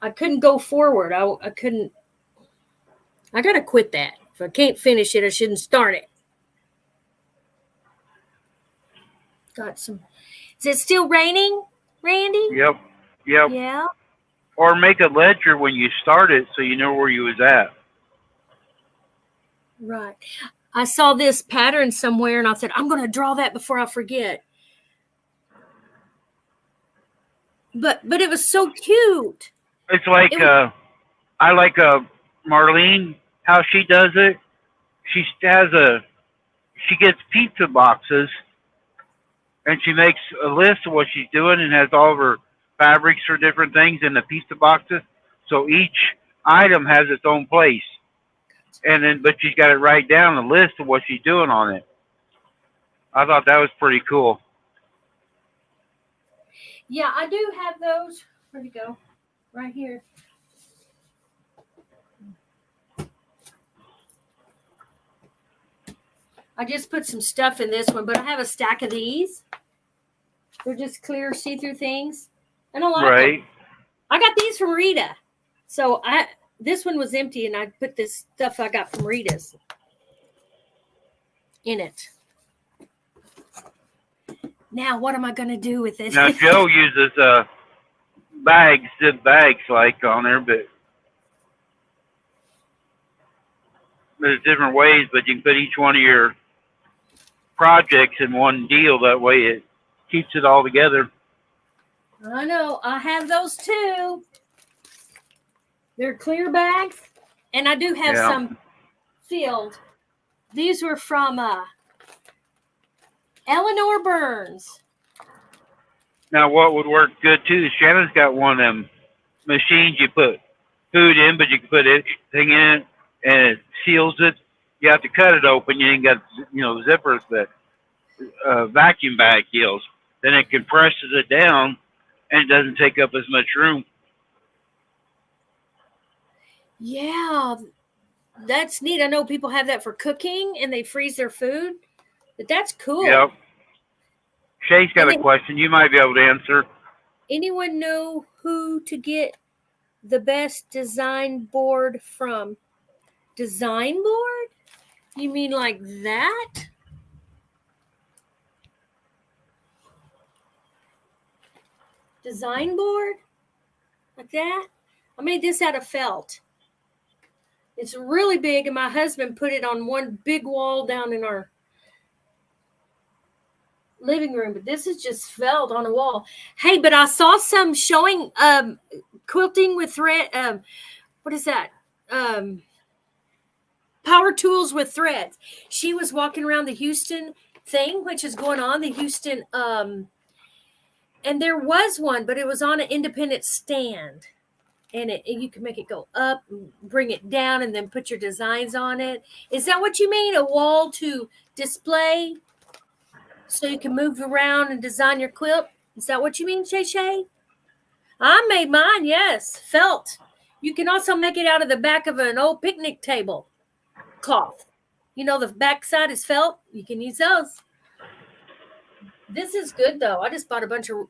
I couldn't go forward. I couldn't. I gotta quit that. If I can't finish it, I shouldn't start it. Got some. Is it still raining, Randy? Yep. Yeah. Or make a ledger when you start it so you know where you was at. Right. I saw this pattern somewhere, and I said, I'm going to draw that before I forget. But it was so cute. It's like I like Marlene how she does it. She gets pizza boxes and she makes a list of what she's doing and has all of her fabrics for different things in the pizza boxes. So each item has its own place. But she's got it right down a list of what she's doing on it. I thought that was pretty cool. Yeah, I do have those. Where'd it go? Right here. I just put some stuff in this one, but I have a stack of these. They're just clear see-through things. And I like them. I got these from Rita. So this one was empty, and I put this stuff I got from Rita's in it. Now, what am I going to do with this? Now, Joe uses zip bags like on there, but there's different ways, but you can put each one of your projects in one deal. That way it keeps it all together. I know. I have those too. They're clear bags, and I do have some filled. These were from Eleanor Burns. Now, what would work good too is Shannon's got one of them machines you put food in, but you can put anything in it and it seals it. You have to cut it open. You ain't got zippers that vacuum bag deals. Then it compresses it down and it doesn't take up as much room. Yeah, that's neat. I know people have that for cooking and they freeze their food, but that's cool. Yep. Shay's got a question you might be able to answer. Anyone know who to get the best design board from? Design board? You mean like that? Design board? Like that? I made this out of felt. It's really big, and my husband put it on one big wall down in our living room, but this is just felt on a wall. Hey, but I saw some showing quilting with thread. What is that? Power tools with threads. She was walking around the Houston thing, which is going on, the Houston, and there was one, but it was on an independent stand. And you can make it go up, bring it down, and then put your designs on it. Is that what you mean? A wall to display so you can move around and design your quilt? Is that what you mean, Shay? I made mine, yes. Felt. You can also make it out of the back of an old picnic table cloth. You know, the back side is felt. You can use those. This is good, though. I just bought a bunch of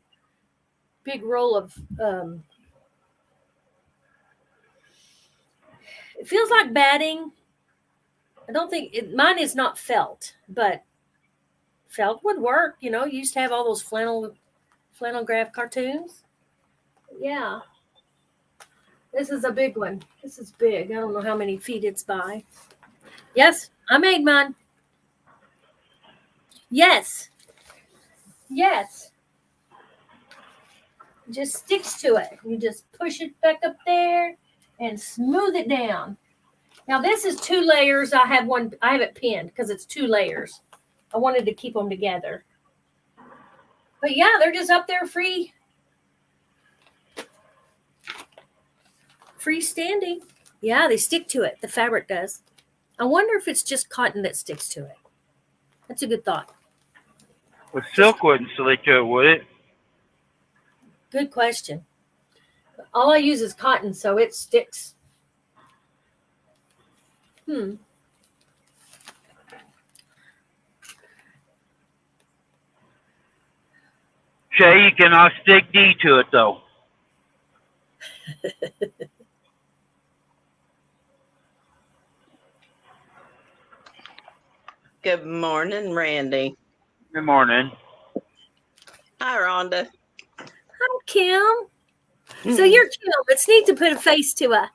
big roll of... it feels like batting. I don't think mine is not felt, but felt would work. You know, you used to have all those flannel graph cartoons. Yeah. This is a big one. This is big. I don't know how many feet it's by. Yes, I made mine. Yes. Yes. It just sticks to it. You just push it back up there and smooth it down. Now this is 2 layers. I have it pinned because it's 2 layers. I wanted to keep them together. But yeah, they're just up there freestanding. Yeah, they stick to it. The fabric does. I wonder if it's just cotton that sticks to it. That's a good thought. Well, silk wouldn't stick to it, would it? Good question. All I use is cotton, so it sticks. Shay, you cannot stick D to it, though. Good morning, Randy. Good morning. Hi, Rhonda. Hi, Kim. So you're Kim. It's neat to put a face to a.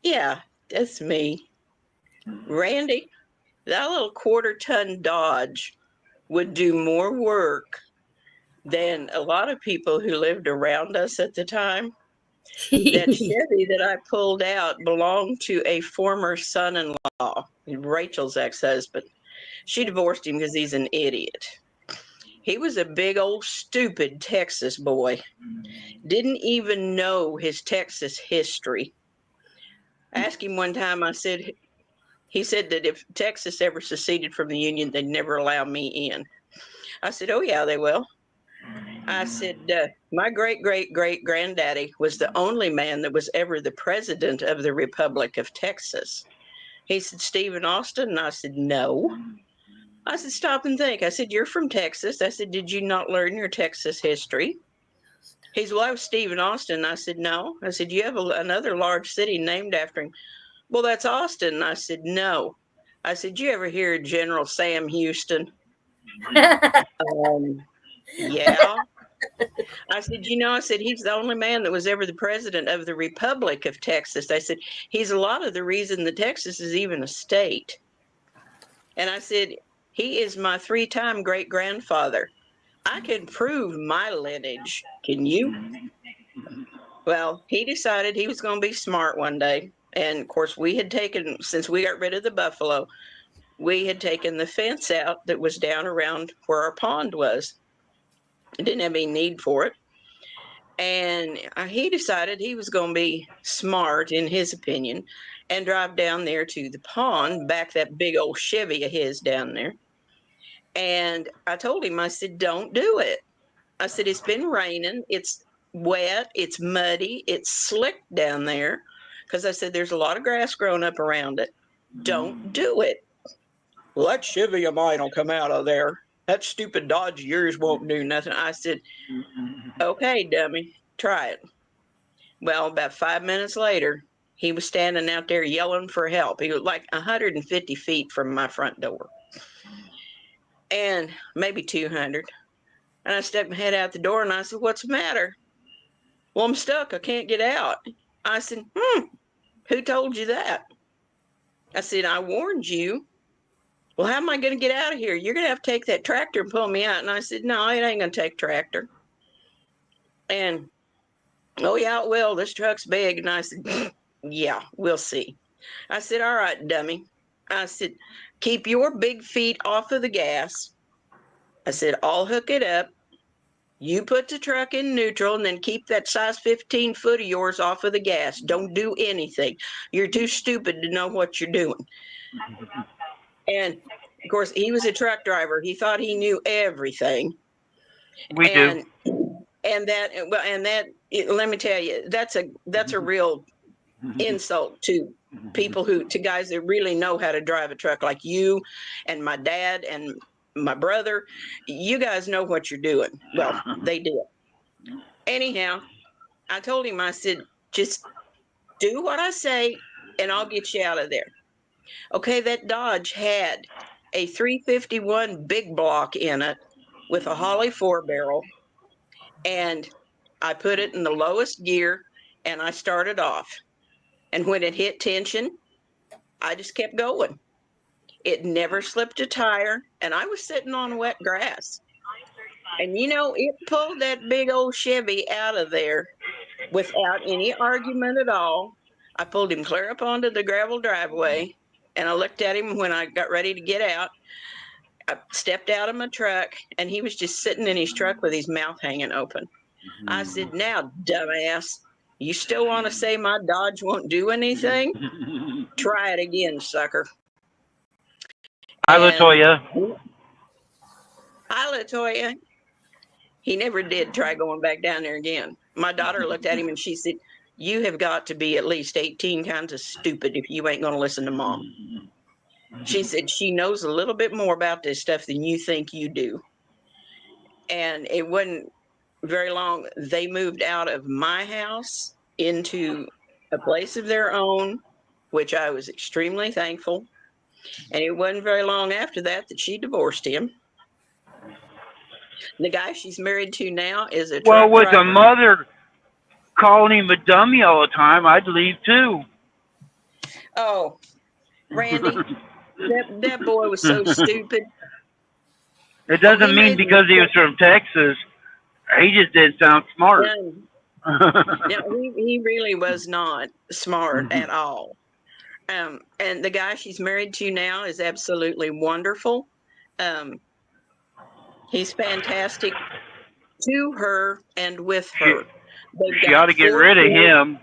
Yeah, that's me. Randy, that little 1/4-ton Dodge would do more work than a lot of people who lived around us at the time. That Chevy that I pulled out belonged to a former son-in-law, Rachel's ex-husband. She divorced him because he's an idiot. He was a big old stupid Texas boy. Didn't even know his Texas history. I asked him one time, he said that if Texas ever seceded from the Union, they'd never allow me in. I said, oh yeah, they will. I said, my great-great-great-granddaddy was the only man that was ever the president of the Republic of Texas. He said, Stephen Austin? And I said, no. I said, stop and think. I said, you're from Texas. I said, did you not learn your Texas history? He said, well, I was Stephen Austin. I said, no. I said, you have another large city named after him. Well, that's Austin. And I said, no. I said, you ever hear of General Sam Houston? Yeah. I said, I said, he's the only man that was ever the president of the Republic of Texas. I said, he's a lot of the reason that Texas is even a state. And I said, he is my 3-time great-grandfather. I can prove my lineage. Can you? Well, he decided he was going to be smart one day. And of course, since we got rid of the buffalo, we had taken the fence out that was down around where our pond was. Didn't have any need for it. And he decided he was going to be smart, in his opinion, and drive down there to the pond, back that big old Chevy of his down there. And I told him, I said, don't do it. I said, it's been raining. It's wet. It's muddy. It's slick down there. Because I said, there's a lot of grass growing up around it. Don't do it. Well, that Chevy of mine will come out of there. That stupid Dodge of yours won't do nothing. I said, okay, dummy, try it. Well, about 5 minutes later, he was standing out there yelling for help. He was like 150 feet from my front door. And maybe 200. And I stuck my head out the door and I said, what's the matter? Well, I'm stuck. I can't get out. I said, who told you that? I said, I warned you. Well, how am I going to get out of here? You're going to have to take that tractor and pull me out. And I said, no, it ain't going to take tractor. And, oh, yeah, it will. This truck's big. And I said, yeah, we'll see. I said, all right, dummy. I said, keep your big feet off of the gas. I said, I'll hook it up. You put the truck in neutral and then keep that size 15 foot of yours off of the gas. Don't do anything. You're too stupid to know what you're doing. And of course, he was a truck driver. He thought he knew everything. We do. And let me tell you, that's a real insult to people to guys that really know how to drive a truck, like you and my dad and my brother. You guys know what you're doing. Well, they do it. Anyhow, I told him, I said, just do what I say and I'll get you out of there. Okay, that Dodge had a 351 big block in it with a Holly 4-barrel. And I put it in the lowest gear and I started off. And when it hit tension, I just kept going. It never slipped a tire, and I was sitting on wet grass. And it pulled that big old Chevy out of there without any argument at all. I pulled him clear up onto the gravel driveway, and I looked at him when I got ready to get out. I stepped out of my truck, and he was just sitting in his truck with his mouth hanging open. I said, "Now, dumbass, you still want to say my Dodge won't do anything? Try it again, sucker." Hi, And- Latoya. Hi, Latoya. He never did try going back down there again. My daughter looked at him and she said, "You have got to be at least 18 kinds of stupid if you ain't going to listen to Mom." She said she knows a little bit more about this stuff than you think you do. And it wasn't very long. They moved out of my house into a place of their own, which I was extremely thankful. And it wasn't very long after that she divorced him. The guy she's married to now is a Well, truck with a driver. mother calling him a dummy all the time, I'd leave too. Oh, Randy, that boy was so stupid. It doesn't He mean made because he was from Texas, he just didn't sound smart. No, he really was not smart at all. And the guy she's married to now is absolutely wonderful. He's fantastic to her and with her. She ought to get rid of him.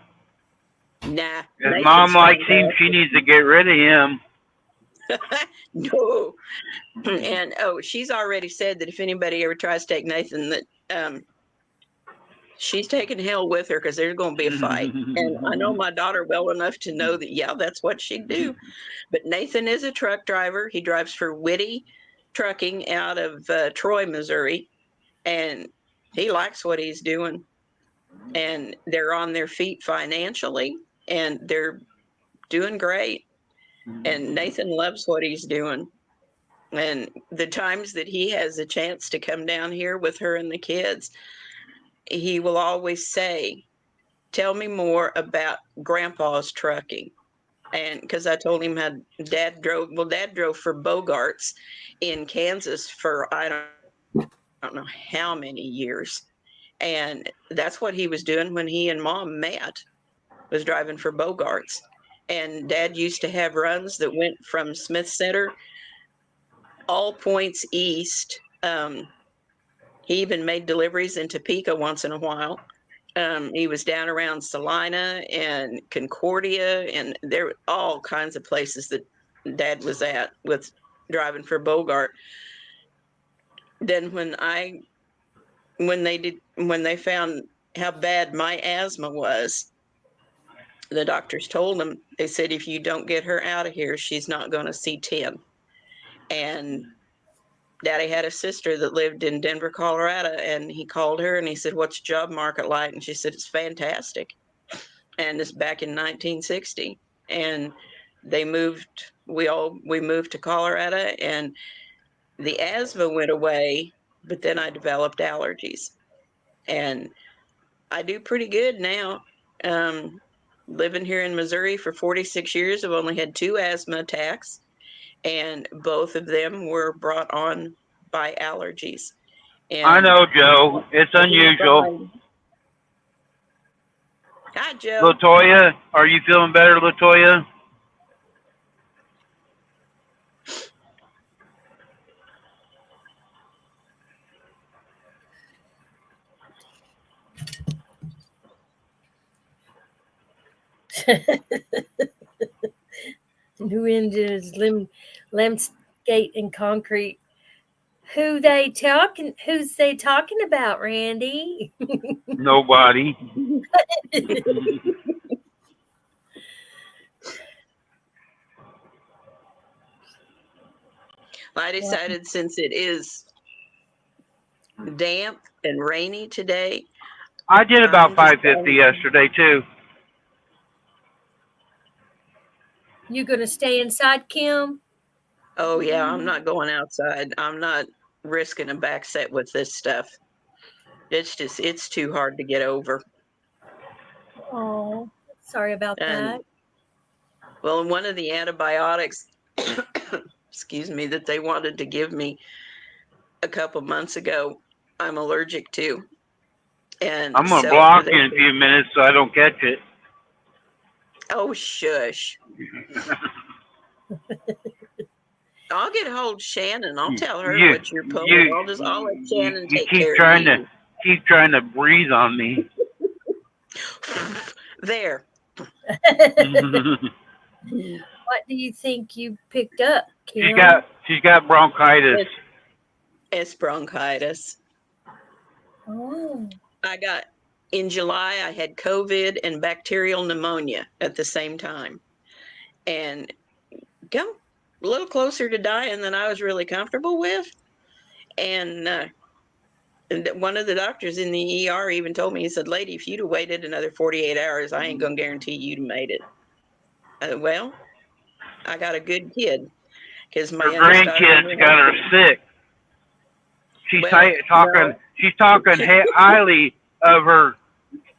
Nah. If Mom likes him, she needs to get rid of him. No. And she's already said that if anybody ever tries to take Nathan, that she's taking hell with her because there's going to be a fight. And I know my daughter well enough to know that, yeah, that's what she'd do. But Nathan is a truck driver. He drives for Whitty Trucking out of Troy, Missouri. And he likes what he's doing. And they're on their feet financially. And they're doing great. And Nathan loves what he's doing. And the times that he has a chance to come down here with her and the kids, he will always say, "Tell me more about Grandpa's trucking." And because I told him how Dad drove for Bogarts in Kansas for I don't know how many years. And that's what he was doing when he and Mom met, was driving for Bogarts. And Dad used to have runs that went from Smith Center all points east. He even made deliveries in Topeka once in a while. He was down around Salina and Concordia, and there were all kinds of places that Dad was at with driving for Bogart. Then when they found how bad my asthma was, the doctors told them, they said, "If you don't get her out of here, she's not going to see 10. And Daddy had a sister that lived in Denver, Colorado, and he called her and he said, "What's the job market like?" And she said, "It's fantastic." And it's back in 1960. And we moved to Colorado, and the asthma went away, but then I developed allergies. And I do pretty good now. Living here in Missouri for 46 years, I've only had 2 asthma attacks. And both of them were brought on by allergies. And I know, Joe. It's unusual. Hi, Joe. Latoya, are you feeling better, Latoya? New engines, limescate and concrete. Who's they talking about, Randy? Nobody. I decided, since it is damp and rainy today, I did about 550 yesterday too. You gonna stay inside, Kim? Oh yeah, I'm not going outside. I'm not risking a back set with this stuff. It's too hard to get over. Oh, sorry about And that. well, one of the antibiotics, excuse me, that they wanted to give me a couple months ago, I'm allergic to. And I'm gonna so block they you in a few minutes so I don't catch it. oh, shush. I'll get hold of Shannon. I'll tell her You, what you're pulling. I'll let Shannon take care of you. keep trying to breathe on me. There. What do you think you picked up, Kim? She's got bronchitis. It's bronchitis. Oh. In July, I had COVID and bacterial pneumonia at the same time. And come a little closer to dying than I was really comfortable with. And one of the doctors in the ER even told me, he said, "Lady, if you'd have waited another 48 hours, I ain't going to guarantee you'd have made it." Well, I got a good kid because my Her youngest daughter grandkids got her sick. She's talking highly of her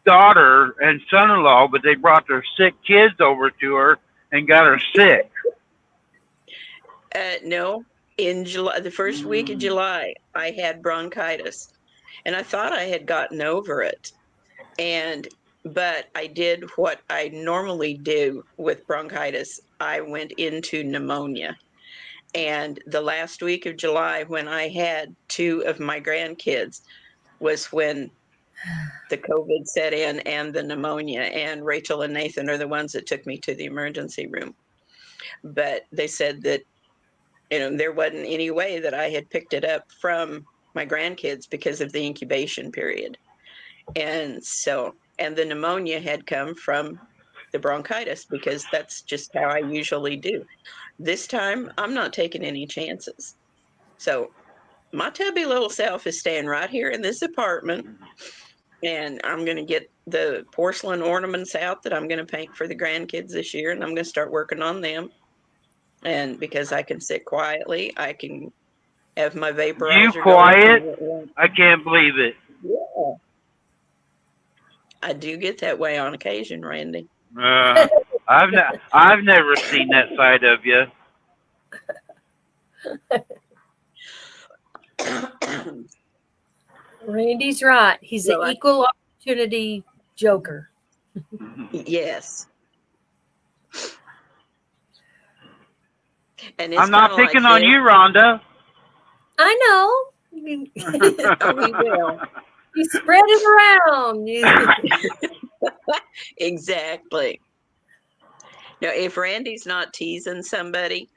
daughter and son-in-law, but they brought their sick kids over to her and got her sick. No, in July, the first week of July, I had bronchitis, and I thought I had gotten over it. But I did what I normally do with bronchitis. I went into pneumonia. And the last week of July, when I had 2 of my grandkids, was when the COVID set in and the pneumonia. And Rachel and Nathan are the ones that took me to the emergency room. But they said that, there wasn't any way that I had picked it up from my grandkids because of the incubation period. And the pneumonia had come from the bronchitis because that's just how I usually do. This time, I'm not taking any chances. So my tubby little self is staying right here in this apartment, and I'm going to get the porcelain ornaments out that I'm going to paint for the grandkids this year, and I'm going to start working on them. And because I can sit quietly, I can have my vaporizer. You quiet? I can't believe it. Yeah. I do get that way on occasion, Randy. I've never seen that side of you. Randy's right. He's an equal opportunity joker. Yes. And I'm not picking on you, Rhonda. I know. Oh, he will. You spread it around. Exactly. Now, if Randy's not teasing somebody,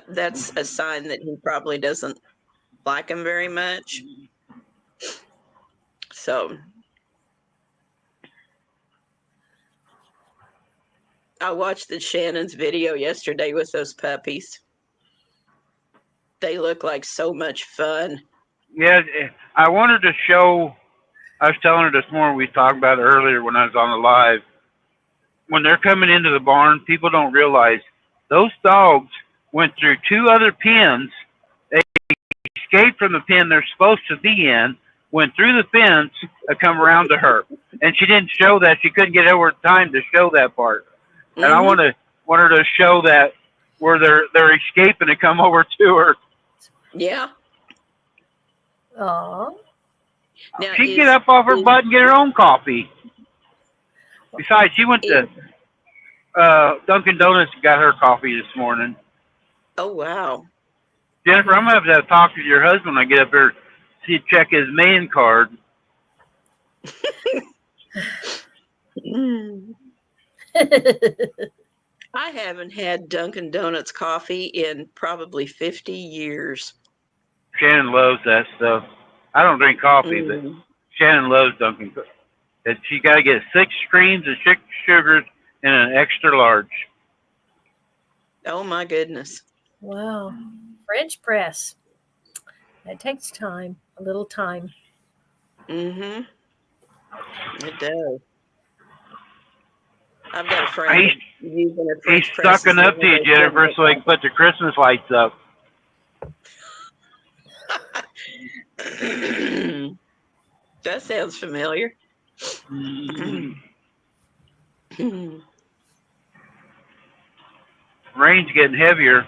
that's a sign that he probably doesn't like him very much. So I watched the Shannon's video yesterday with those puppies. They look like so much fun. Yeah, I wanted to show, I was telling her this morning, we talked about it earlier when I was on the live. When they're coming into the barn, people don't realize those dogs went through 2 other pens. They escaped from the pen they're supposed to be in, went through the fence, and come around to her. And she didn't show that. She couldn't get over time to show that part. And I want her to show that where they're escaping and come over to her. Yeah. Aw. Now, She'd get up off her butt and get her own coffee. Besides, she went to Dunkin' Donuts and got her coffee this morning. Oh, wow. Jennifer, I'm going to have to talk to your husband when I get up there to check his man card. I haven't had Dunkin' Donuts coffee in probably 50 years. Shannon loves that stuff. I don't drink coffee, but Shannon loves Dunkin'. She got to get 6 creams and 6 sugars and an extra large. Oh, my goodness. Wow. French press. That takes time, a little time. Mm-hmm. It does. I've got a friend using a French press. He's sucking up to you, Jennifer, so he can put the Christmas lights up. That sounds familiar. Rain's getting heavier.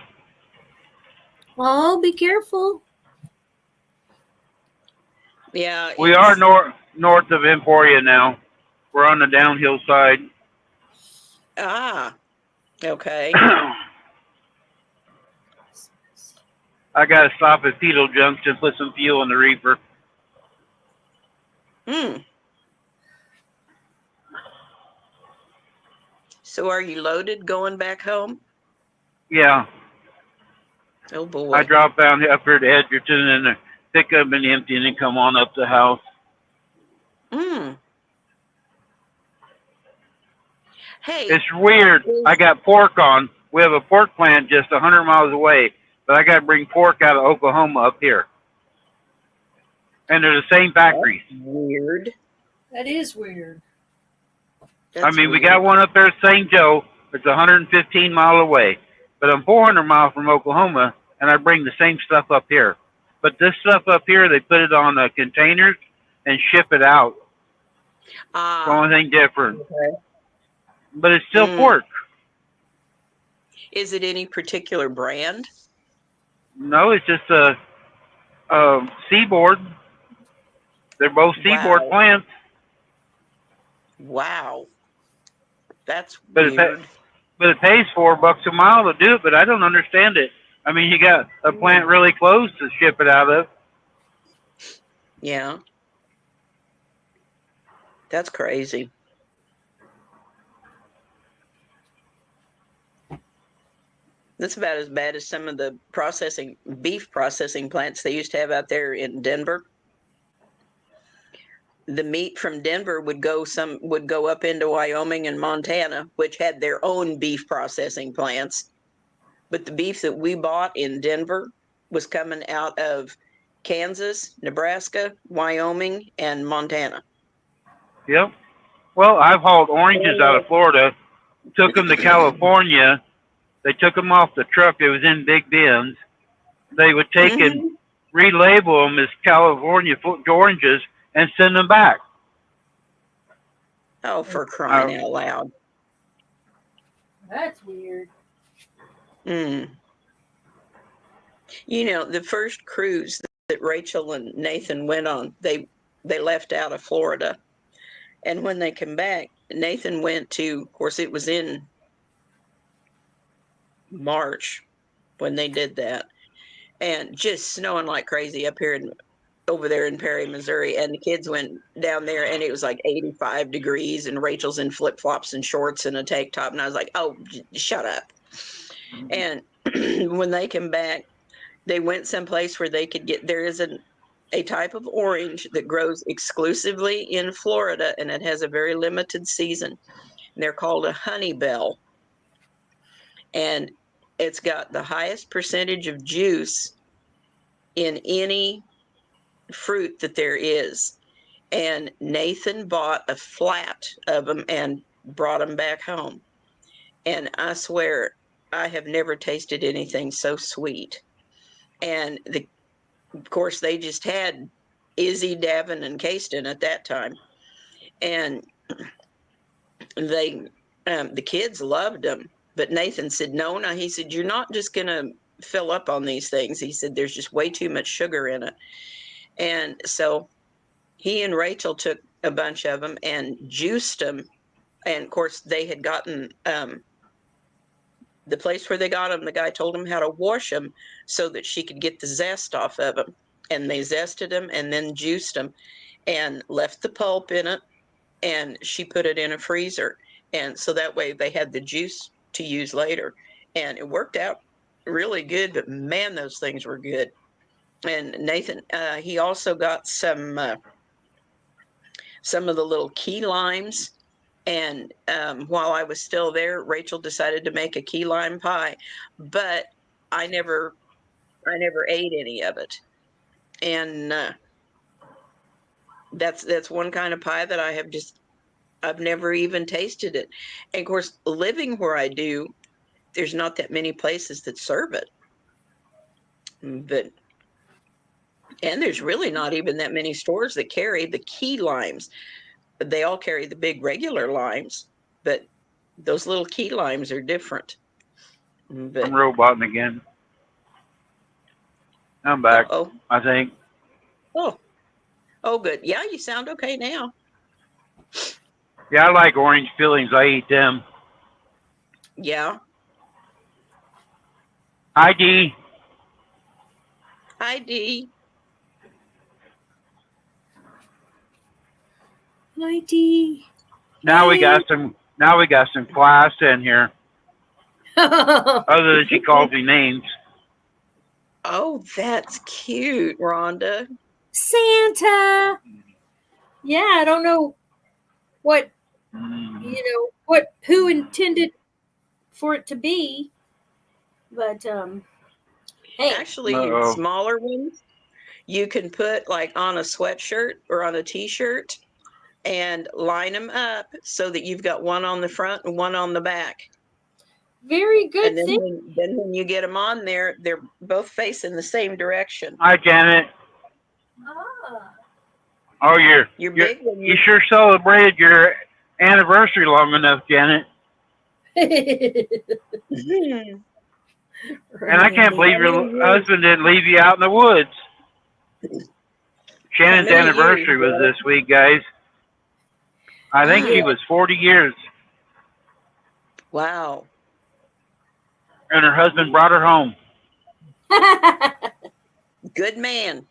Oh, be careful. Yeah. We are north of Emporia now. We're on the downhill side. Ah, okay. I got to stop at Pedal Junction, put some fuel in the reefer. So are you loaded going back home? Yeah. Oh boy. I drop down up here to Edgerton and pick up and empty and then come on up the house. Hey. It's weird. I got pork on. We have a pork plant just 100 miles away, but I got to bring pork out of Oklahoma up here. And they're the same factories. Weird. That is weird. I mean, we got one up there at St. Joe. It's 115 miles away. But I'm 400 miles from Oklahoma, and I bring the same stuff up here. But this stuff up here, they put it on containers and ship it out. Ah. The only thing different. Okay. But it's still pork. Is it any particular brand? No, it's just a Seaboard. They're both Seaboard plants. Wow. That's weird. But it pays $4 a mile to do it, but I don't understand it. I mean, you got a plant really close to ship it out of. Yeah. That's crazy. That's about as bad as some of the beef processing plants they used to have out there in Denver. The meat from Denver would go up into Wyoming and Montana, which had their own beef processing plants. But the beef that we bought in Denver was coming out of Kansas, Nebraska, Wyoming, and Montana. Yep. Well, I've hauled oranges out of Florida, took them to California. They took them off the truck. It was in big bins. They would take and relabel them as California oranges and send them back. Oh, for crying out loud. That's weird. You know, the first cruise that Rachel and Nathan went on, they left out of Florida. And when they came back, Nathan went to, of course, it was in March when they did that, and just snowing like crazy up here over there in Perry, Missouri. And the kids went down there and it was like 85 degrees and Rachel's in flip-flops and shorts and a tank top. And I was like, oh, shut up. And when they came back, they went someplace where they could there is a type of orange that grows exclusively in Florida, and it has a very limited season. And they're called a honey bell. And it's got the highest percentage of juice in any fruit that there is. And Nathan bought a flat of them and brought them back home. And I swear, I have never tasted anything so sweet. And of course, they just had Izzy, Davin, and Kasten at that time. And the kids loved them. But Nathan said, no, he said, you're not just going to fill up on these things. He said, there's just way too much sugar in it. And so he and Rachel took a bunch of them and juiced them. And of course, they had gotten, the place where they got them, the guy told them how to wash them so that she could get the zest off of them. And they zested them and then juiced them and left the pulp in it. And she put it in a freezer. And so that way they had the juice to use later. And it worked out really good, but man, those things were good. And Nathan, he also got some of the little key limes. And while I was still there, Rachel decided to make a key lime pie, but I never ate any of it. And that's one kind of pie that I've never even tasted it. And of course, living where I do, there's not that many places that serve it. But And there's really not even that many stores that carry the key limes. They all carry the big regular limes, but those little key limes are different. But I'm roboting again. I'm back, oh, I think. oh, good. Yeah, you sound okay now. Yeah, I like orange fillings. I eat them. Yeah. ID. ID. ID. Now we got some class in here. Other than she calls me names. Oh, that's cute, Rhonda. Santa. Yeah, I don't know what who intended for it to be, but hey, Actually, Uh-oh. smaller ones you can put like on a sweatshirt or on a t-shirt and line them up so that you've got one on the front and one on the back. very good And then thing. when you get them on there, they're both facing the same direction. Hi, Janet. Ah. Oh, You're big when you sure celebrated your anniversary long enough, Janet. Mhm. And I can't believe your husband didn't leave you out in the woods. Shannon's many anniversary years, was Janet? this week, guys. I think she was 40 years, Wow. and her husband brought her home. Good man.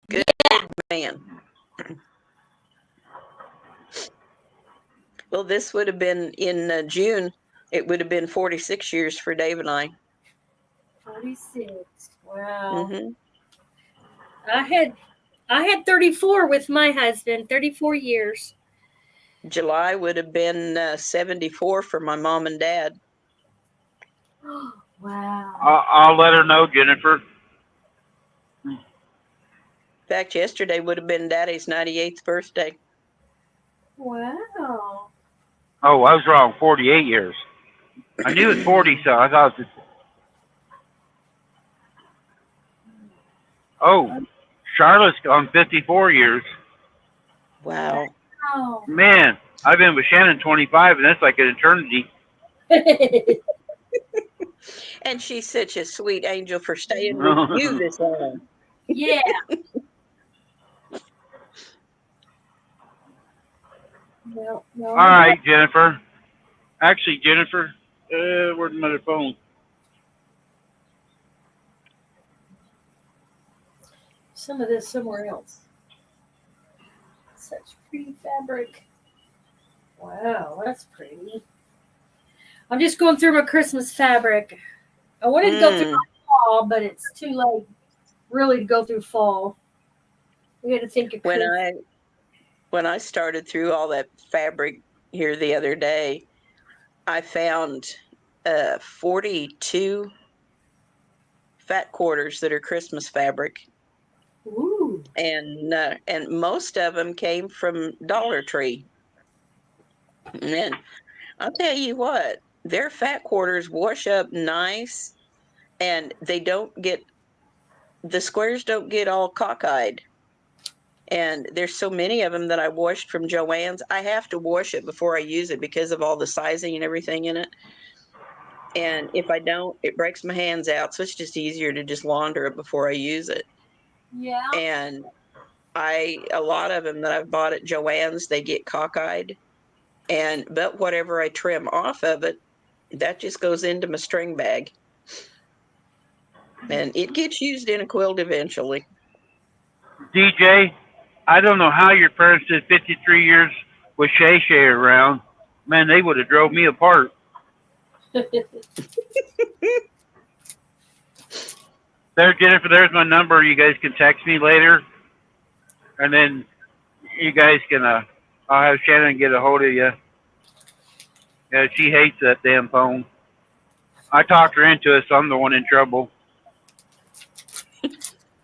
Good man. Well, this would have been in June. It would have been 46 years for Dave and I. 46. Wow. Hmm. I had 34 with my husband, 34 years. July would have been 74 for my mom and dad. Wow. I'll let her know, Jennifer. In fact, yesterday would have been Daddy's 98th birthday. Wow. Oh, I was wrong. 48 years. I knew it was 40, so I thought it was... Oh, Charlotte's gone 54 years. Wow. Oh. Man, I've been with Shannon 25, and that's like an eternity. And she's such a sweet angel for staying with you this long. Yeah. No, All right, Jennifer. Actually, Jennifer, where's my other phone? Some of this somewhere else. Such pretty fabric. Wow, that's pretty. I'm just going through my Christmas fabric. I wanted to go through my fall, but it's too late really to go through fall. We got to think of Christmas. When I started through all that fabric here the other day, I found 42 fat quarters that are Christmas fabric. Ooh. And most of them came from Dollar Tree. And I'll tell you what, their fat quarters wash up nice, and the squares don't get all cockeyed. And there's so many of them that I washed from Joann's. I have to wash it before I use it because of all the sizing and everything in it. And if I don't, it breaks my hands out. So it's just easier to just launder it before I use it. Yeah. And a lot of them that I've bought at Joann's, they get cockeyed. But whatever I trim off of it, that just goes into my string bag. And it gets used in a quilt eventually. DJ, I don't know how your parents did 53 years with Shay Shay around. Man, they would have drove me apart. There, Jennifer, there's my number. You guys can text me later. And then you guys can, I'll have Shannon get a hold of you. Yeah, she hates that damn phone. I talked her into it, so I'm the one in trouble.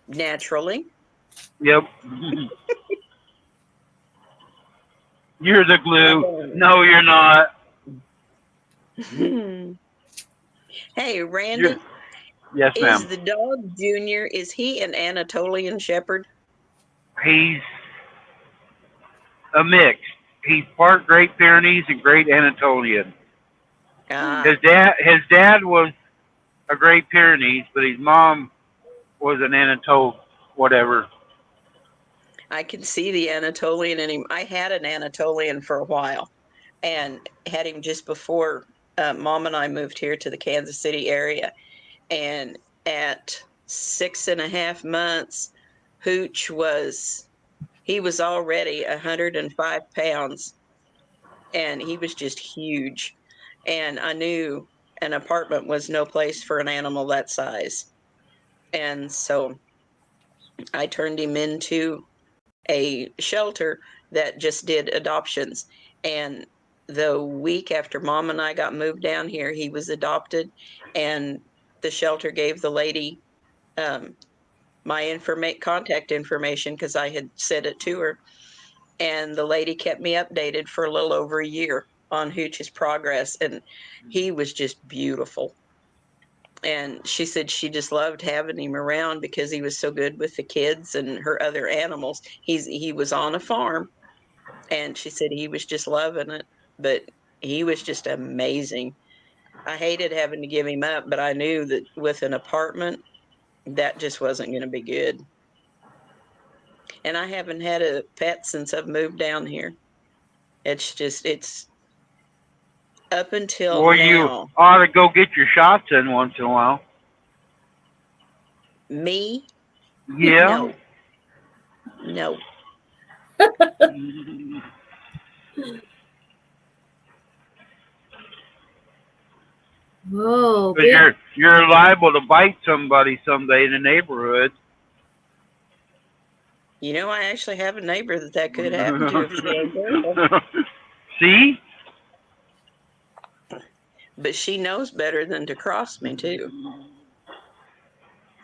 Naturally. Yep. You're the glue. No, you're not. Hey, Randy. Yes, Is ma'am. the dog Junior? Is he an Anatolian Shepherd? He's a mix. He's part Great Pyrenees and Great Anatolian. Ah, His dad was a Great Pyrenees, but his mom was an Anatole, whatever. I can see the Anatolian in him. I had an Anatolian for a while, and had him just before Mom and I moved here to the Kansas City area. And at 6.5 months, Hooch was already 105 pounds, and he was just huge. And I knew an apartment was no place for an animal that size. And so I turned him into a shelter that just did adoptions. And the week after Mom and I got moved down here, he was adopted, and the shelter gave the lady my contact information because I had said it to her. And the lady kept me updated for a little over a year on Hooch's progress, and he was just beautiful. And she said she just loved having him around because he was so good with the kids and her other animals. He was on a farm, and she said he was just loving it, but he was just amazing. I hated having to give him up, but I knew that with an apartment, that just wasn't going to be good. And I haven't had a pet since I've moved down here. It's up until Well, you now. ought to go get your shots in once in a while. Me? Yeah. No. Whoa, Because you're liable to bite somebody someday in the neighborhood. You know, I actually have a neighbor that could happen to if she ain't careful. See? But she knows better than to cross me, too.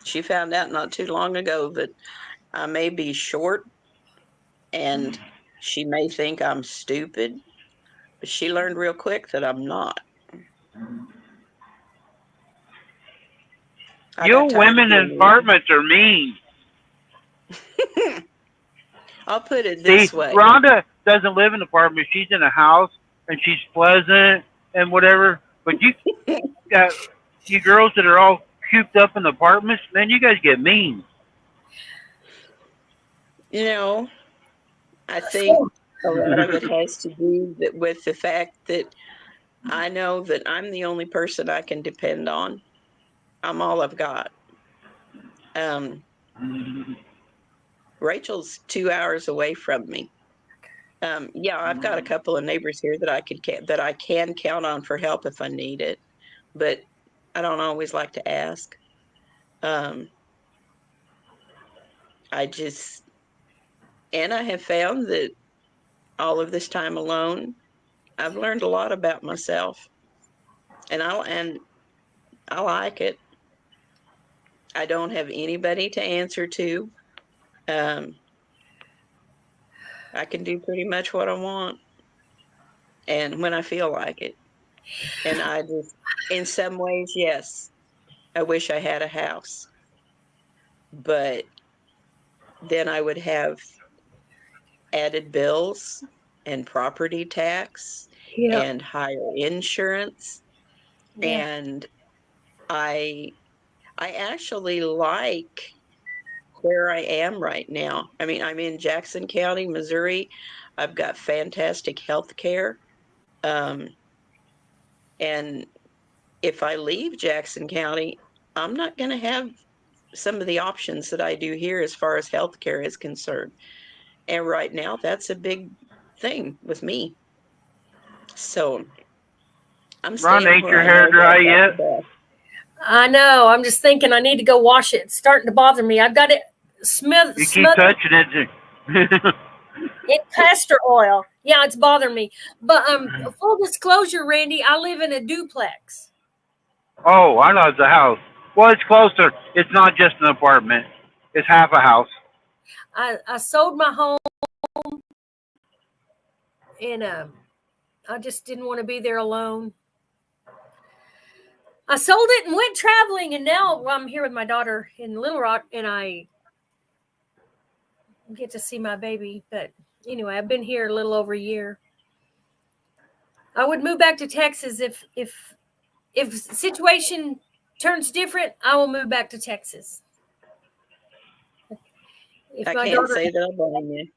She found out not too long ago that I may be short, and she may think I'm stupid, but she learned real quick that I'm not. You women in apartments are mean. I'll put it See, this way. Rhonda doesn't live in an apartment. She's in a house, and she's pleasant and whatever. But you got you girls that are all cooped up in apartments, man, you guys get mean. You know, I think a lot of it has to do with the fact that I know that I'm the only person I can depend on. I'm all I've got. Rachel's 2 hours away from me. Yeah, I've got a couple of neighbors here that I can count on for help if I need it, but I don't always like to ask. I have found that all of this time alone, I've learned a lot about myself, and I like it. I don't have anybody to answer to. I can do pretty much what I want, and when I feel like it. And in some ways, yes, I wish I had a house, but then I would have added bills and property tax and higher insurance. Yeah. And I actually like where I am right now. I mean, I'm in Jackson County, Missouri. I've got fantastic health care. And if I leave Jackson County, I'm not going to have some of the options that I do here as far as health care is concerned. And right now, that's a big thing with me. So I'm Ron, staying ain't where your I hair know dry that yet? I've got the best. I know. I'm just thinking I need to go wash it. It's starting to bother me. I've got it You keep smothered touching it. in castor oil. Yeah, it's bothering me. But full disclosure, Randy, I live in a duplex. Oh, I know it's a house. Well, it's closer. It's not just an apartment. It's half a house. I sold my home, and I just didn't want to be there alone. I sold it and went traveling, and now I'm here with my daughter in Little Rock, and I get to see my baby. But anyway, I've been here a little over a year. I would move back to Texas if situation turns different. I will move back to Texas. If I my can't daughter, say that I blame you.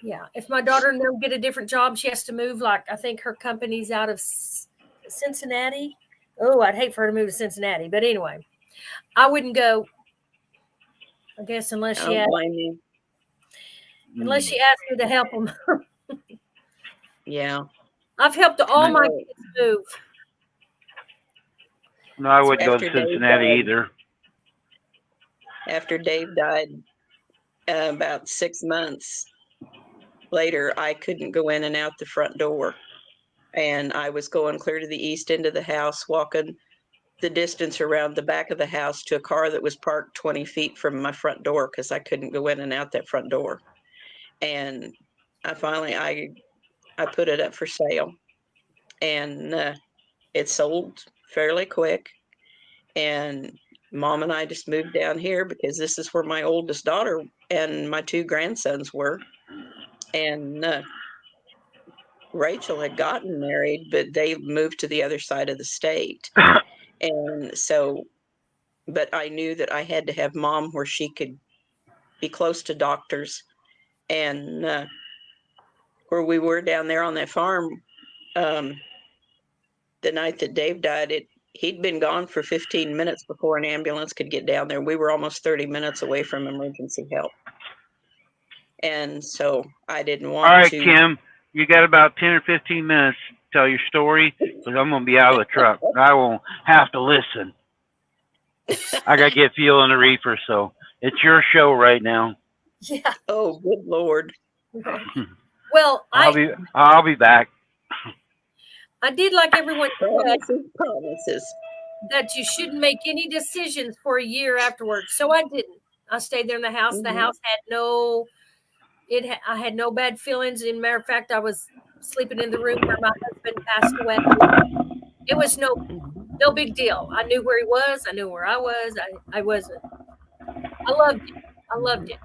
yeah, if my daughter don't get a different job, she has to move. Like I think her company's out of Cincinnati. Oh, I'd hate for her to move to Cincinnati, but anyway, I wouldn't go. I guess unless I she don't asked, blame you. me to help them. Yeah. I've helped all my kids move. No, I wouldn't go to After Dave Cincinnati died. either. After Dave died, about 6 months later, I couldn't go in and out the front door. And I was going clear to the east end of the house, walking the distance around the back of the house to a car that was parked 20 feet from my front door because I couldn't go in and out that front door. And I finally, I put it up for sale, and it sold fairly quick. And Mom and I just moved down here because this is where my oldest daughter and my 2 grandsons were. And Rachel had gotten married, but they moved to the other side of the state. And so, but I knew that I had to have Mom where she could be close to doctors. And where we were down there on that farm, the night that Dave died, he'd been gone for 15 minutes before an ambulance could get down there. We were almost 30 minutes away from emergency help. And so I didn't want All right, to. Kim, you got about 10 or 15 minutes to tell your story because I'm going to be out of the truck. I won't have to listen. I got to get fuel in the reefer, so it's your show right now. Yeah. Oh, good Lord. Well, I'll be back. I did like everyone said Promises. that you shouldn't make any decisions for a year afterwards. So I didn't. I stayed there in the house. The house had I had no bad feelings. In matter of fact, I was sleeping in the room where my husband passed away. It was no big deal. I knew where he was. I knew where I was. I wasn't. I loved it. I loved it.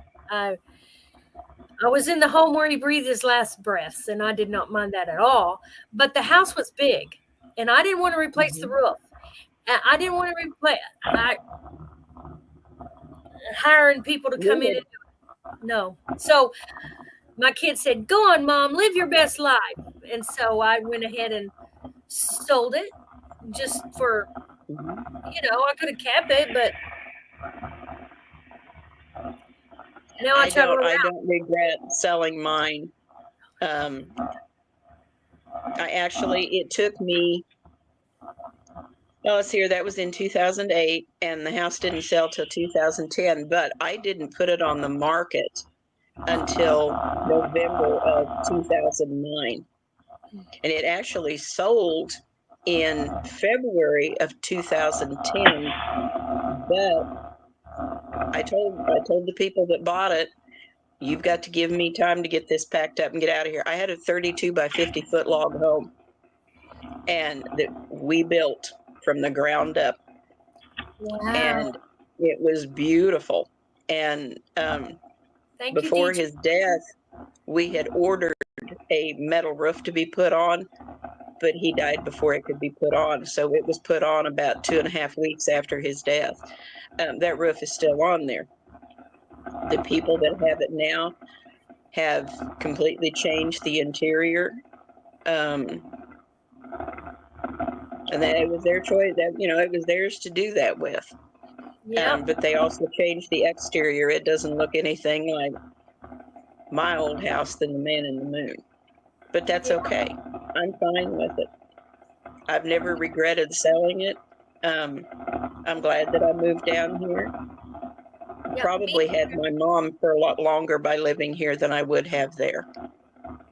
I was in the home where he breathed his last breaths, and I did not mind that at all. But the house was big, and I didn't want to replace the roof. I didn't want to replace hiring people to come in and do it. No. So my kids said, "Go on, Mom, live your best life." And so I went ahead and sold it just for, I could have kept it, but now I don't regret selling mine. It took me, let's see here, that was in 2008, and the house didn't sell till 2010, but I didn't put it on the market until November of 2009. And it actually sold in February of 2010, but I told the people that bought it, you've got to give me time to get this packed up and get out of here. I had a 32 by 50 foot log home, and that we built from the ground up. Wow. And it was beautiful. And before his death, we had ordered a metal roof to be put on, but he died before it could be put on. So it was put on about 2.5 weeks after his death. That roof is still on there. The people that have it now have completely changed the interior. And that it was their choice, that, it was theirs to do that with. Yeah. But they also changed the exterior. It doesn't look anything like my old house than the Man in the Moon. But that's okay. I'm fine with it. I've never regretted selling it. I'm glad that I moved down here. Probably had my mom for a lot longer by living here than I would have there.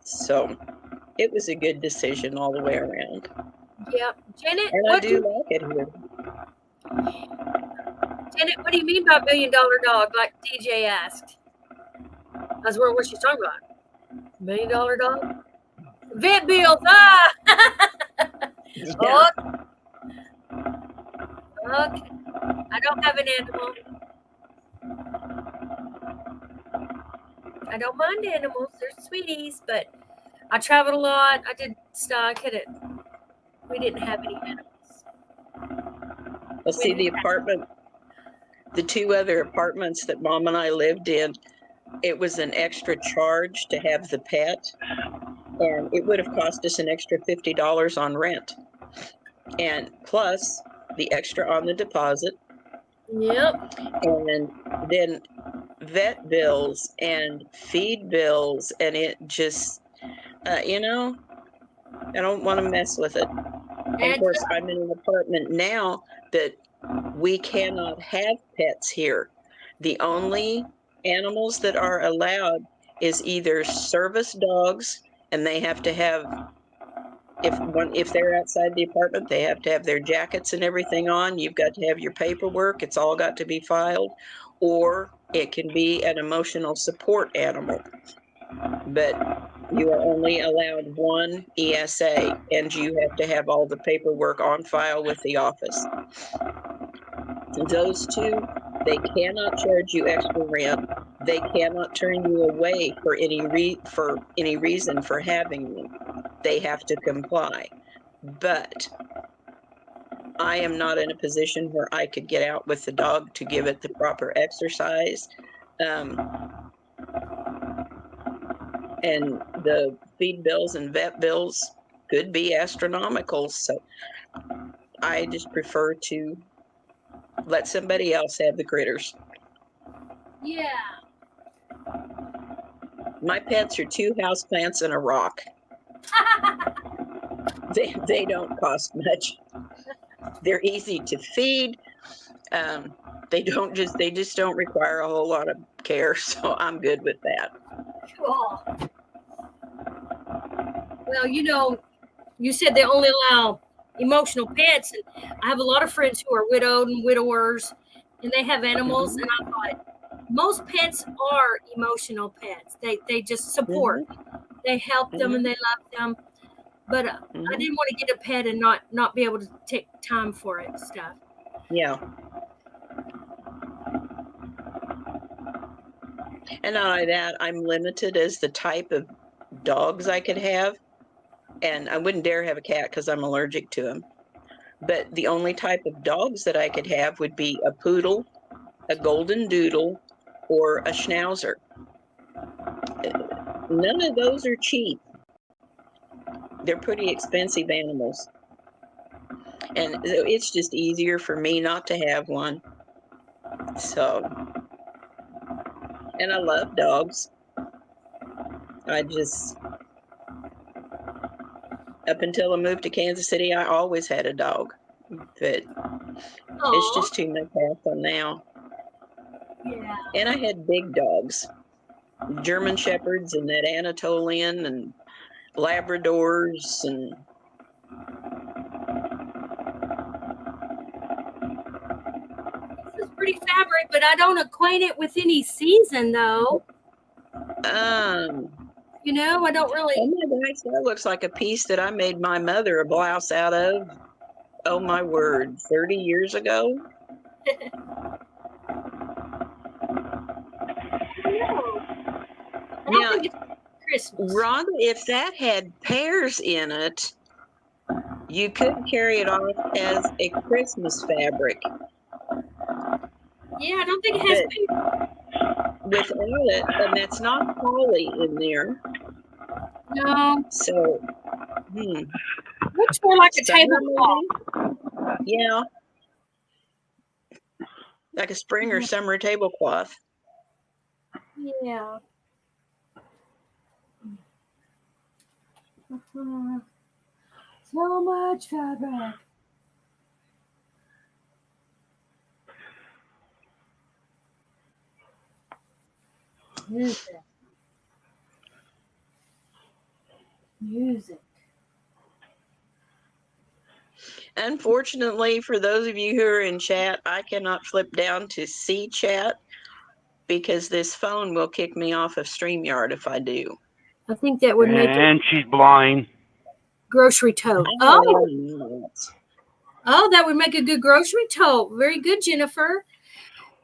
So it was a good decision all the way around. Yeah. Janet, And I do like it here. Janet, what do you mean by $1 million dog, like DJ asked? That's what she's talking about. $1 million dog? Vet bills, Yeah. Okay. I don't have an animal. I don't mind animals. They're sweeties, but I traveled a lot. I did stuff. We didn't have any animals. Well, see, the two other apartments that Mom and I lived in, it was an extra charge to have the pet, and it would have cost us an extra $50 on rent, and plus the extra on the deposit. Yep. And then vet bills and feed bills, and it just, I don't want to mess with it. And of course, I'm in an apartment now that we cannot have pets here. The only animals that are allowed is either service dogs, and they have to have, if they're outside the apartment, they have to have their jackets and everything on. You've got to have your paperwork. It's all got to be filed. Or it can be an emotional support animal. But you are only allowed one ESA, and you have to have all the paperwork on file with the office. Those two, they cannot charge you extra rent. They cannot turn you away for any reason for having them. They have to comply. But I am not in a position where I could get out with the dog to give it the proper exercise. And the feed bills and vet bills could be astronomical. So I just prefer to let somebody else have the critters. Yeah. My pets are 2 houseplants and a rock. They don't cost much. They're easy to feed. They just don't require a whole lot of care. So I'm good with that. Cool. Well, you said they only allow emotional pets, and I have a lot of friends who are widowed and widowers, and they have animals, and I thought most pets are emotional pets. They just support. They help them and they love them. But I didn't want to get a pet and not be able to take time for it and stuff. Yeah. And not only that, I'm limited as the type of dogs I could have. And I wouldn't dare have a cat because I'm allergic to them. But the only type of dogs that I could have would be a poodle, a golden doodle, or a schnauzer. None of those are cheap. They're pretty expensive animals. And it's just easier for me not to have one. So, and I love dogs. Up until I moved to Kansas City, I always had a dog. But it's just too much hassle now. Yeah. And I had big dogs, German Shepherds and that Anatolian and Labradors and This is pretty fabric, but I don't acquaint it with any season though. I don't really. Oh my gosh, that looks like a piece that I made my mother a blouse out of. Oh my word, 30 years ago? Now, Christmas. Rhonda, if that had pears in it, you could carry it off as a Christmas fabric. Yeah, I don't think it has pears. Without it, and that's not holly in there. No. So, looks more like a tablecloth. Yeah. Like a spring or summer tablecloth. Yeah. So much fabric. Music. Unfortunately, for those of you who are in chat, I cannot flip down to see chat because this phone will kick me off of StreamYard if I do. I think that would make it And she's blind. grocery tote. Oh, Oh, that would make a good grocery tote. Very good, Jennifer.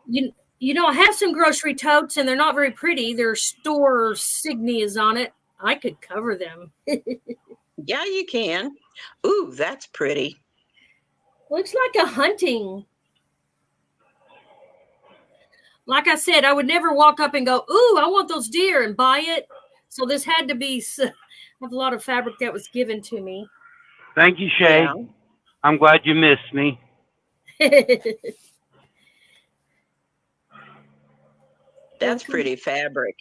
You know, I have some grocery totes, and they're not very pretty. Their store signias on it. I could cover them. Yeah, you can. Ooh, that's pretty. Looks like a hunting. Like I said, I would never walk up and go, "Ooh, I want those deer," and buy it. So this had to be. I have a lot of fabric that was given to me. Thank you, Shay. Yeah. I'm glad you missed me. That's pretty fabric.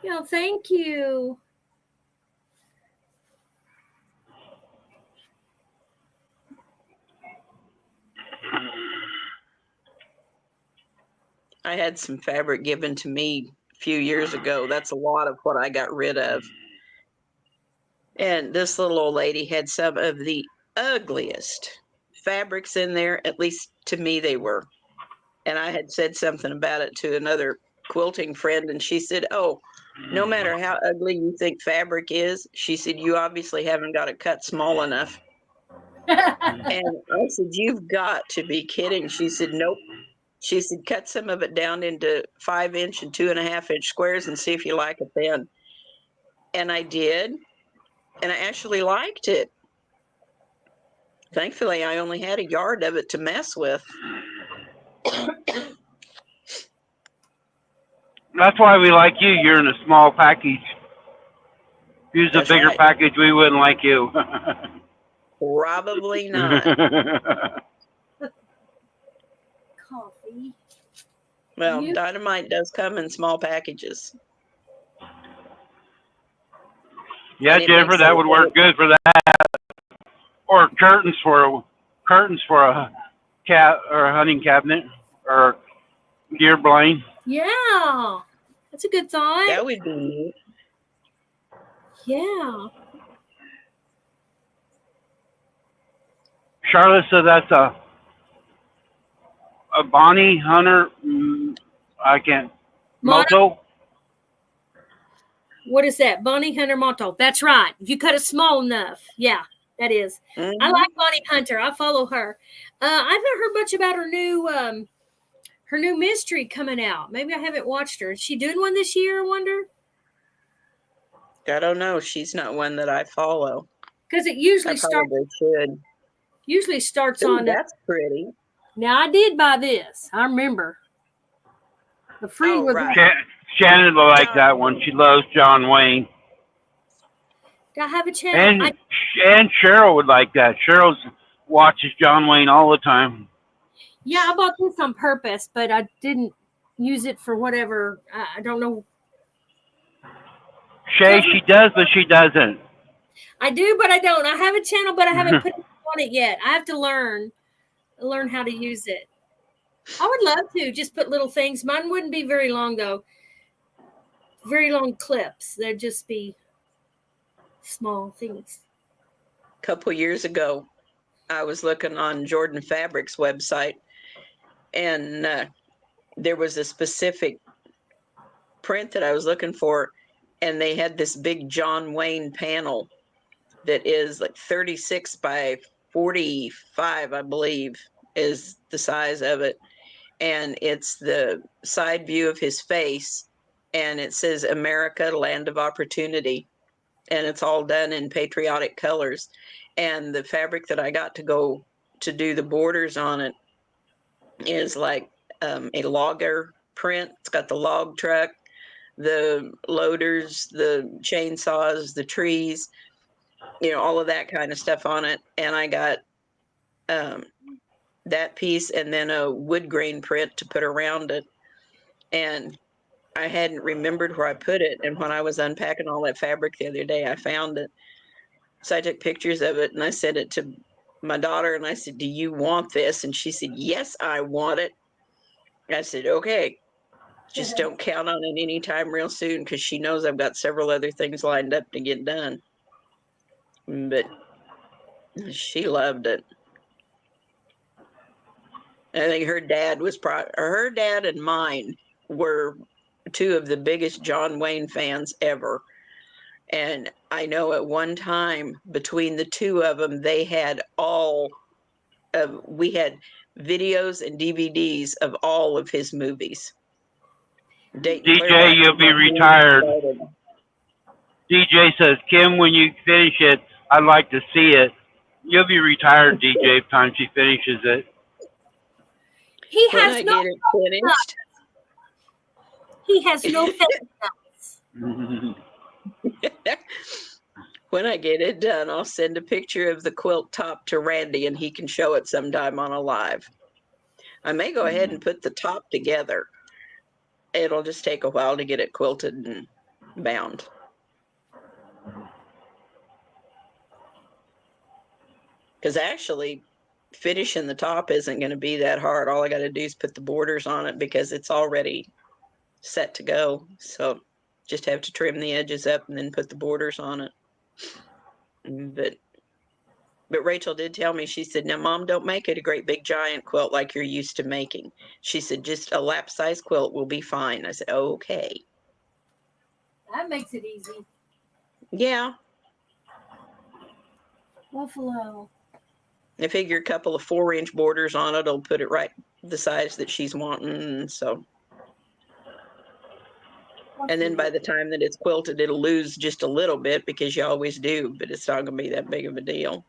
Yeah, thank you. I had some fabric given to me a few years ago. That's a lot of what I got rid of. And this little old lady had some of the ugliest fabrics in there, at least to me they were. And I had said something about it to another quilting friend, and she said, "Oh, no matter how ugly you think fabric is," she said, "you obviously haven't got it cut small enough." And I said, "You've got to be kidding." She said, "Nope." She said, "Cut some of it down into 5-inch and 2.5-inch squares and see if you like it then." And I did, and I actually liked it. Thankfully, I only had a yard of it to mess with. That's why we like you. You're in a small package. If you was a That's bigger right. package, we wouldn't like you. Probably not. Coffee. Well, You- dynamite does come in small packages. Yeah, And it Jennifer, makes that a- would work good for that. Or curtains for a cat or a hunting cabinet or deer blind. Yeah, that's a good thought. That would be neat. Yeah. Charlotte said that's a Bonnie Hunter. I can't. Moto. What is that? Bonnie Hunter Motto. That's right. If you cut it small enough. Yeah, that is. Mhm. I like Bonnie Hunter. I follow her. I haven't heard much about her new mystery coming out. Maybe I haven't watched her. Is she doing one this year, I wonder? I don't know. She's not one that I follow. Because it I usually starts probably should. Ooh, on that's pretty. now I did buy this. I remember. The free Oh, was right. Shannon will like that one. She loves John Wayne. Do I have a channel? And Cheryl would like that. Cheryl watches John Wayne all the time. Yeah, I bought this on purpose, but I didn't use it for whatever. I don't know. Shay, she does, but she doesn't. I do, but I don't. I have a channel, but I haven't put it on it yet. I have to learn how to use it. I would love to just put little things. Mine wouldn't be very long though. Very long clips. They'd just be small things. A couple years ago, I was looking on Jordan Fabric's website, and there was a specific print that I was looking for, and they had this big John Wayne panel that is like 36 by 45, I believe, is the size of it. And it's the side view of his face, and it says America, Land of Opportunity. And it's all done in patriotic colors. And the fabric that I got to go to do the borders on it is like a logger print. It's got the log truck, the loaders, the chainsaws, the trees, all of that kind of stuff on it. And I got that piece and then a wood grain print to put around it. And I hadn't remembered where I put it. And when I was unpacking all that fabric the other day, I found it. So I took pictures of it and I sent it to my daughter and I said, "Do you want this?" And she said, "Yes, I want it." I said, "Okay, just don't count on it anytime real soon," because she knows I've got several other things lined up to get done. But she loved it. I think her dad and mine were two of the biggest John Wayne fans ever. And I know at one time between the two of them, they had all we had videos and DVDs of all of his movies. Dating clear DJ, back you'll to be when he retired. started. DJ says, Kim, when you finish it, I'd like to see it. You'll be retired, DJ, by the time she finishes it. He When has I no get it finished, he has no face. when I get it done, I'll send a picture of the quilt top to Randy and he can show it sometime on a live. I may go ahead and put the top together. It'll just take a while to get it quilted and bound. Because actually, finishing the top isn't going to be that hard. All I got to do is put the borders on it because it's already set to go. So just have to trim the edges up and then put the borders on it. But Rachel did tell me, she said, now, Mom, don't make it a great big giant quilt like you're used to making. She said, just a lap size quilt will be fine. I said, okay. That makes it easy. Yeah. Buffalo. I figure a couple of 4-inch borders on it will put it right the size that she's wanting. So, and then by the time that it's quilted, it'll lose just a little bit because you always do, but it's not going to be that big of a deal.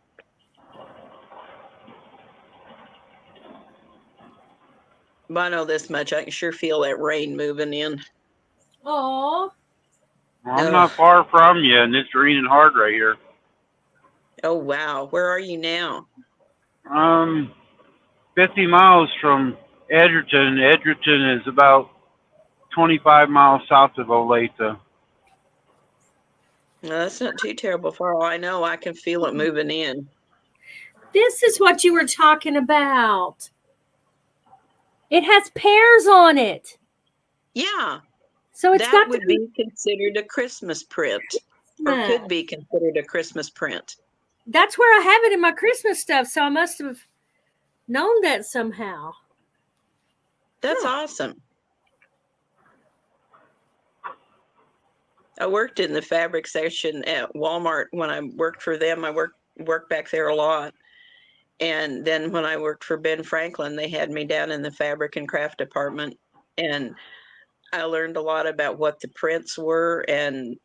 But I know this much, I can sure feel that rain moving in. Oh, I'm not far from you, and it's raining hard right here. Oh, wow. Where are you now? 50 miles from Edgerton. Edgerton is about 25 miles south of Olathe. No, that's not too terrible far. I know I can feel it moving in. this is what you were talking about. It has pears on it. Yeah, So it's that got would to be be considered a Christmas print, or could be considered a Christmas print. That's where I have it in my Christmas stuff, so I must have known that somehow. That's awesome. I worked in the fabric section at Walmart when I worked for them. I worked back there a lot. And then when I worked for Ben Franklin, they had me down in the fabric and craft department. And I learned a lot about what the prints were and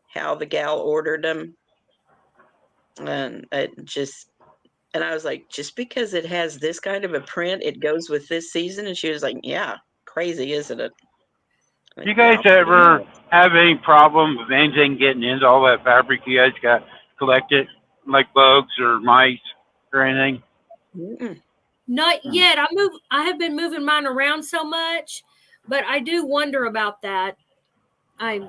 how the gal ordered them. And and I was like, just because it has this kind of a print, it goes with this season. And she was like, yeah, crazy, isn't it? Do you guys ever have any problem with anything getting into all that fabric you guys got collected, like bugs or mice or anything? Mm-mm. Not yet. I have been moving mine around so much, but I do wonder about that. I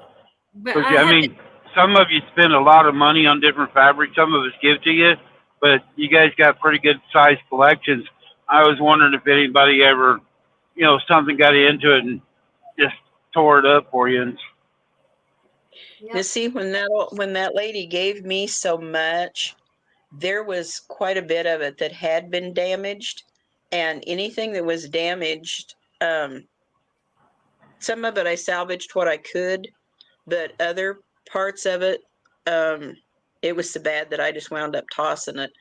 mean, some of you spend a lot of money on different fabrics. Some of us give to you, but you guys got pretty good sized collections. I was wondering if anybody ever, something got into it and just tore it up for you. You see, when that lady gave me so much, there was quite a bit of it that had been damaged, and anything that was damaged, some of it I salvaged what I could, but other parts of it, it was so bad that I just wound up tossing it.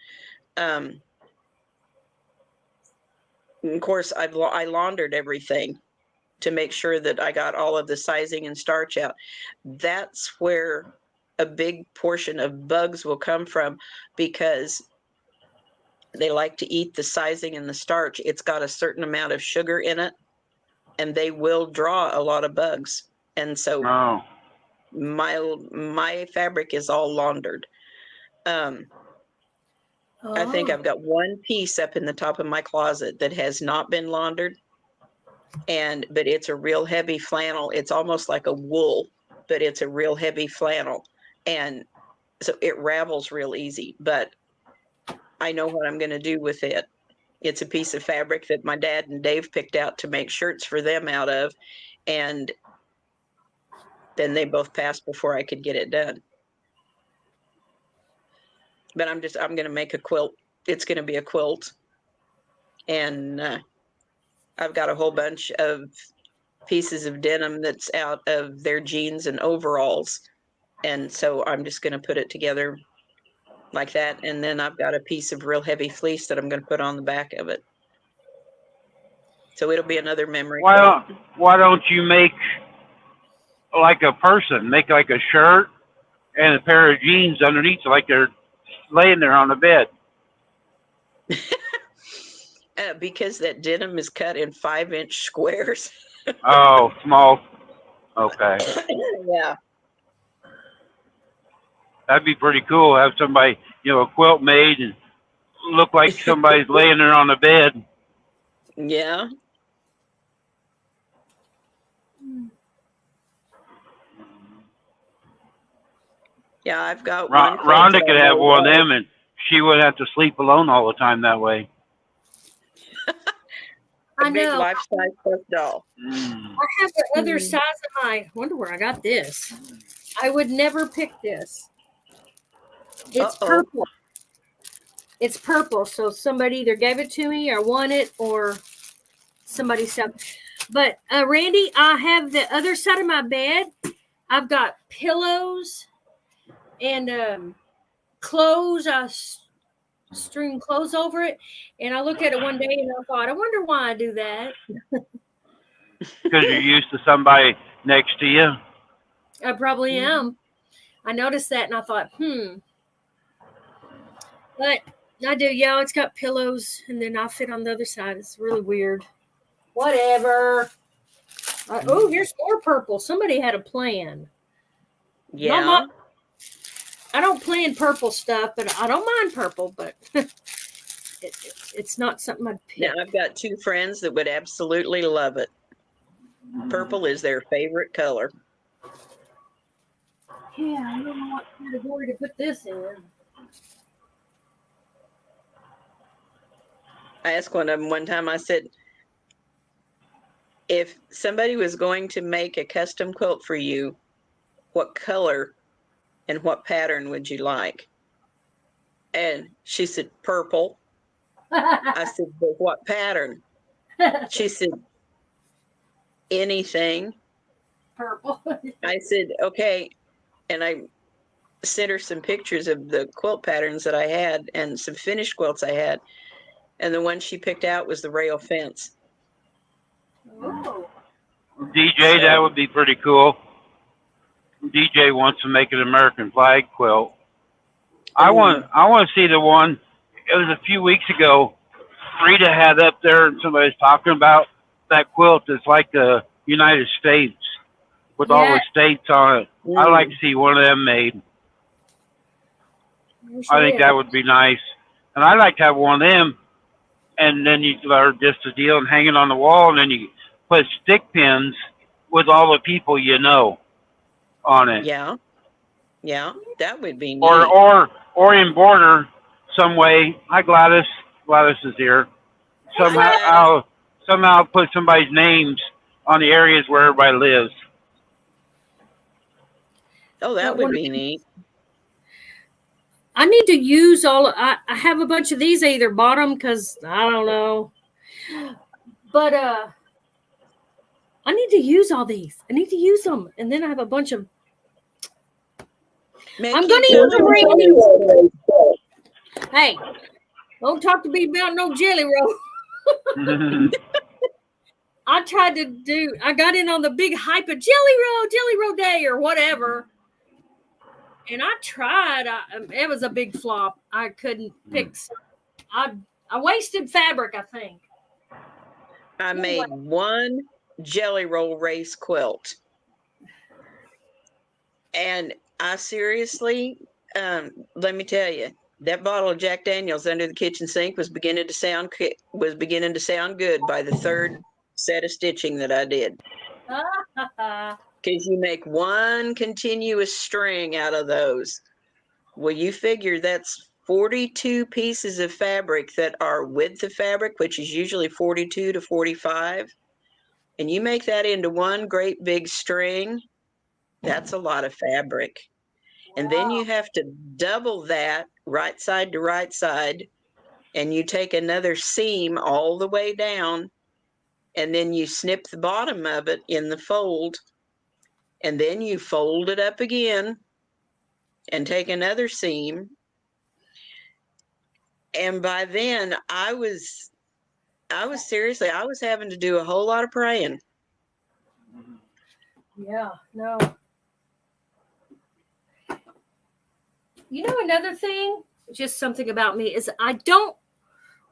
Of course, I laundered everything to make sure that I got all of the sizing and starch out. That's where a big portion of bugs will come from, because they like to eat the sizing and the starch. It's got a certain amount of sugar in it, and they will draw a lot of bugs. And so my fabric is all laundered. I think I've got one piece up in the top of my closet that has not been laundered. But it's a real heavy flannel. It's almost like a wool, but it's a real heavy flannel. And so it ravels real easy, but I know what I'm going to do with it. It's a piece of fabric that my dad and Dave picked out to make shirts for them out of. And then they both passed before I could get it done. But I'm going to make a quilt. It's going to be a quilt. And I've got a whole bunch of pieces of denim that's out of their jeans and overalls. And so I'm just going to put it together like that. And then I've got a piece of real heavy fleece that I'm going to put on the back of it. So it'll be another memory quilt. Why don't you make like a person? Make like a shirt and a pair of jeans underneath, like they're laying there on the bed. Because that denim is cut in 5-inch squares. Oh, small. Okay. Yeah. That'd be pretty cool. Have somebody, a quilt made and look like somebody's laying there on the bed. Yeah. Yeah, I've got one. Rhonda could have one of them, and she would have to sleep alone all the time that way. I A big know. life-size stuffed doll. Mm. I have the other size of I wonder where I got this. I would never pick this. It's purple. It's purple, so somebody either gave it to me or won it or somebody said. But Randy, I have the other side of my bed. I've got pillows and clothes. I string clothes over it, and I looked at it one day and I thought, I wonder why I do that. Because you're used to somebody next to you. I probably am. I noticed that and I thought, But I do, yeah, it's got pillows and then I fit on the other side. It's really weird. Whatever. Oh, here's more purple. Somebody had a plan. Yeah. I don't plan purple stuff, but I don't mind purple, but it's not something I'd pick. Now, I've got 2 friends that would absolutely love it. Purple is their favorite color. Yeah, I don't know what category to put this in. I asked one of them one time, I said, if somebody was going to make a custom quilt for you, what color and what pattern would you like? And she said, purple. I said, but what pattern? She said, anything. Purple. I said, okay. And I sent her some pictures of the quilt patterns that I had and some finished quilts I had. And the one she picked out was the rail fence. Oh. DJ, that would be pretty cool. DJ wants to make an American flag quilt. I want to see the one. It was a few weeks ago. Rita had up there, and somebody was talking about that quilt. It's like the United States with all the states on it. I'd like to see one of them made. I think that would be nice. And I'd like to have one of them, and then you learn just a deal and hang it on the wall, and then you put stick pins with all the people you know on it. Yeah. Yeah, that would be neat. Or in border some way. Hi, Gladys. Gladys is here. Somehow put somebody's names on the areas where everybody lives. Oh, that would be neat. I need to use I have a bunch of these. I either bought them because I don't know. But I need to use all these. I need to use them. And then I have a bunch of I'm going to use them, Randy. Hey, don't talk to me about no jelly roll. I got in on the big hype of jelly roll day or whatever. And I tried. It was a big flop. I couldn't pick. I wasted fabric, I think. I made one jelly roll race quilt. And I seriously, let me tell you, that bottle of Jack Daniels under the kitchen sink was beginning to sound good by the 3rd set of stitching that I did. Because you make one continuous string out of those. Well, you figure that's 42 pieces of fabric that are width of fabric, which is usually 42 to 45. And you make that into one great big string. That's a lot of fabric. And then you have to double that right side to right side. And you take another seam all the way down. And then you snip the bottom of it in the fold. And then you fold it up again and take another seam And by then I was seriously, I was having to do a whole lot of praying. Yeah, no. You know, another thing, just something about me, is I don't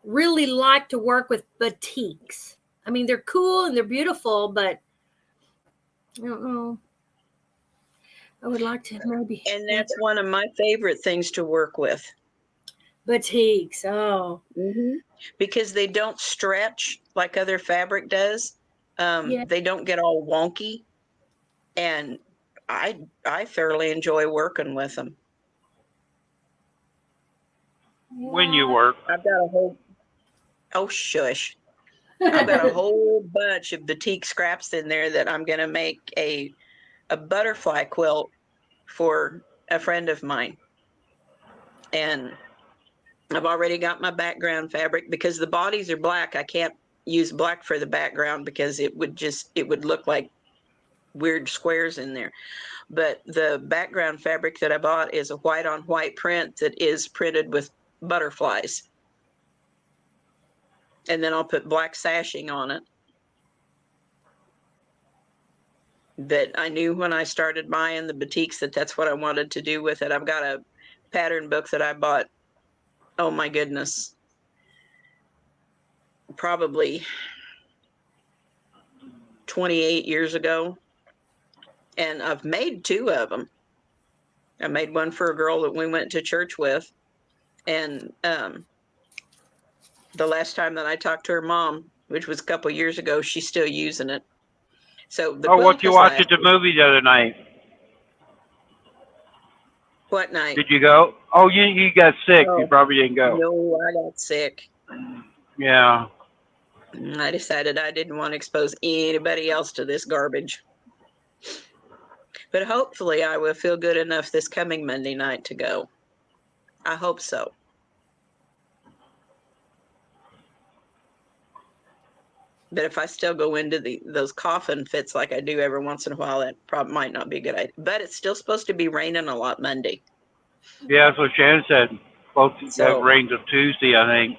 really like to work with batiks. I mean, they're cool and they're beautiful, but I don't know. I would like to maybe. And that's one of my favorite things to work with. Batiks. Oh. Because they don't stretch like other fabric does. Yeah. They don't get all wonky. And I thoroughly enjoy working with them. When you work. I've got a whole, oh shush. I've got a whole bunch of batik scraps in there that I'm going to make a butterfly quilt for a friend of mine. And I've already got my background fabric because the bodies are black. I can't use black for the background because it would look like weird squares in there. But the background fabric that I bought is a white on white print that is printed with butterflies. And then I'll put black sashing on it. But I knew when I started buying the batiks that that's what I wanted to do with it. I've got a pattern book that I bought, oh my goodness, probably 28 years ago. And I've made 2 of them. I made one for a girl that we went to church with. And the last time that I talked to her mom, which was a couple years ago, she's still using it. So the What you watched at lasted. the movie the other night? What night? Did you go? Oh, you got sick. Oh. You probably didn't go. No, I got sick. Yeah. I decided I didn't want to expose anybody else to this garbage. But hopefully I will feel good enough this coming Monday night to go. I hope so. But if I still go into those coughing fits like I do every once in a while, that probably might not be a good idea. But it's still supposed to be raining a lot Monday. Yeah, that's what Shannon said. Supposed to So- have rain till Tuesday, I think.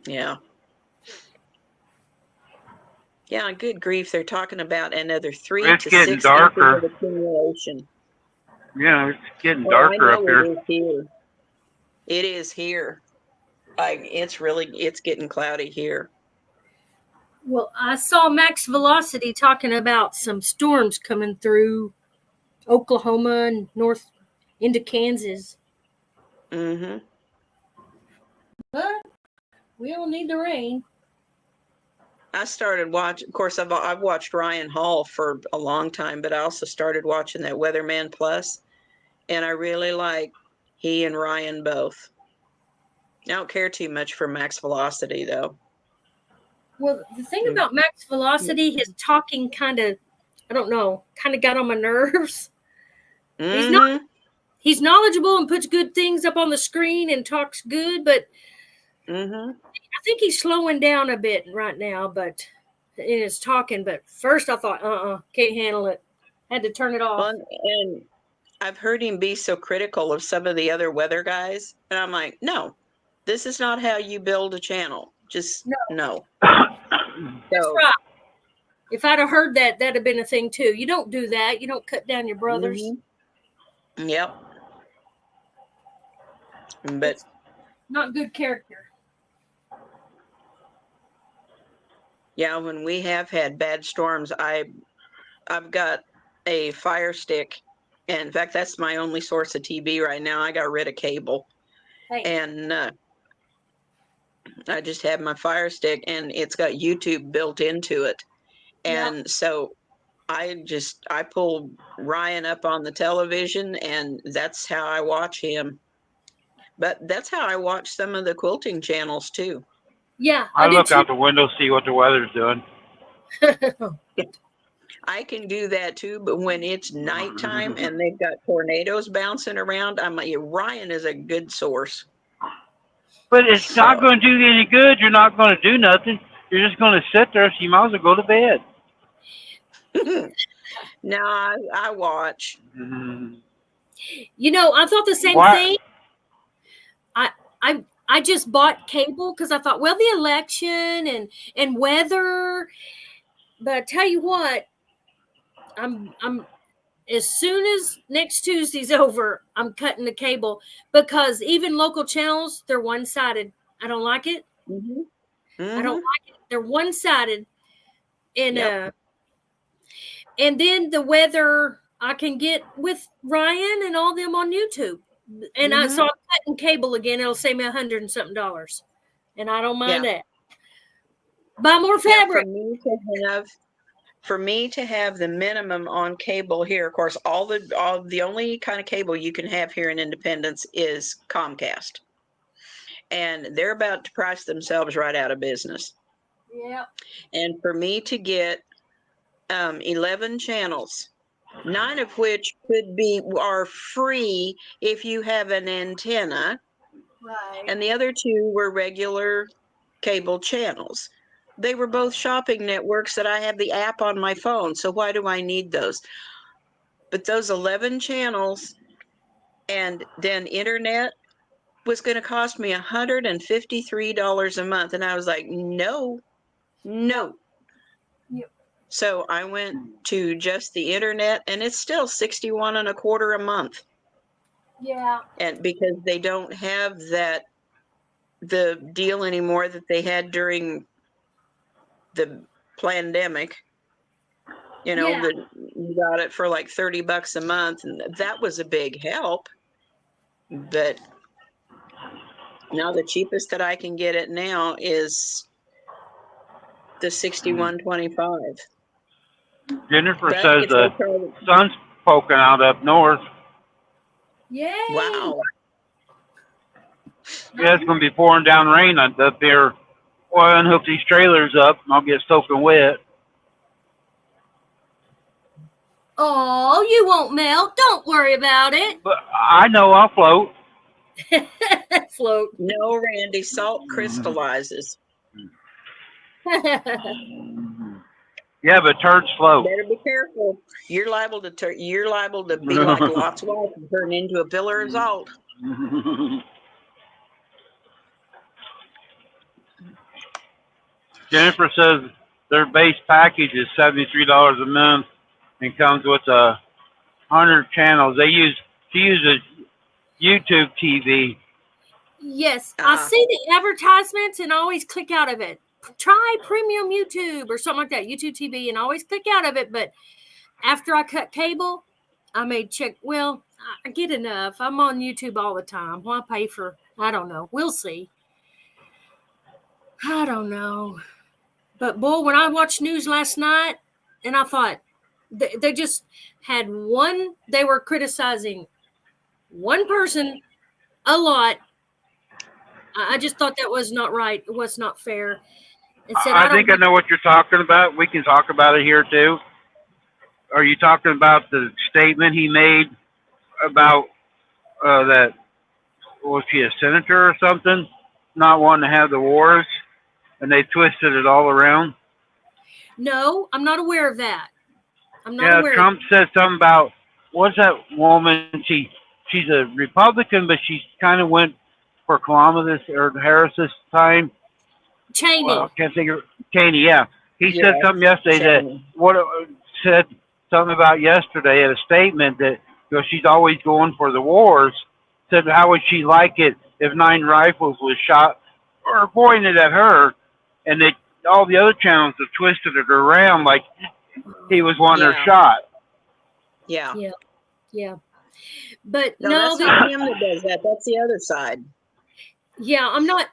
Yeah. Yeah, good grief. They're talking about another 3 It's to getting 6 darker. inches of accumulation. Yeah, it's getting Well, I darker know up here. It is here. It is here. It's getting cloudy here. Well, I saw Max Velocity talking about some storms coming through Oklahoma and north into Kansas. Mm-hmm. But we all need the rain. I started watching. Of course, I've watched Ryan Hall for a long time, but I also started watching that Weatherman Plus, and I really like he and Ryan both. I don't care too much for Max Velocity though. Well, the thing about Max Velocity, his talking kind of, I don't know, kind of got on my nerves. Mm-hmm. He's knowledgeable and puts good things up on the screen and talks good, but Mm-hmm. I think he's slowing down a bit right now, but in his talking. But first I thought, can't handle it. Had to turn it off. Well, and I've heard him be so critical of some of the other weather guys, and I'm like, no, this is not how you build a channel. Just no. That's So, right. If I'd have heard that, that'd have been a thing too. You don't do that. You don't cut down your brothers. mhm. Yep. But Not good character. yeah, when we have had bad storms, I've got a Fire Stick. And in fact, that's my only source of TV right now. I got rid of cable. Hey, And I just have my Fire Stick, and it's got YouTube built into it. And so I pull Ryan up on the television, and that's how I watch him. But that's how I watch some of the quilting channels too. yeah, I do look too. out the window, see what the weather's doing. I can do that too, but when it's nighttime and they've got tornadoes bouncing around, I'm like, Ryan is a good source. But it's not going to do you any good. You're not going to do nothing. You're just going to sit there, so you might as well go to bed. No, I watch. Mhm. You know, I thought the same Why- thing. I just bought cable because I thought, well, the election and weather. But I tell you what, I'm as soon as next Tuesday's over, I'm cutting the cable because even local channels, they're one-sided. I don't like it. Mm-hmm. I don't like it. They're one-sided. And Yep. and then the weather I can get with Ryan and all them on YouTube. And so I'm cutting cable again. It'll save me $100 and something, and I don't mind that. Buy more fabric. For me to have the minimum on cable here, of course, all the only kind of cable you can have here in Independence is Comcast, and they're about to price themselves right out of business. Yeah. And for me to get 11 channels, 9 of which are free if you have an antenna, Right. and the other 2 were regular cable channels. They were both shopping networks that I have the app on my phone, so why do I need those? But those 11 channels and then internet was going to cost me $153 a month, and I was like, no. Yep. So I went to just the internet, and it's still $61.25 a month. Yeah. And because they don't have the deal anymore that they had during the pandemic, you got it for like $30 a month, and that was a big help. But now the cheapest that I can get it now is the $61.25. Jennifer But says if the I try sun's poking out up north. Yay. wow. Yeah, it's going to be pouring down rain up here. Well, I unhook these trailers up, and I'll get soaking wet. Oh, you won't melt. Don't worry about it. But I know I'll float. Float. No, Randy, salt crystallizes. Yeah, but turds float. Better be careful. You're liable to be like Lot's wife and turn into a pillar of salt. Jennifer says their base package is $73 a month and comes with 100 channels. She uses YouTube TV. Yes, I see the advertisements and I always click out of it. Try premium YouTube or something like that, YouTube TV, and I always click out of it. But after I cut cable, I may check. Well, I get enough. I'm on YouTube all the time. Why pay for? I don't know. We'll see. I don't know. But boy, when I watched news last night, and I thought they just had one. They were criticizing one person a lot. I just thought that was not right. It was not fair. It said, I think I know what you're talking about. We can talk about it here too. Are you talking about the statement he made about that? Was she a senator or something? Not wanting to have the wars, and they twisted it all around. No, I'm not aware of that. I'm not Yeah, aware. Trump said something about what's that woman? She's a Republican, but she kind of went for Kamala or Harris this time. Cheney. Well, can't think of Cheney. Yeah, he said something yesterday Cheney. said something about yesterday at a statement that she's always going for the wars. Said how would she like it if 9 rifles was shot or pointed at her, and all the other channels have twisted it around like he was wanting her shot. Yeah. Yeah. But No, no, that's not him that does that. That's the other side. yeah, I'm not.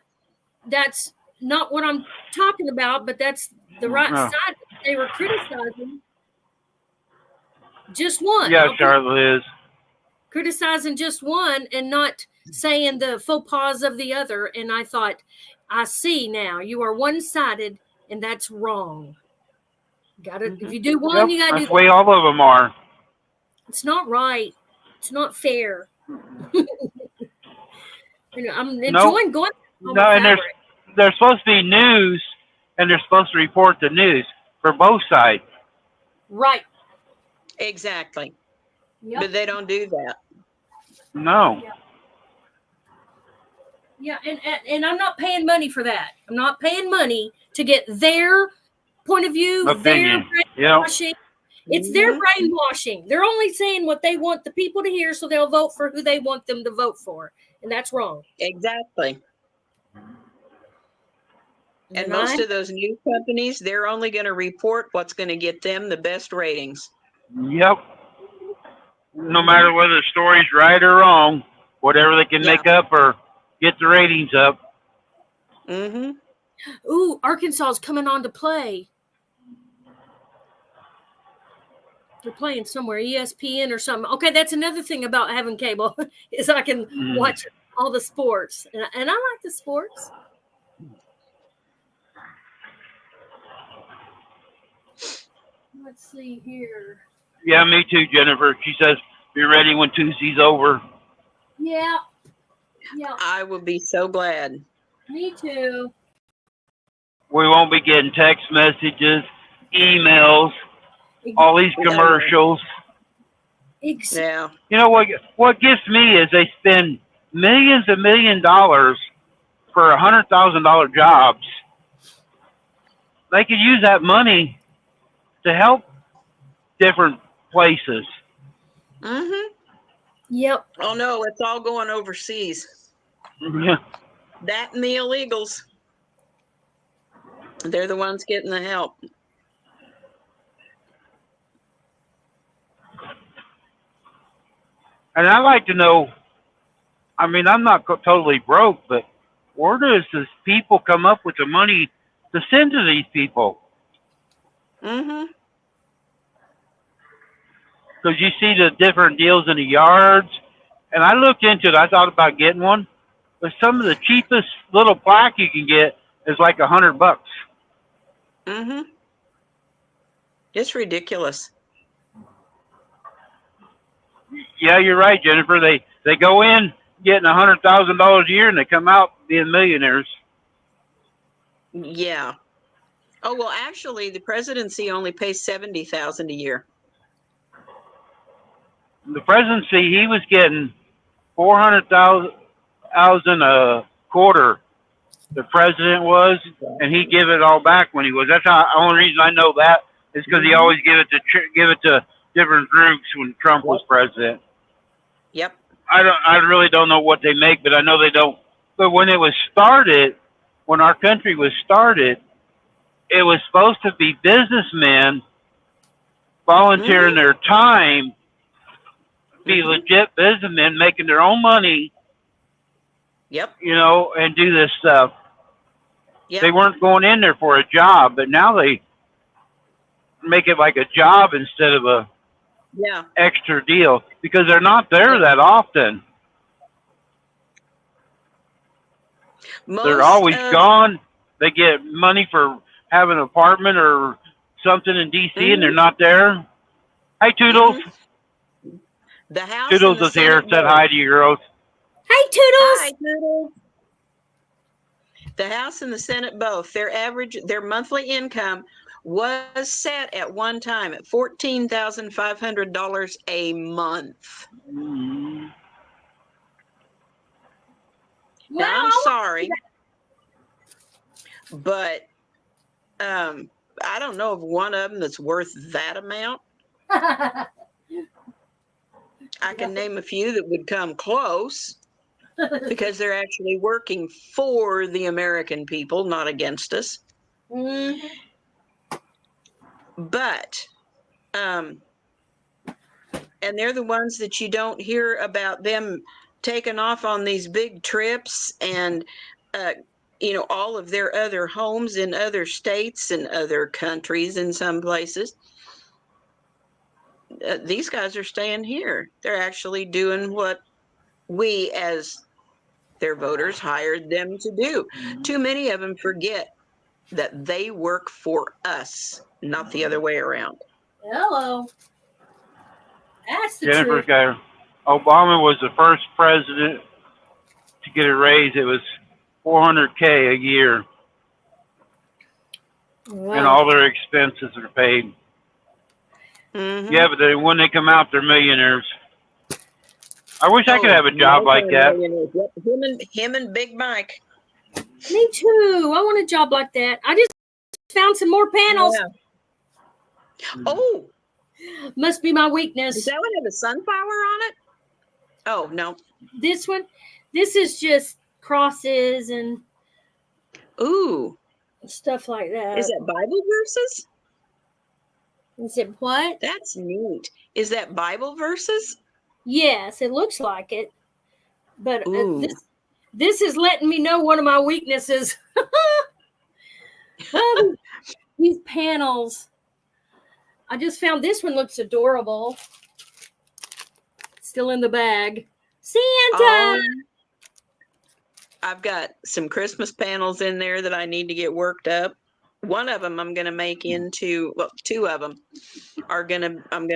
That's not what I'm talking about. But that's the right side. They were criticizing just one. Yeah, Charlotte is criticizing just one and not saying the faux pas of the other. And I thought, I see now. You are one-sided, and that's wrong. Got it. If you do one, you got to do that's the way all of them are. It's not right. It's not fair. I'm enjoying going. No, and there's supposed to be news, and they're supposed to report the news for both sides. Right. Exactly. Yep. But they don't do that. No. Yeah, and I'm not paying money for that. I'm not paying money to get their point of view, Opinion. their Yeah. brainwashing. It's their brainwashing. They're only saying what they want the people to hear, so they'll vote for who they want them to vote for, and that's wrong. Exactly. And And most I- of those news companies, they're only going to report what's going to get them the best ratings. Yep. No matter whether the story's right or wrong, whatever they can Yeah. make up or get the ratings up. Mm-hmm. Ooh, Arkansas is coming on to play. They're playing somewhere, ESPN or something. Okay, that's another thing about having cable is I can watch all the sports, and I like the sports. Let's see here. Yeah, me too, Jennifer. She says, be ready when Tuesday's over. Yeah, I will be so glad. me too. We won't be getting text messages, emails, all these commercials. Yeah. You know what gets me is they spend millions and $1 million for $100,000 jobs. They could use that money to help different places. Mm-hmm. Yep. Oh no, it's all going overseas. Yeah. That and the illegals. They're the ones getting the help. And I'd like to know, I mean, I'm not totally broke, but where does this people come up with the money to send to these people? Mm-hmm. Because you see the different deals in the yards, and I looked into it. I thought about getting one, but some of the cheapest little plaque you can get is like $100. Mm-hmm. It's ridiculous. Yeah, you're right, Jennifer. They go in getting $100,000 a year, and they come out being millionaires. Yeah. Oh well, actually, the presidency only pays $70,000 a year. The presidency, he was getting 400,000 a quarter. The president was, and he give it all back when he was. That's how. The only reason I know that is because he always give it to different groups when Trump was president. Yep. I really don't know what they make, but I know they don't. But when it was started, when our country was started, it was supposed to be businessmen volunteering their time, be legit businessmen making their own money. Yep. You know, and do this stuff. Yep. They weren't going in there for a job, but now they make it like a job instead of a extra deal because they're not there that often. They're always gone. They get money for having an apartment or something in D.C. and they're not there. Hi, Toodles. The House Toodles is here. Said hi to you girls. Hi, Toodles. Hi, Toodles. The House and the Senate both, their monthly income was set at one time at $14,500 a month. Now, I'm sorry, but I don't know of one of them that's worth that amount. I can name a few that would come close because they're actually working for the American people, not against us. Mm-hmm. But, and they're the ones that you don't hear about them taking off on these big trips and, all of their other homes in other states and other countries in some places. These guys are staying here. They're actually doing what we as their voters hired them to do. Too many of them forget that they work for us, not the other way around. Hello. That's the Jennifer's truth. Obama was the first president to get a raise. It was $400K a year, and all their expenses are paid. Yeah, but when they come out, they're millionaires. I wish I could have a job like that. Yep, him and Big Mike. Me too. I want a job like that. I just found some more panels. Yeah. Oh, Must be my does weakness. that one have a sunflower on it? Oh, no. This one, this is just crosses and Ooh, stuff like that. is that Bible verses? Is it what? That's neat. Is that Bible verses? Yes, it looks like it. But Ooh. this is letting me know one of my weaknesses. These panels. I just found this one looks adorable. Still in the bag. Santa! I've got some Christmas panels in there that I need to get worked up. One of them I'm going to make into, well, two of them I'm going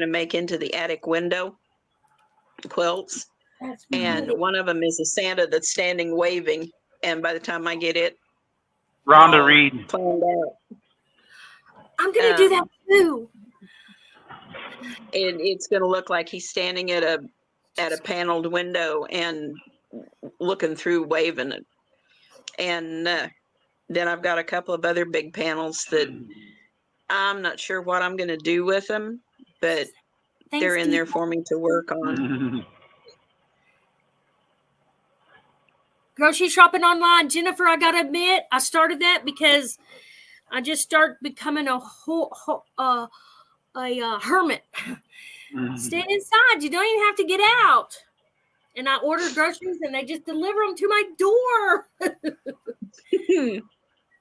to make into the attic window quilts. That's And pretty. one of them is a Santa that's standing waving. And by the time I get it Rhonda all Reed. planned out, I'm going to do that too. it's going to look like he's standing at a paneled window and looking through, waving it. And then I've got a couple of other big panels that I'm not sure what I'm going to do with them, but Thanks, they're in Steve. there for me to work on. Grocery shopping online. Jennifer, I got to admit, I started that because I just started becoming a hermit. Stay inside. You don't even have to get out. And I ordered groceries and they just deliver them to my door.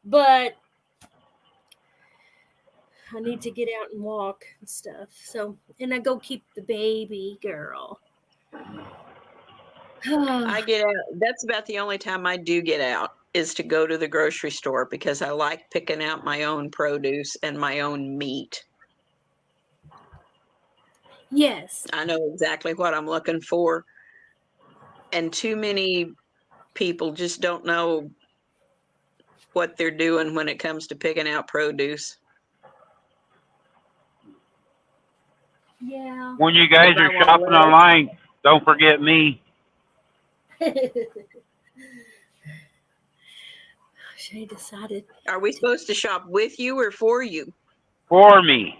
But I need to get out and walk and stuff. So, and I go keep the baby girl. I get out. That's about the only time I do get out, is to go to the grocery store, because I like picking out my own produce and my own meat. Yes. I know exactly what I'm looking for. And too many people just don't know what they're doing when it comes to picking out produce. Yeah. When you guys If I are want shopping lettuce. online, don't forget me. Shay decided. Are we supposed to shop with you or for you? For me.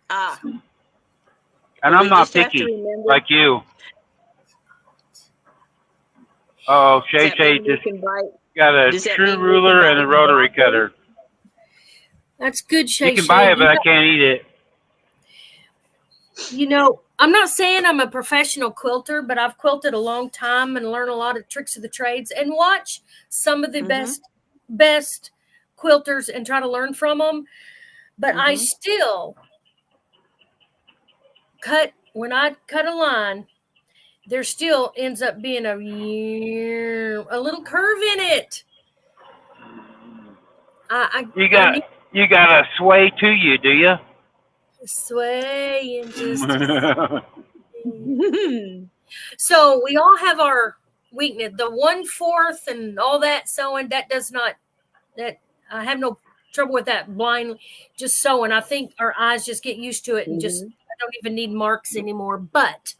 Ah, And well, I'm we not just have to picky remember- like you. Oh, does Shay that Shay mean we just can buy- got a does that true mean we ruler can and buy a rotary broccoli? cutter. That's good, Shay. You can buy Shay. it, but I can't eat it. You know, I'm not saying I'm a professional quilter, but I've quilted a long time and learned a lot of tricks of the trades and watch some of the best quilters and try to learn from them. But I still when I cut a line, there still ends up being a little curve in it. You got a sway to you, do you? Sway and just so we all have our weakness. The 1/4 and all that sewing, that I have no trouble with that blind just sewing. I think our eyes just get used to it and just I don't even need marks anymore. But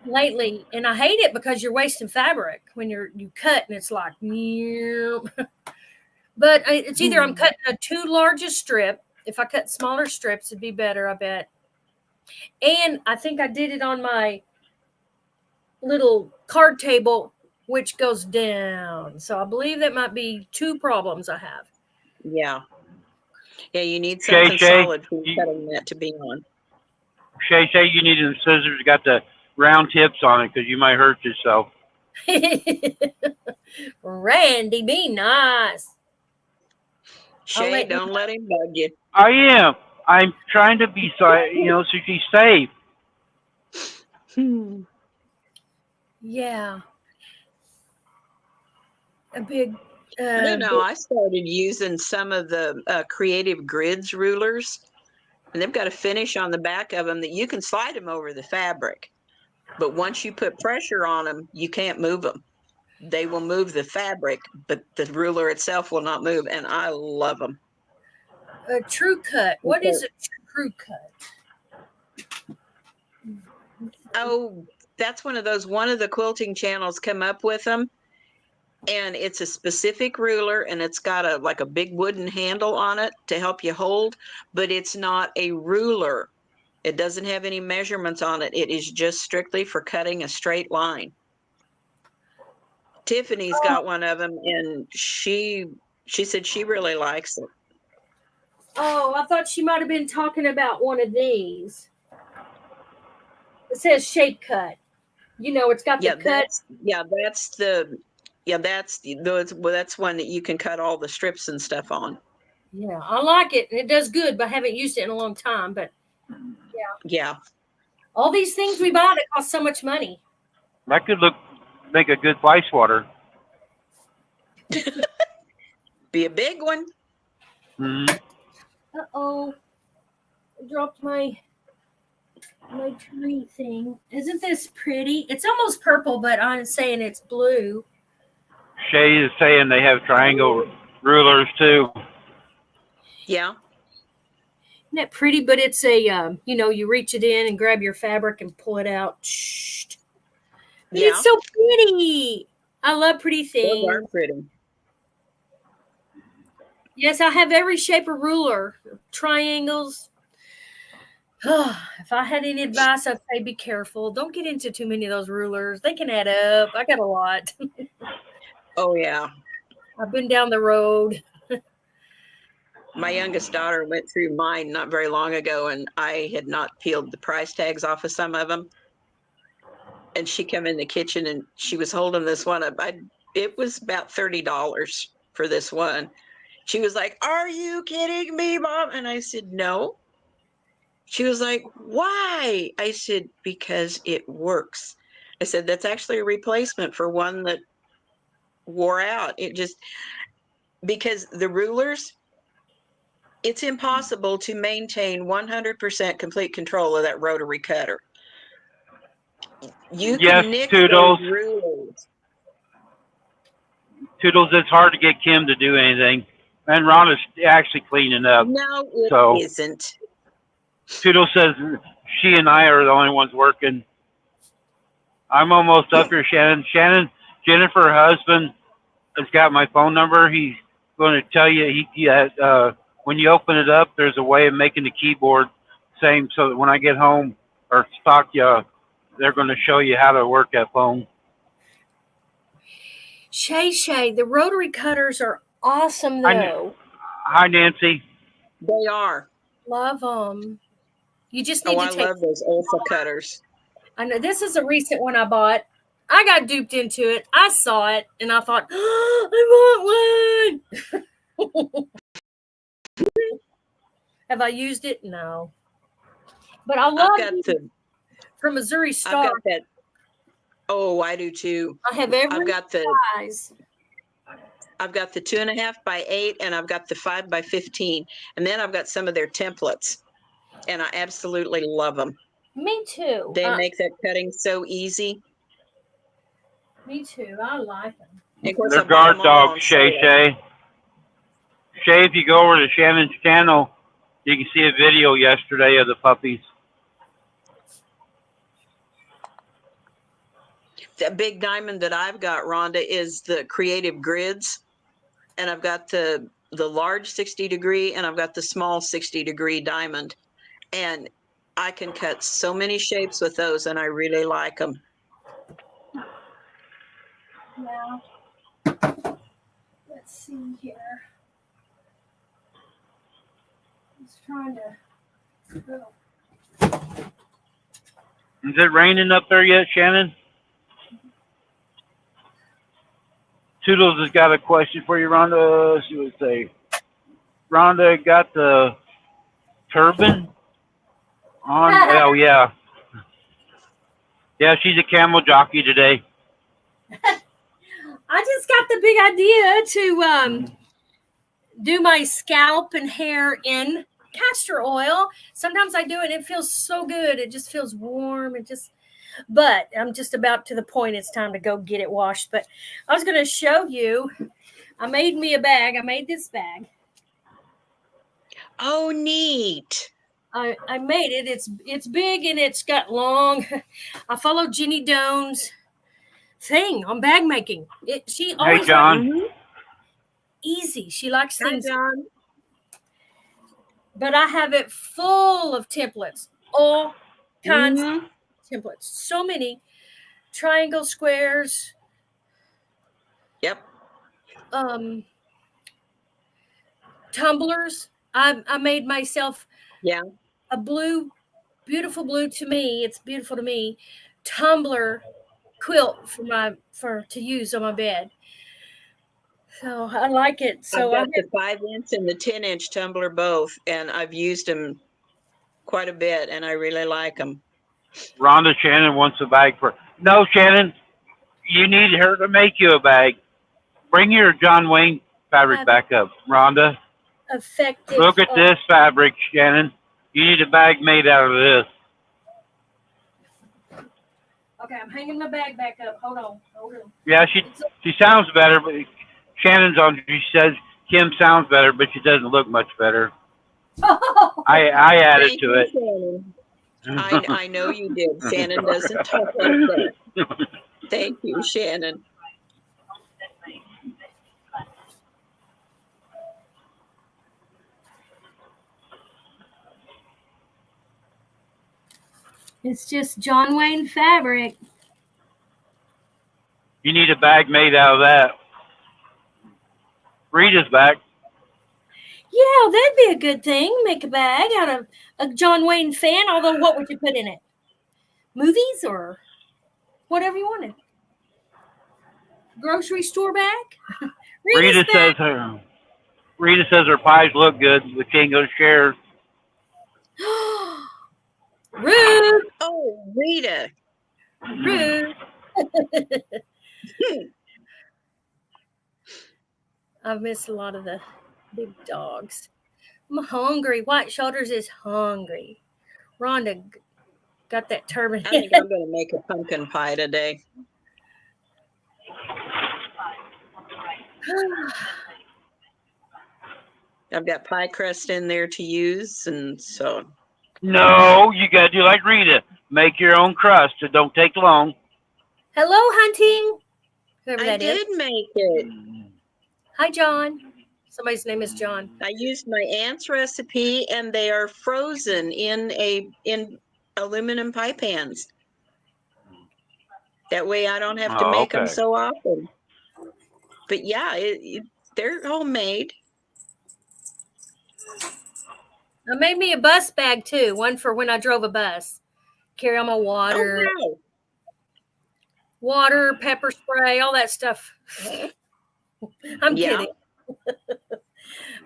lately, and I hate it because you're wasting fabric when you cut and it's like but it's either I'm cutting a too large a strip. If I cut smaller strips, it'd be better, I bet. And I think I did it on my little card table, which goes down. So I believe that might be two problems I have. Yeah. Yeah, you need Shay, something Shay, solid for cutting that to be on. Shay, you need them scissors got the round tips on it because you might hurt yourself. Randy, be nice. Shay, don't let him bug you. I am. I'm trying to be, so she's safe. Yeah. A big. I don't know. I started using some of the Creative Grids rulers, and they've got a finish on the back of them that you can slide them over the fabric. But once you put pressure on them, you can't move them. They will move the fabric, but the ruler itself will not move, and I love them. A true cut. What is a true cut? Oh, that's one of those. One of the quilting channels come up with them, and it's a specific ruler, and it's got a big wooden handle on it to help you hold, but it's not a ruler. It doesn't have any measurements on it. It is just strictly for cutting a straight line. Tiffany's got one of them, and she said she really likes it. Oh, I thought she might have been talking about one of these. It says shape cut. You know, it's got the cut. That's one that you can cut all the strips and stuff on. Yeah, I like it. And it does good, but I haven't used it in a long time. But Yeah. all these things we buy that cost so much money. That could make a good fly swatter. Be a big one. Mm-hmm. Uh-oh. I dropped my tree thing. Isn't this pretty? It's almost purple, but I'm saying it's blue. Shay is saying they have triangle rulers too. Yeah. Isn't that pretty? But it's a, you reach it in and grab your fabric and pull it out. Shh. But Yeah. it's so pretty. I love pretty things. Those are pretty. Yes, I have every shape of ruler. Triangles. If I had any advice, I'd say be careful. Don't get into too many of those rulers. They can add up. I got a lot. Oh, yeah. I've been down the road. My youngest daughter went through mine not very long ago, and I had not peeled the price tags off of some of them. And she came in the kitchen, and she was holding this one up. It was about $30 for this one. She was like, "Are you kidding me, Mom?" And I said, "No." She was like, "Why?" I said, "Because it works." I said, "That's actually a replacement for one that wore out." Because the rulers, it's impossible to maintain 100% complete control of that rotary cutter. You Yes, can nick Toodles. those rulers. Toodles, it's hard to get Kim to do anything. And Rhonda's actually cleaning up. No, it So- isn't. Toodles says she and I are the only ones working. I'm almost up here, Shannon. Jennifer, her husband, has got my phone number. He's going to tell you when you open it up, there's a way of making the keyboard same so that when I get home or stock you, they're going to show you how to work that phone. Shay, the rotary cutters are awesome, though. Hi, Nancy. They are. Love them. You just need Oh, to I take. love those Olfa cutters. I know this is a recent one I bought. I got duped into it. I saw it and I thought, I want one. Have I used it? No. But I love it from Missouri Star. I've got that. Oh, I do too. I have every I've got the size. I've got the 2.5 by 8, and I've got the 5 by 15, and then I've got some of their templates, and I absolutely love them. Me too. They make that cutting so easy. Me too. I like them. And of course, They're I bought guard them all on dogs, Shay. sale. Shay, if you go over to Shannon's channel, you can see a video yesterday of the puppies. The big diamond that I've got, Rhonda, is the Creative Grids, and I've got the large 60-degree, and I've got the small 60-degree diamond, and I can cut so many shapes with those, and I really like them. Yeah. Let's see here. Just trying to. Is it raining up there yet, Shannon? Toodles has got a question for you, Rhonda. She would say, Rhonda got the turban on. Oh, yeah. Yeah, she's a camel jockey today. I just got the big idea to do my scalp and hair in castor oil. Sometimes I do it and it feels so good. It just feels warm. But I'm just about to the point it's time to go get it washed. But I was going to show you. I made me a bag. I made this bag. Oh, neat. I made it. It's big and it's got long. I follow Jenny Doan's thing on bag making. She Hey, always John. likes easy. She likes Hi, things, John. but I have it full of templates, all kinds Mhm. of templates. So many triangle, squares, Yep. tumblers. I made myself Yeah. a blue, beautiful blue to me. It's beautiful to me. Tumbler quilt for to use on my bed. So I like it. I've So I got the 5-inch and the 10-inch tumbler both, and I've used them quite a bit, and I really like them. Rhonda Shannon wants a bag for. No, Shannon, you need her to make you a bag. Bring your John Wayne fabric have back up, Rhonda. effective. Look at this fabric, Shannon. You need a bag made out of this. Okay, I'm hanging my bag back up. Hold on. Yeah, she sounds better, but Shannon's on. She says Kim sounds better, but she doesn't look much better. I added Thank to you, it. Shannon. I know you did. Shannon doesn't talk like that. Thank you, Shannon. It's just John Wayne fabric. You need a bag made out of that. Rita's back. Yeah, that'd be a good thing. Make a bag out of a John Wayne fan. Although, what would you put in it? Movies or whatever you wanted. Grocery store bag. Rita bag. says her pies look good, but she ain't gonna share. Rude. Oh, Rita. Rude. I've missed a lot of the big dogs. I'm hungry. White Shoulders is hungry. Rhonda got that turban. I think I'm going to make a pumpkin pie today. I've got pie crust in there to use, and so. No, you gotta do like Rita. Make your own crust. It don't take long. Hello, Hunting. Whoever I that is. did make it. Hi, John. Somebody's name is John. I used my aunt's recipe, and they are frozen in aluminum pie pans. That way, I don't have to make them so often. But yeah, they're homemade. I made me a bus bag too. One for when I drove a bus. Carry all my water, Oh, wow. water, pepper spray, all that stuff. I'm kidding.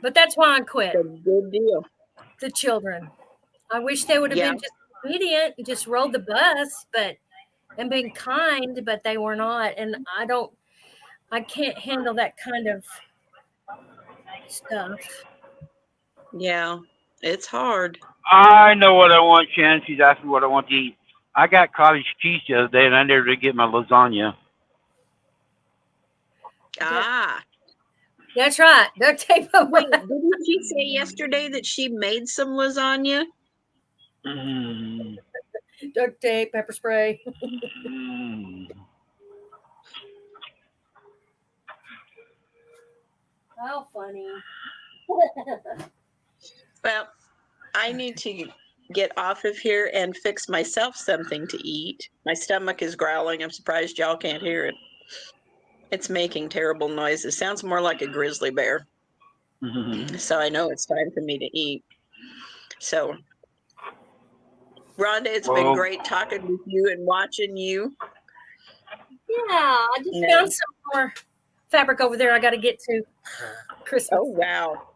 But that's why I quit. That's a good deal. The children. I wish they would have been just obedient and just rode the bus, and been kind, but they were not. And I can't handle that kind of stuff. Yeah, it's hard. I know what I want, Shannon. She's asking what I want to eat. I got cottage cheese the other day, and I never did get my lasagna. Ah. That's right. Duct tape. Wait, didn't she say yesterday that she made some lasagna? Mm. Duct tape, pepper spray. How funny. Well, I need to get off of here and fix myself something to eat. My stomach is growling. I'm surprised y'all can't hear it. It's making terrible noises. Sounds more like a grizzly bear. So I know it's time for me to eat. So, Rhonda, it's been great talking with you and watching you. Yeah, I just found some more fabric over there I got to get to Christmas. Oh, wow.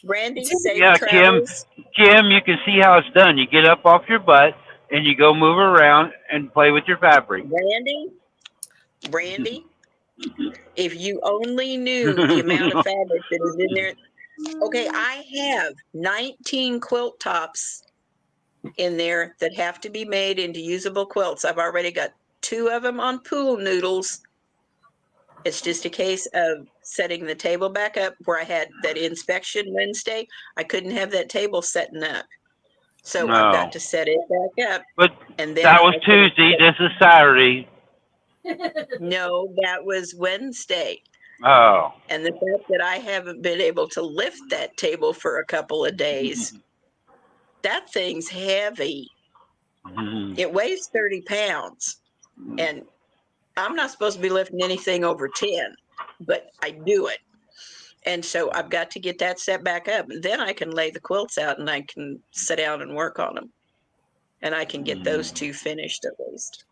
Randy, safe travels. Kim, you can see how it's done. You get up off your butt and you go move around and play with your fabric. Randy, if you only knew the amount of fabric that is in there. Okay, I have 19 quilt tops in there that have to be made into usable quilts. I've already got 2 of them on pool noodles. It's just a case of setting the table back up where I had that inspection Wednesday. I couldn't have that table setting up. So I've No. got to set it back up. But And then that was I can- Tuesday. This is Saturday. No, that was Wednesday. Oh. And the fact that I haven't been able to lift that table for a couple of days, that thing's heavy. It weighs 30 pounds. And I'm not supposed to be lifting anything over 10, but I do it. And so I've got to get that set back up. Then I can lay the quilts out and I can sit down and work on them. And I can get those two finished at least.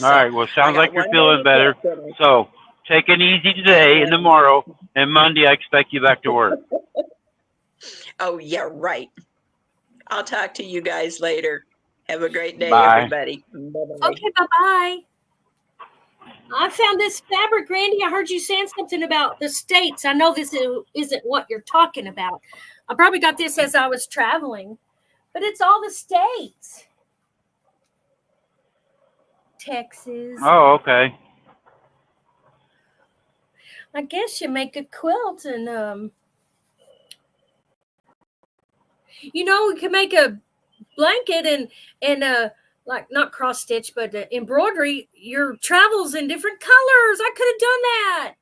All right. Well, sounds like you're feeling better. So take it easy today and tomorrow. And Monday, I expect you back to work. Oh, yeah, right. I'll talk to you guys later. Have a great day, Bye. everybody. Bye-bye. Okay, bye-bye. I found this fabric, Randy. I heard you saying something about the states. I know this isn't what you're talking about. I probably got this as I was traveling, but it's all the states. Texas. Oh, okay. I guess you make a quilt and we can make a blanket and like not cross stitch, but embroidery. Your travels in different colors. I could have done that.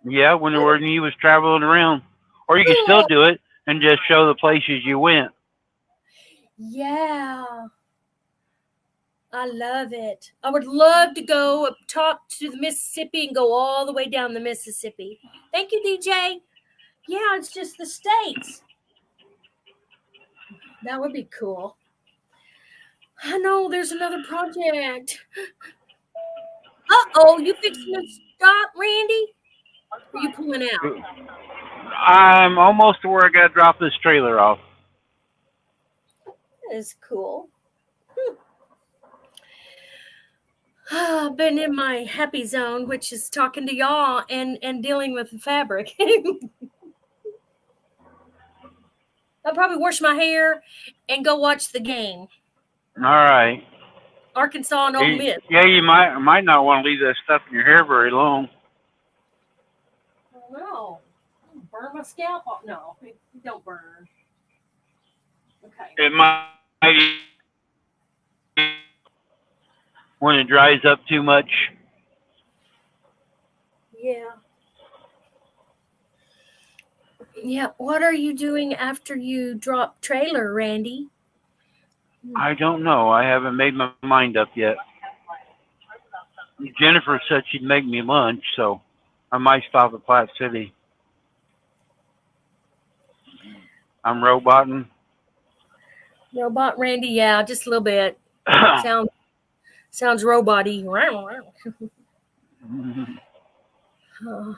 Yeah, when you was traveling around. Or you can still do it and just show the places you went. Yeah. I love it. I would love to go up top to the Mississippi and go all the way down the Mississippi. Thank you, DJ. Yeah, it's just the states. That would be cool. I know there's another project. Uh-oh, you fixing to stop, Randy? Or are you pulling out? I'm almost to where I got to drop this trailer off. That is cool. I've been in my happy zone, which is talking to y'all and dealing with the fabric. I'll probably wash my hair and go watch the game. All right. Arkansas and Ole Miss. Yeah, you might not want to leave that stuff in your hair very long. No. Burn my scalp off. No, it don't burn. Okay. It might when it dries up too much. Yeah. Yeah. What are you doing after you drop trailer, Randy? I don't know. I haven't made my mind up yet. Jennifer said she'd make me lunch, so I might stop at Platte City. I'm roboting. Robot Randy, yeah, just a little bit. Sounds robot-y. Oh.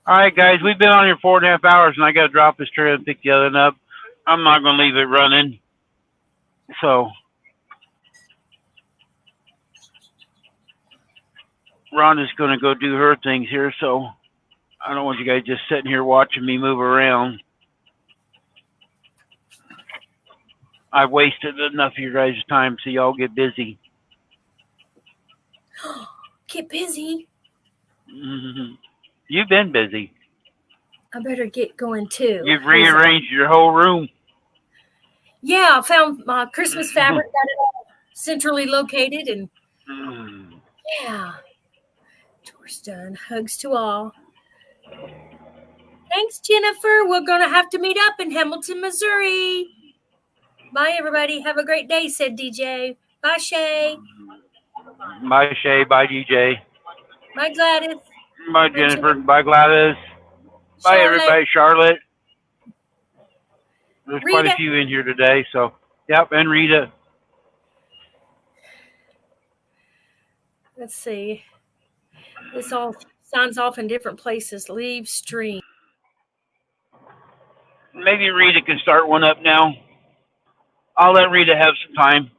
All right, guys, we've been on here 4.5 hours, and I got to drop this trailer and pick the other one up. I'm not going to leave it running. So, Rhonda's going to go do her things here, so I don't want you guys just sitting here watching me move around. I've wasted enough of your guys' time, so y'all get busy. Get busy. You've been busy. I better get going too. You've rearranged your whole room. Yeah, I found my Christmas fabric, got it all centrally located, and yeah, tour's done. Hugs to all. Thanks, Jennifer. We're gonna have to meet up in Hamilton, Missouri. Bye, everybody. Have a great day, said DJ. Bye, Shay. Bye, Shay. Bye, DJ. Bye, Gladys. Bye, Jennifer. Bye, Gladys. Bye, Charlotte. everybody. Charlotte. There's quite Rita. a few in here today, so, yep, and Rita. Let's see. This all signs off in different places. Leave stream. Maybe Rita can start one up now. I'll let Rita have some time.